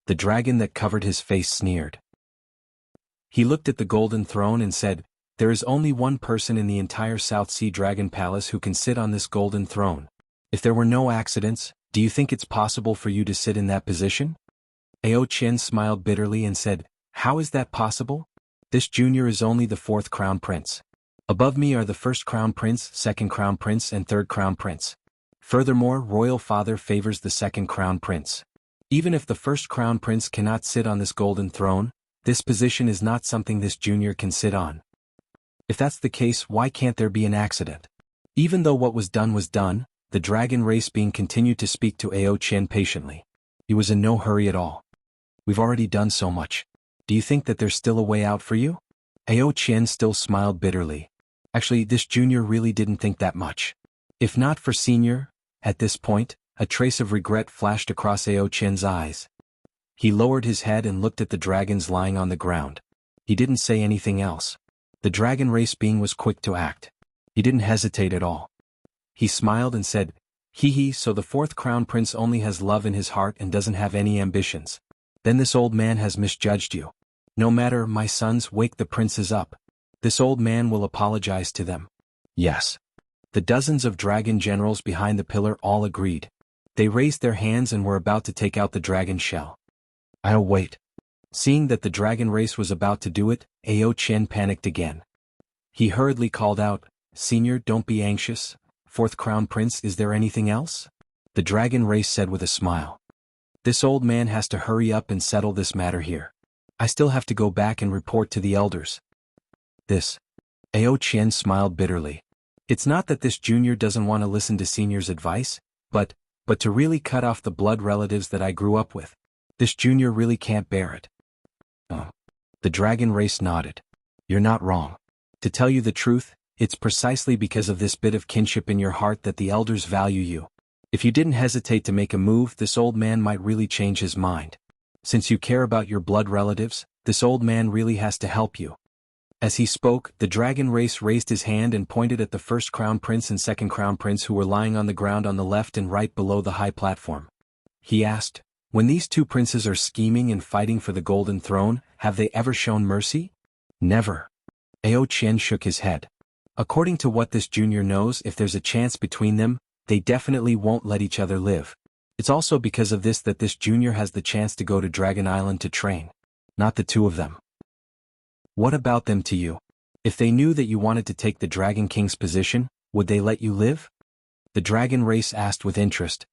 The dragon that covered his face sneered. He looked at the golden throne and said, "There is only one person in the entire South Sea Dragon Palace who can sit on this golden throne. If there were no accidents, do you think it's possible for you to sit in that position?" Ao Qian smiled bitterly and said, "How is that possible? This junior is only the 4th Crown Prince. Above me are the 1st Crown Prince, 2nd Crown Prince and 3rd Crown Prince. Furthermore, Royal Father favors the 2nd Crown Prince. Even if the 1st Crown Prince cannot sit on this golden throne, this position is not something this junior can sit on. If that's the case, why can't there be an accident?" Even though what was done, the dragon race being continued to speak to Ao Qian patiently. He was in no hurry at all. "We've already done so much. Do you think that there's still a way out for you?" Ao Qian still smiled bitterly. Actually, this junior really didn't think that much. If not for senior, at this point, a trace of regret flashed across Ao Qian's eyes. He lowered his head and looked at the dragons lying on the ground. He didn't say anything else. The dragon race being was quick to act. He didn't hesitate at all. He smiled and said, "Hee hee, so the 4th Crown Prince only has love in his heart and doesn't have any ambitions. Then this old man has misjudged you. No matter, my sons, wake the princes up. This old man will apologize to them." Yes. The dozens of dragon generals behind the pillar all agreed. They raised their hands and were about to take out the dragon shell. "I'll wait." Seeing that the dragon race was about to do it, Ao Qian panicked again. He hurriedly called out, "Senior, don't be anxious. 4th Crown Prince, is there anything else?" The dragon race said with a smile. "This old man has to hurry up and settle this matter here. I still have to go back and report to the elders." This. Ao Qian smiled bitterly. It's not that this junior doesn't want to listen to senior's advice, but to really cut off the blood relatives that I grew up with. This junior really can't bear it. Oh. The dragon race nodded. "You're not wrong. To tell you the truth, it's precisely because of this bit of kinship in your heart that the elders value you. If you didn't hesitate to make a move, this old man might really change his mind. Since you care about your blood relatives, this old man really has to help you." As he spoke, the dragon race raised his hand and pointed at the first crown prince and second crown prince who were lying on the ground on the left and right below the high platform. He asked, "When these two princes are scheming and fighting for the golden throne, have they ever shown mercy?" "Never." Ao Qian shook his head. "According to what this junior knows, if there's a chance between them, they definitely won't let each other live. It's also because of this that this junior has the chance to go to Dragon Island to train. Not the two of them." "What about them to you? If they knew that you wanted to take the Dragon King's position, would they let you live?" The dragon race asked with interest.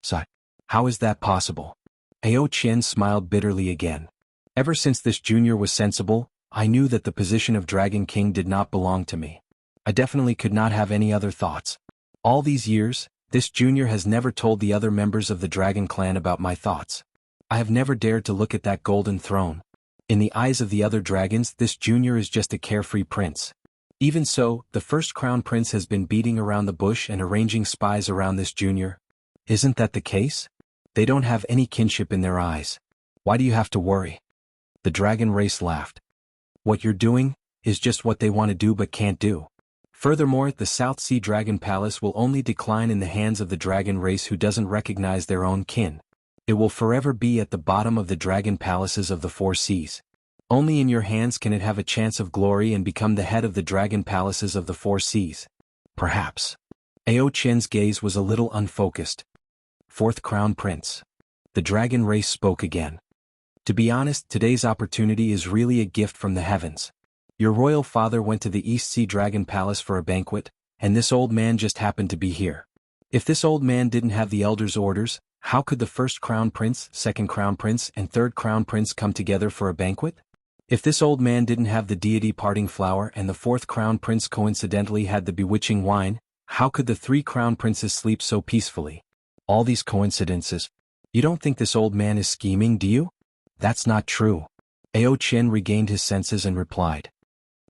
"So, how is that possible?" Ao Qian smiled bitterly again. "Ever since this junior was sensible, I knew that the position of Dragon King did not belong to me. I definitely could not have any other thoughts. All these years, this junior has never told the other members of the Dragon Clan about my thoughts. I have never dared to look at that golden throne. In the eyes of the other dragons, this junior is just a carefree prince. Even so, the first crown prince has been beating around the bush and arranging spies around this junior. Isn't that the case? They don't have any kinship in their eyes. Why do you have to worry?" The dragon race laughed. "What you're doing is just what they want to do but can't do. Furthermore, the South Sea Dragon Palace will only decline in the hands of the dragon race who doesn't recognize their own kin. It will forever be at the bottom of the dragon palaces of the four seas. Only in your hands can it have a chance of glory and become the head of the dragon palaces of the four seas. Perhaps." Ao Qian's gaze was a little unfocused. "Fourth crown prince." The dragon race spoke again. "To be honest, today's opportunity is really a gift from the heavens. Your royal father went to the East Sea Dragon Palace for a banquet, and this old man just happened to be here. If this old man didn't have the elder's orders, how could the first crown prince, second crown prince, and third crown prince come together for a banquet? If this old man didn't have the deity parting flower and the fourth crown prince coincidentally had the bewitching wine, how could the three crown princes sleep so peacefully? All these coincidences. You don't think this old man is scheming, do you?" "That's not true." Ao Qian regained his senses and replied.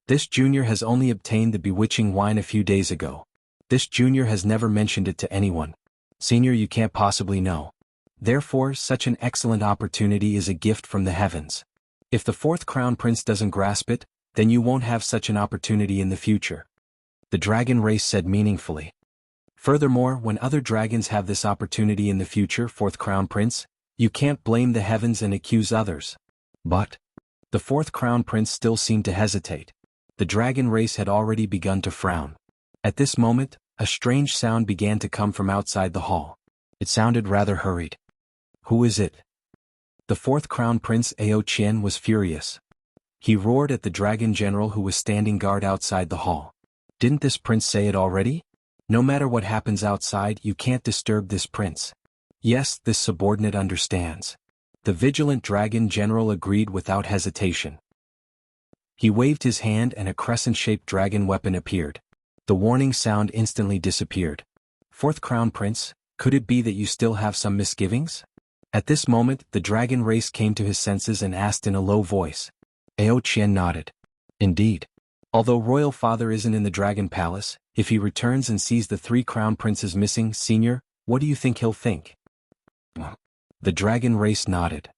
"This junior has only obtained the bewitching wine a few days ago. This junior has never mentioned it to anyone. Senior, you can't possibly know. Therefore, such an excellent opportunity is a gift from the heavens. If the fourth crown prince doesn't grasp it, then you won't have such an opportunity in the future," the dragon race said meaningfully. "Furthermore, when other dragons have this opportunity in the future, fourth crown prince, you can't blame the heavens and accuse others." "But," the fourth crown prince still seemed to hesitate. The dragon race had already begun to frown. At this moment, a strange sound began to come from outside the hall. It sounded rather hurried. "Who is it?" The fourth crown prince Ao Qian was furious. He roared at the dragon general who was standing guard outside the hall. "Didn't this prince say it already? No matter what happens outside, you can't disturb this prince." "Yes, this subordinate understands." The vigilant dragon general agreed without hesitation. He waved his hand and a crescent-shaped dragon weapon appeared. The warning sound instantly disappeared. "Fourth crown prince, could it be that you still have some misgivings?" At this moment, the dragon race came to his senses and asked in a low voice. Ao Qian nodded. "Indeed. Although royal father isn't in the dragon palace, if he returns and sees the three crown princes missing, senior, what do you think he'll think?" The dragon race nodded.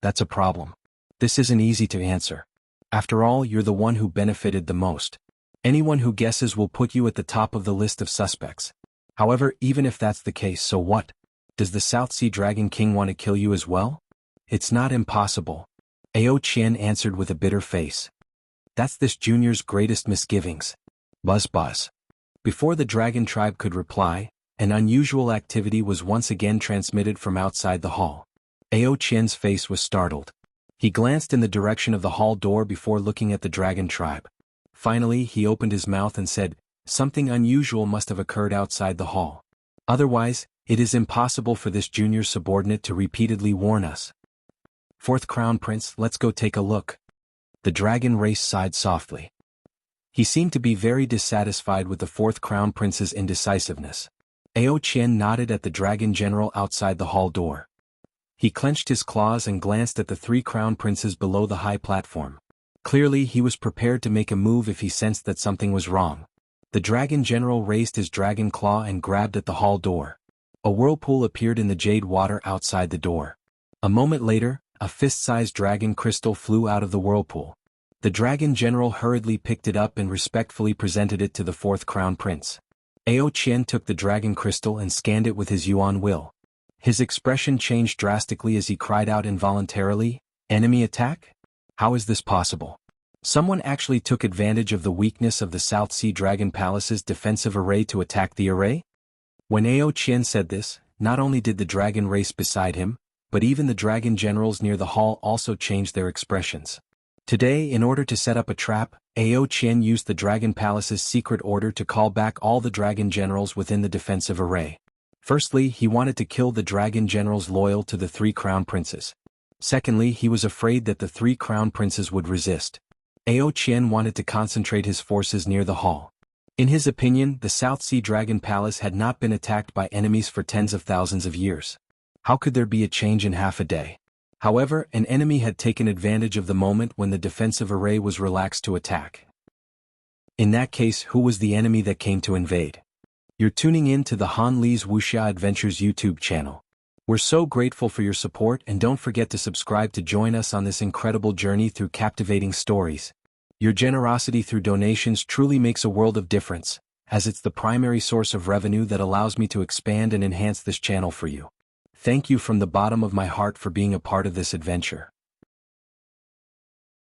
"That's a problem. This isn't easy to answer. After all, you're the one who benefited the most. Anyone who guesses will put you at the top of the list of suspects. However, even if that's the case, so what? Does the South Sea Dragon King want to kill you as well?" "It's not impossible," Ao Qian answered with a bitter face. "That's this junior's greatest misgivings." Buzz buzz. Before the dragon tribe could reply, an unusual activity was once again transmitted from outside the hall. Ao Qian's face was startled. He glanced in the direction of the hall door before looking at the dragon tribe. Finally, he opened his mouth and said, "Something unusual must have occurred outside the hall. Otherwise, it is impossible for this junior subordinate to repeatedly warn us. Fourth crown prince, let's go take a look." The dragon race sighed softly. He seemed to be very dissatisfied with the fourth crown prince's indecisiveness. Ao Qian nodded at the dragon general outside the hall door. He clenched his claws and glanced at the three crown princes below the high platform. Clearly, he was prepared to make a move if he sensed that something was wrong. The dragon general raised his dragon claw and grabbed at the hall door. A whirlpool appeared in the jade water outside the door. A moment later, a fist-sized dragon crystal flew out of the whirlpool. The dragon general hurriedly picked it up and respectfully presented it to the fourth crown prince. Ao Qian took the dragon crystal and scanned it with his yuan will. His expression changed drastically as he cried out involuntarily, "Enemy attack? How is this possible? Someone actually took advantage of the weakness of the South Sea Dragon Palace's defensive array to attack the array?" When Ao Qian said this, not only did the dragon race beside him, but even the dragon generals near the hall also changed their expressions. Today, in order to set up a trap, Ao Qian used the Dragon Palace's secret order to call back all the dragon generals within the defensive array. Firstly, he wanted to kill the dragon generals loyal to the three crown princes. Secondly, he was afraid that the three crown princes would resist. Ao Qian wanted to concentrate his forces near the hall. In his opinion, the South Sea Dragon Palace had not been attacked by enemies for tens of thousands of years. How could there be a change in half a day? However, an enemy had taken advantage of the moment when the defensive array was relaxed to attack. In that case, who was the enemy that came to invade? You're tuning in to the Han Li's Wuxia Adventures YouTube channel. We're so grateful for your support, and don't forget to subscribe to join us on this incredible journey through captivating stories. Your generosity through donations truly makes a world of difference, as it's the primary source of revenue that allows me to expand and enhance this channel for you. Thank you from the bottom of my heart for being a part of this adventure.